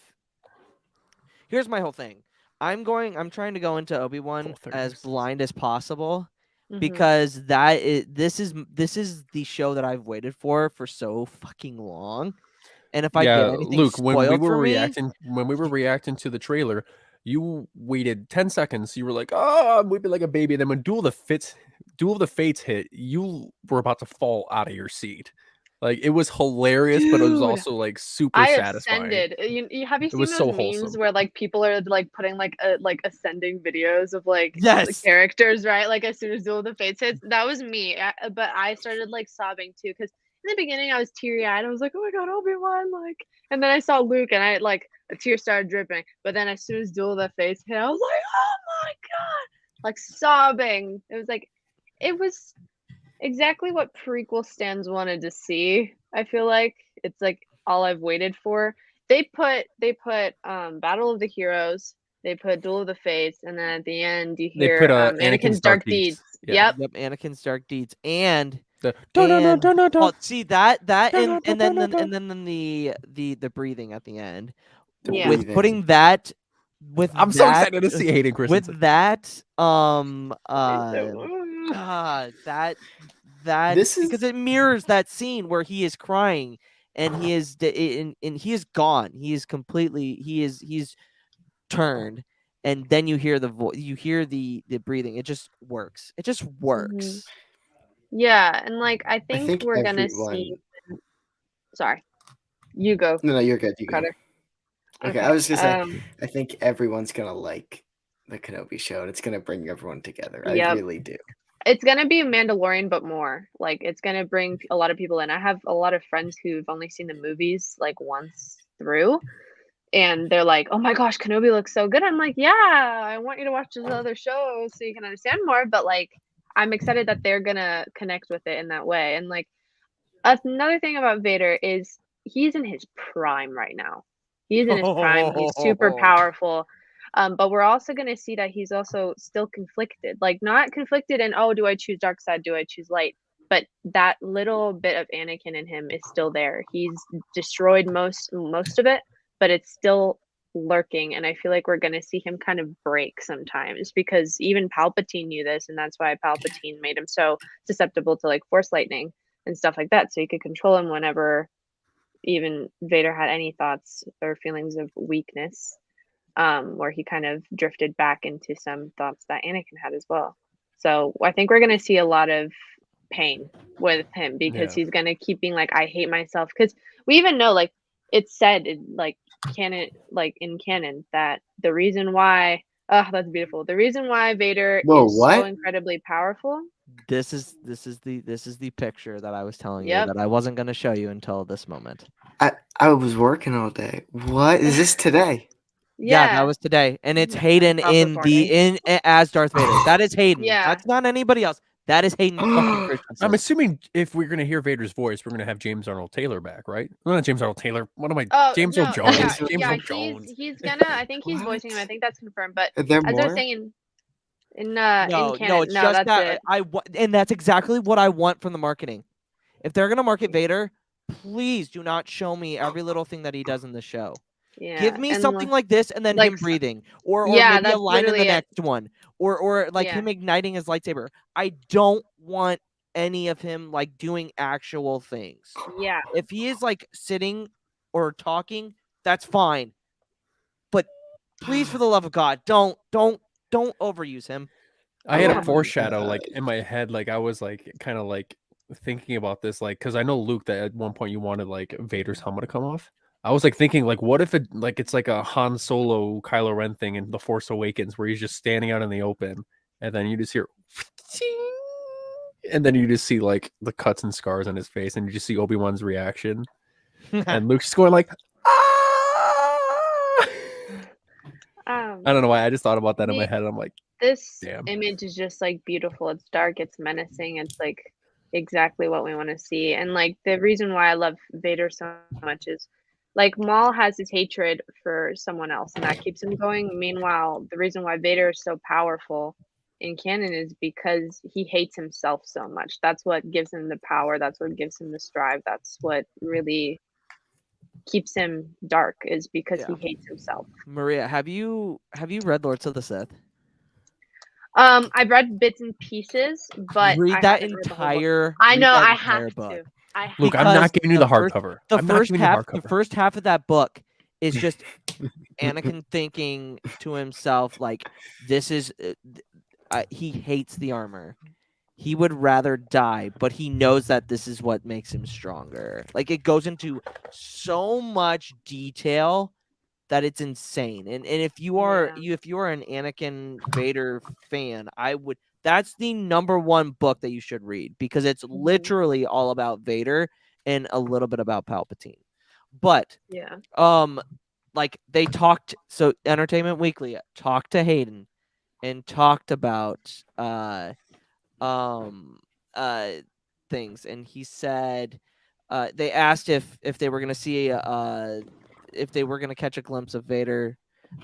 here's my whole thing. I'm trying to go into Obi-Wan Full as 30s. blind as possible Mhm. because this is the show that I've waited for so fucking long. And if I get anything Luke, when we spoiled were for me, reacting to the trailer, you waited 10 seconds. You were like, "Oh, I'm weeping like a baby." And then when Duel of the Fates hit, you were about to fall out of your seat. Like it was hilarious, but it was Dude, also like super I satisfying. ascended. Have you It seen was those so memes wholesome. where like people are like putting like ascending videos of like the Yes. characters, right? Like as soon as Duel of the Fates hits, that was me. But I started like sobbing too because in the beginning I was teary eyed. I was like, oh my god, Obi-Wan, like, and then I saw Luke and I like a tear started dripping. But then as soon as Duel of the Fates hit, I was like, oh my god, like sobbing. It was exactly what prequel stans wanted to see. I feel like it's like all I've waited for. They put Battle of the Heroes, they put Duel of the Fates, and then at the end you They hear put Anakin's Dark Deeds. Yeah. Yep. Anakin's Dark Deeds and The well, see that and then the breathing at the end. The Yeah. With breathing. putting that with I'm so that- excited to see Hayden Christensen. with that This is- because it mirrors that scene where he is crying and he is and he is gone. He is completely he's turned, and then you hear the breathing. It just works. It just works. Yeah, and like I think we're gonna everyone- see. Sorry, you go, No, you're good. You go. Carter. Okay, I was just saying, I think everyone's gonna like the Kenobi show, and it's gonna bring everyone together. I Yep. really do. It's gonna be Mandalorian, but more. Like it's gonna bring a lot of people in. I have a lot of friends who've only seen the movies like once through, and they're like, "Oh my gosh, Kenobi looks so good." I'm like, "Yeah, I want you to watch those other shows so you can understand more." But like, I'm excited that they're gonna connect with it in that way. And like, another thing about Vader is he's in his prime right now. He's in his prime. He's super powerful. But we're also going to see that he's also still conflicted. Like not conflicted in, oh, do I choose dark side? Do I choose light? But that little bit of Anakin in him is still there. He's destroyed most of it, but it's still lurking. And I feel like we're going to see him kind of break sometimes because even Palpatine knew this. And that's why Palpatine made him so susceptible to like force lightning and stuff like that. So he could control him whenever even Vader had any thoughts or feelings of weakness. Where he kind of drifted back into some thoughts that Anakin had as well. So I think we're going to see a lot of pain with him because he's going to keep being like, I hate myself. Because we even know, like, it's said in, like, canon, like in canon, that the reason why Oh, that's beautiful. The reason why Vader Whoa, is what? so incredibly powerful. This is the picture that I was telling you Yep. that I wasn't going to show you until this moment. I was working all day. What is this today? Yeah, Yeah. that was today, and it's Yeah, Hayden proper as Darth Vader. That is Hayden. Yeah. That's not anybody else. That is Hayden fucking Christensen. I'm assuming if we're gonna hear Vader's voice, we're gonna have James Arnold Taylor back, right? Well, not James Arnold Taylor. What am I? Oh, James no, Earl Jones. yeah, James yeah, Earl Jones. he's gonna. I think he's voicing him. I What? think that's confirmed. But Are there as I was more? saying, in No, canon, it's no, just that's that it. and that's exactly what I want from the marketing. If they're gonna market Vader, please do not show me every little thing that he does in the show. Yeah, Give me and something like this, and then like him breathing, or yeah, maybe a that's line in the literally it. next one, or like Yeah. him igniting his lightsaber. I don't want any of him like doing actual things. Yeah, If he is like sitting or talking, that's fine. But please, for the love of God, don't overuse him. I had Yeah. a foreshadow like in my head, like I was like kind of like thinking about this, like because I know Luke that at one point you wanted like Vader's helmet to come off. I was like thinking like, what if it's like a Han Solo Kylo Ren thing in The Force Awakens where he's just standing out in the open, and then you just hear, and then you just see like the cuts and scars on his face, and you just see Obi-Wan's reaction, and Luke's just going like, ah! I don't know why I just thought about that in my head. And I'm like, this damn. image is just like beautiful. It's dark. It's menacing. It's like exactly what we want to see. And like the reason why I love Vader so much is like Maul has his hatred for someone else, and that keeps him going. Meanwhile, the reason why Vader is so powerful in canon is because he hates himself so much. That's what gives him the power. That's what gives him the strive. That's what really keeps him dark, is because Yeah. he hates himself. Mariya, have you read Lords of the Sith? I've read bits and pieces, but Read I that haven't read the whole book. entire. I read know that I entire have book. to. I have Luke, I'm Because not giving you the the first- hardcover. The I'm not first giving you half, the hardcover. the first half of that book is just Anakin thinking to himself, like, "This is." He hates the armor. He would rather die, but he knows that this is what makes him stronger. Like, it goes into so much detail that it's insane. And if you are Yeah. if you are an Anakin Vader fan, that's the number one book that you should read, because it's literally all about Vader and a little bit about Palpatine. But Yeah. like they talked, so Entertainment Weekly talked to Hayden and talked about things, and he said they asked if they were going to see if they were going to catch a glimpse of Vader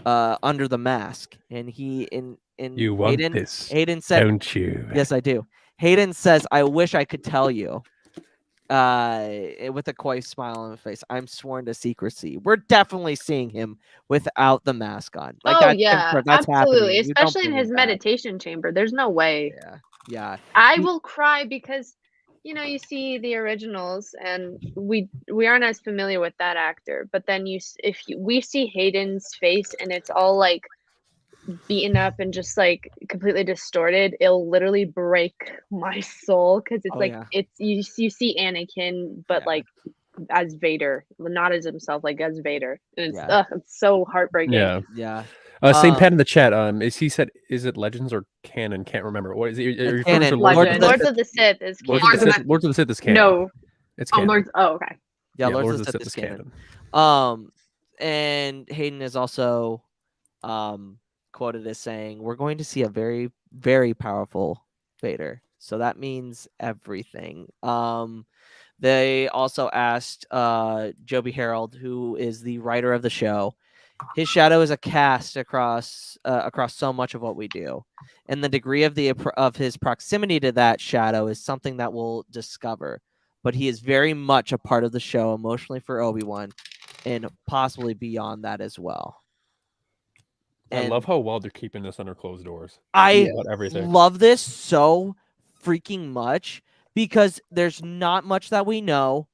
under the mask, and You want this, Hayden said, don't you? "Yes, I do." Hayden says, "I wish I could tell you." With a coy smile on his face, "I'm sworn to secrecy." We're definitely seeing him without the mask on. Like, Oh that's yeah, that's absolutely. happening. You don't Especially in believe his that. meditation chamber. There's no way. Yeah. I will cry because you see the originals, and we aren't as familiar with that actor. But then we see Hayden's face, and it's all like beaten up and just like completely distorted, it'll literally break my soul, because it's it's you see Anakin, but like as Vader, not as himself, like as Vader. And it's so heartbreaking. Yeah. Same Pat in the chat. He said, is it Legends or canon? Can't remember. What is it? Are you referring to Canon. Lords of the Sith is canon. Lords of the Sith is canon. No. It's canon. Lords. Oh, okay. Yeah, Lords of the Sith is canon. And Hayden is also quoted as saying, "We're going to see a very, very powerful Vader." So that means everything. They also asked Joby Harold, who is the writer of the show. His shadow is a cast across so much of what we do, and the degree of his proximity to that shadow is something that we'll discover. But he is very much a part of the show emotionally for Obi-Wan, and possibly beyond that as well. I love how well they're keeping this under closed doors. I everything. love this so freaking much, because there's not much that we know,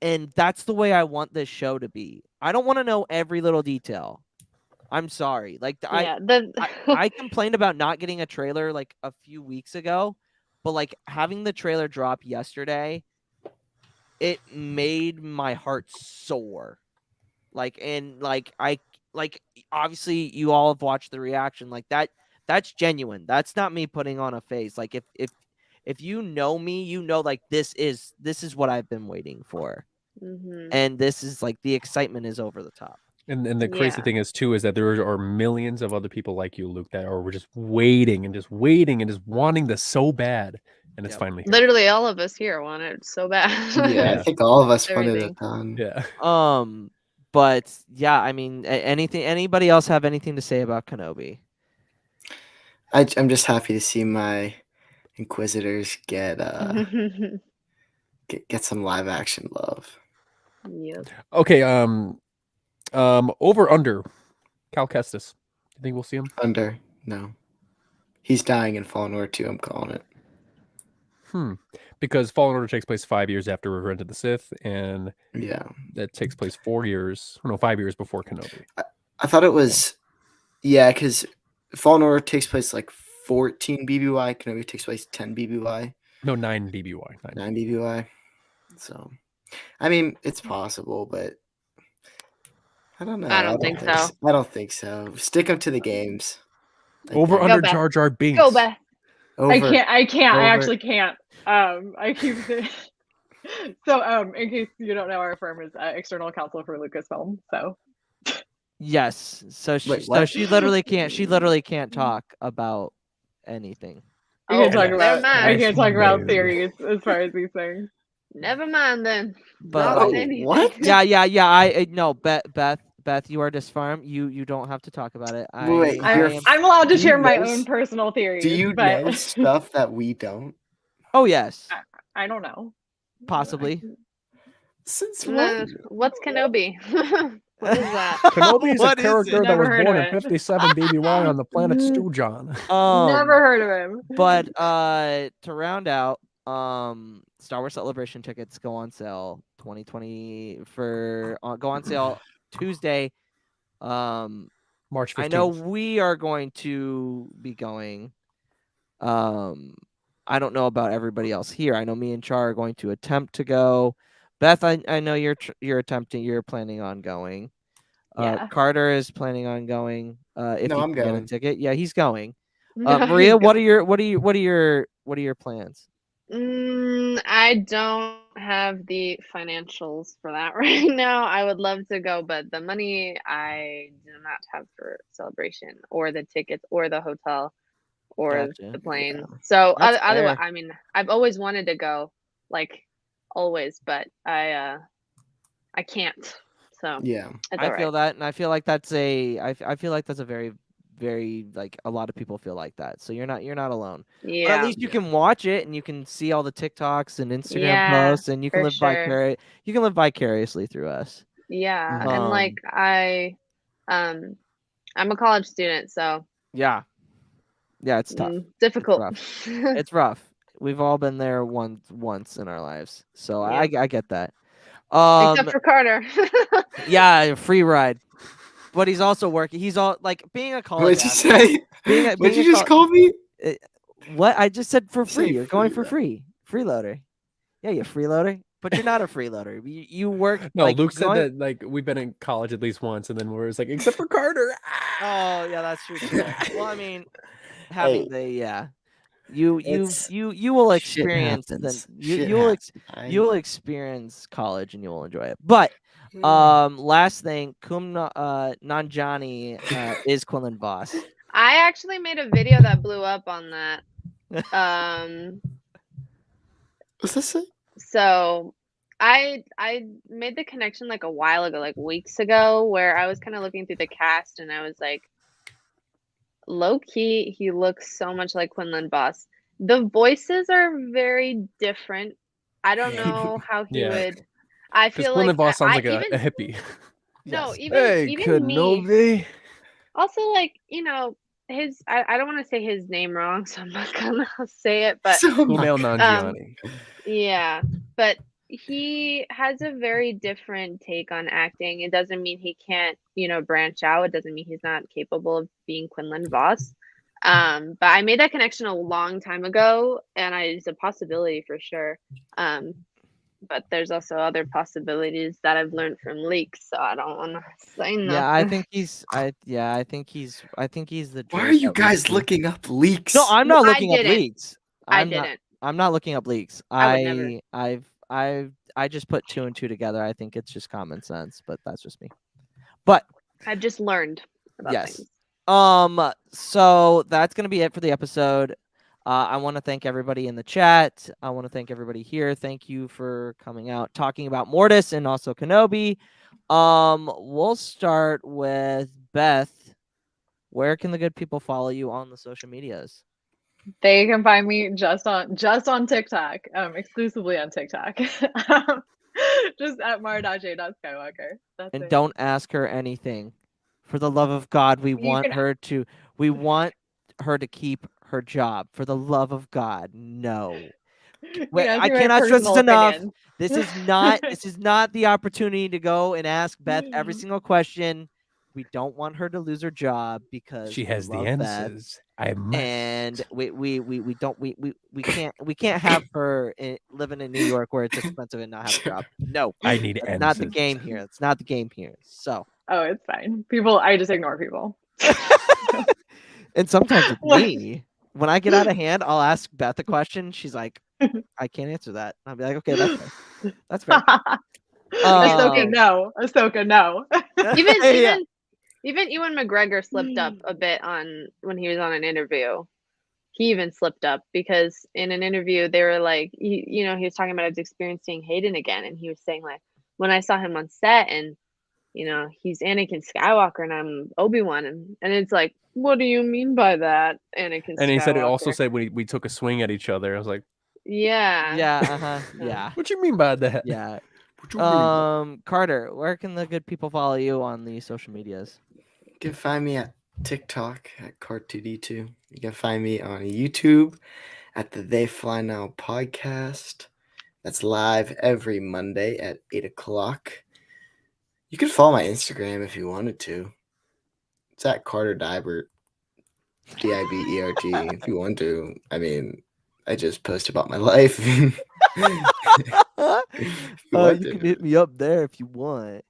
and that's the way I want this show to be. I don't want to know every little detail. I'm sorry. Like, I complained about not getting a trailer like a few weeks ago, but like having the trailer drop yesterday, it made my heart soar. Like, and like like obviously you all have watched the reaction like that. That's genuine. That's not me putting on a face. Like if you know me, you know like this is what I've been waiting for, and this is like the excitement is over the top. And the crazy thing is too is that there are millions of other people like you, Luke, that are just waiting and just wanting this so bad, and it's finally here. Literally all of us here want it so bad. Yeah, I think all of us wanted Everything. it done. Yeah. But yeah, I mean, anybody else have anything to say about Kenobi? I'm just happy to see my Inquisitors get some live action love. Yep. Okay. Over under Cal Kestis. You think we'll see him? Under. No. He's dying in Fallen Order 2, I'm calling it. Because Fallen Order takes place 5 years after Revenge of the Sith, and that takes place 5 years before Kenobi. I thought it was, because Fallen Order takes place like 14 BBY, Kenobi takes place 10 BBY. No, 9 BBY. 9 BBY. So, I mean, it's possible, but I don't know. I don't think so. I don't think so. Stick them to the games. Over under Jar Jar Binks. Go, Beth. I can't. I actually can't. I keep so in case you don't know, our firm is external counsel for Lucasfilm. So yes, so she literally can't talk about anything. I can't talk about theories as far as these things. Never mind then. But what? Yeah. I no, Beth, you are disarmed. You don't have to talk about it. I'm allowed to share my own personal theories. Do you know stuff that we don't? Oh yes. I don't know. Possibly. Since when? What's Kenobi? What is that? Kenobi is a character that was born in it. 57 BBY on the planet Stewjon. Never heard of him. But to round out, Star Wars Celebration tickets go on sale 2020 go on sale Tuesday. March 15th. I know we are going to be going. I don't know about everybody else here. I know me and Char are going to attempt to go. Beth, I know you're planning on going. Carter is planning on going. If I'm get going. a ticket, yeah, he's going. Mariya, what are your plans? I don't have the financials for that right now. I would love to go, but the money I do not have for Celebration or the tickets or the hotel or the plane. Yeah. So otherwise, I mean, I've always wanted to go, like always, but I can't. So yeah, I feel that, and I feel like that's I feel like that's a very, very, like, a lot of people feel like that. So you're not alone. Yeah. But at least you can watch it and you can see all the TikToks and Instagram posts, and you can live vicariously through us. Yeah, and like I'm a college student, so yeah, it's tough. Difficult. It's rough. We've all been there once in our lives, so yeah. I get that. Except for Carter. Yeah, free ride. But he's also working. He's all like being a college. What'd you say? What did you just call me? What I just said for free. You're going for free. Freeloader. Yeah, you're freeloader. But you're not a freeloader. You work. No, like, Luke said that like we've been in college at least once, and then we're just like, except for Carter. Oh yeah, that's true. Well, I mean, having you will experience you will experience college and you will enjoy it. But last thing, Nanjani is Quinlan Voss. I actually made a video that blew up on that. What's this? So I made the connection like a while ago, like weeks ago, where I was kind of looking through the cast and I was like, low key, he looks so much like Quinlan Voss. The voices are very different. I don't know how he would. I feel like Quinlan Voss sounds like a hippie. No, yes. even Kenobi. Me. Also, like, you know, his. I don't want to say his name wrong, so I'm not gonna say it. But Kumail Nanjiani. Yeah, but he has a very different take on acting. It doesn't mean he can't, you know, branch out. It doesn't mean he's not capable of being Quinlan Voss. But I made that connection a long time ago, and it's a possibility for sure. but there's also other possibilities that I've learned from leaks, so I don't want to say nothing. Yeah, I think he's. I think he's the. Why are Drake you that we guys see. looking up leaks? No, I'm not I looking up didn't. leaks. I I'm not. didn't. I'm not looking up leaks. I would never. I just put 2 and 2 together. I think it's just common sense, but that's just me. But I've just learned about yes. things. So that's gonna be it for the episode. I want to thank everybody in the chat. I want to thank everybody here. Thank you for coming out, talking about Mortis and also Kenobi. We'll start with Beth. Where can the good people follow you on the social medias? They can find me just on TikTok, exclusively on TikTok. Just at Mara.j.Skywalker. That's And it. don't ask her anything. For the love of God, we want her to keep her job. For the love of God, no. Wait, I cannot stress this enough. This is not the opportunity to go and ask Beth every single question. We don't want her to lose her job because She has the love answers. Beth. I must. And we can't have her living in New York where it's expensive and not have a job. No, I need that's not the answers. game here. It's not the game here. So, Oh, it's fine. I just ignore people. and sometimes it's me. When I get out of hand, I'll ask Beth a question. She's like, I can't answer that. I'll be like, okay, that's fair. That's fair. Ahsoka, no. Even Ewan McGregor slipped up a bit when he was on an interview. He even slipped up because in an interview they were like, he was talking about his experience seeing Hayden again, and he was saying like, when I saw him on set and he's Anakin Skywalker and I'm Obi-Wan, and it's like, what do you mean by that, Anakin Skywalker? And he said it also said when we took a swing at each other. I was like, yeah. Yeah. What you mean by that? Yeah. What you mean? Carter, where can the good people follow you on the social medias? You can find me at TikTok at Cart2D2. You can find me on YouTube at the They Fly Now podcast. That's live every Monday at 8 o'clock. You can follow my Instagram if you wanted to. It's at Carter Dibert, Dibert, if you want to. I mean, I just post about my life. You can hit me up there if you want.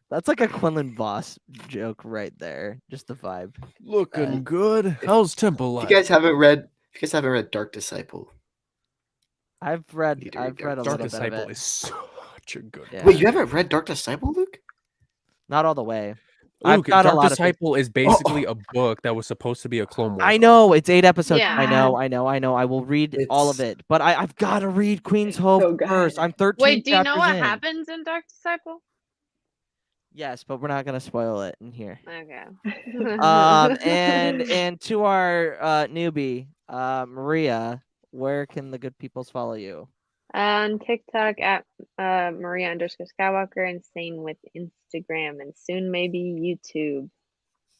That's like a Quinlan Voss joke right there. Just the vibe. Looking good. How's Temple life? If you guys haven't read Dark Disciple, I've read a Dark little bit of Disciple it. is such a good. Yeah. Wait, you haven't read Dark Disciple, Luke? Not all the way. Luke, got a Dark lot of Disciple is basically a book that was supposed to be a Clone Wars. I know it's 8 episodes. Yeah. I know. I will read all of it, but I've got to read Queen's Hope so good. first. I'm 13. Wait, do you know chapters what in. happens in Dark Disciple? Yes, but we're not gonna spoil it in here. Okay. And to our newbie, Mariya, where can the good peoples follow you? On TikTok at Mariya_Skywalker, and same with Instagram, and soon maybe YouTube.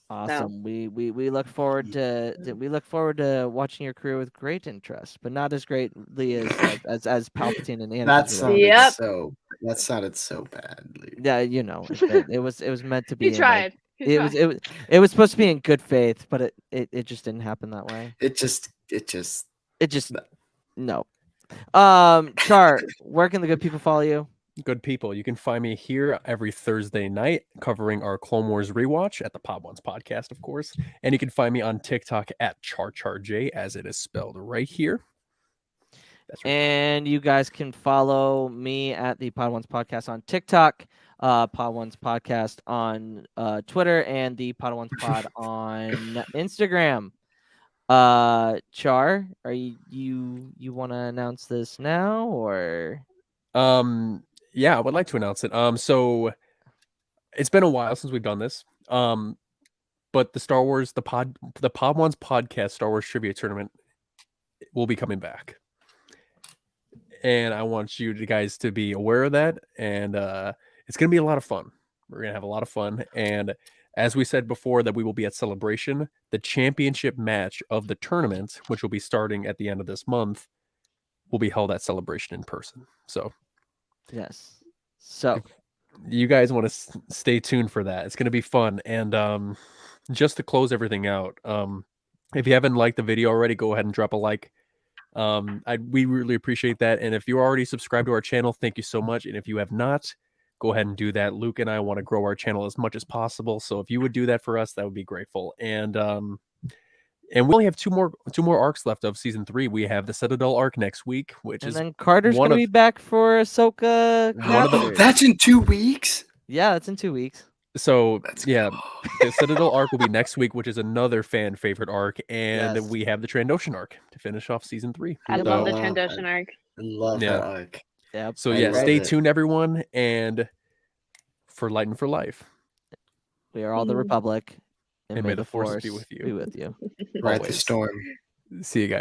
Awesome. We look forward to watching your career with great interest, but not as greatly as Palpatine and Anakin. That sounded so bad. Luke. Yeah, it was meant to be. He tried. It was supposed to be in good faith, but it just didn't happen that way. It just no. Char, where can the good people follow you? Good people, you can find me here every Thursday night covering our Clone Wars rewatch at the Podwans Podcast, of course. And you can find me on TikTok at CharCharJ, as it is spelled right here. That's right. And you guys can follow me at the Podwans Podcast on TikTok, Podwans Podcast on Twitter, and the Podwans Pod on Instagram. Char, are you want to announce this now, or? Yeah, I would like to announce it. So it's been a while since we've done this. But the Podwans Podcast Star Wars Trivia Tournament will be coming back. And I want you guys to be aware of that. And it's going to be a lot of fun. We're going to have a lot of fun. And as we said before, that we will be at Celebration. The championship match of the tournament, which will be starting at the end of this month, will be held at Celebration in person. So, yes. So, you guys want to stay tuned for that. It's going to be fun. And just to close everything out, if you haven't liked the video already, go ahead and drop a like. We really appreciate that. And if you're already subscribed to our channel, thank you so much. And if you have not, go ahead and do that. Luke and I want to grow our channel as much as possible. So if you would do that for us, that would be grateful. And we only have two more arcs left of season 3. We have the Citadel arc next week, which And is then Carter's one gonna of- be back for Ahsoka. One of the- Captured. That's in 2 weeks. Yeah, that's in 2 weeks. so Let's yeah. go. The Citadel arc will be next week, which is another fan favorite arc, and Yes. we have the Trandoshan arc to finish off season 3. I love the So- Trandoshan arc. I love Yeah. that arc. Yep. So I yeah, love stay it. tuned, everyone, and for Light and for Life. We are all the Republic. And may the Force be with you. Be with you. Ride the Always. storm. See you guys.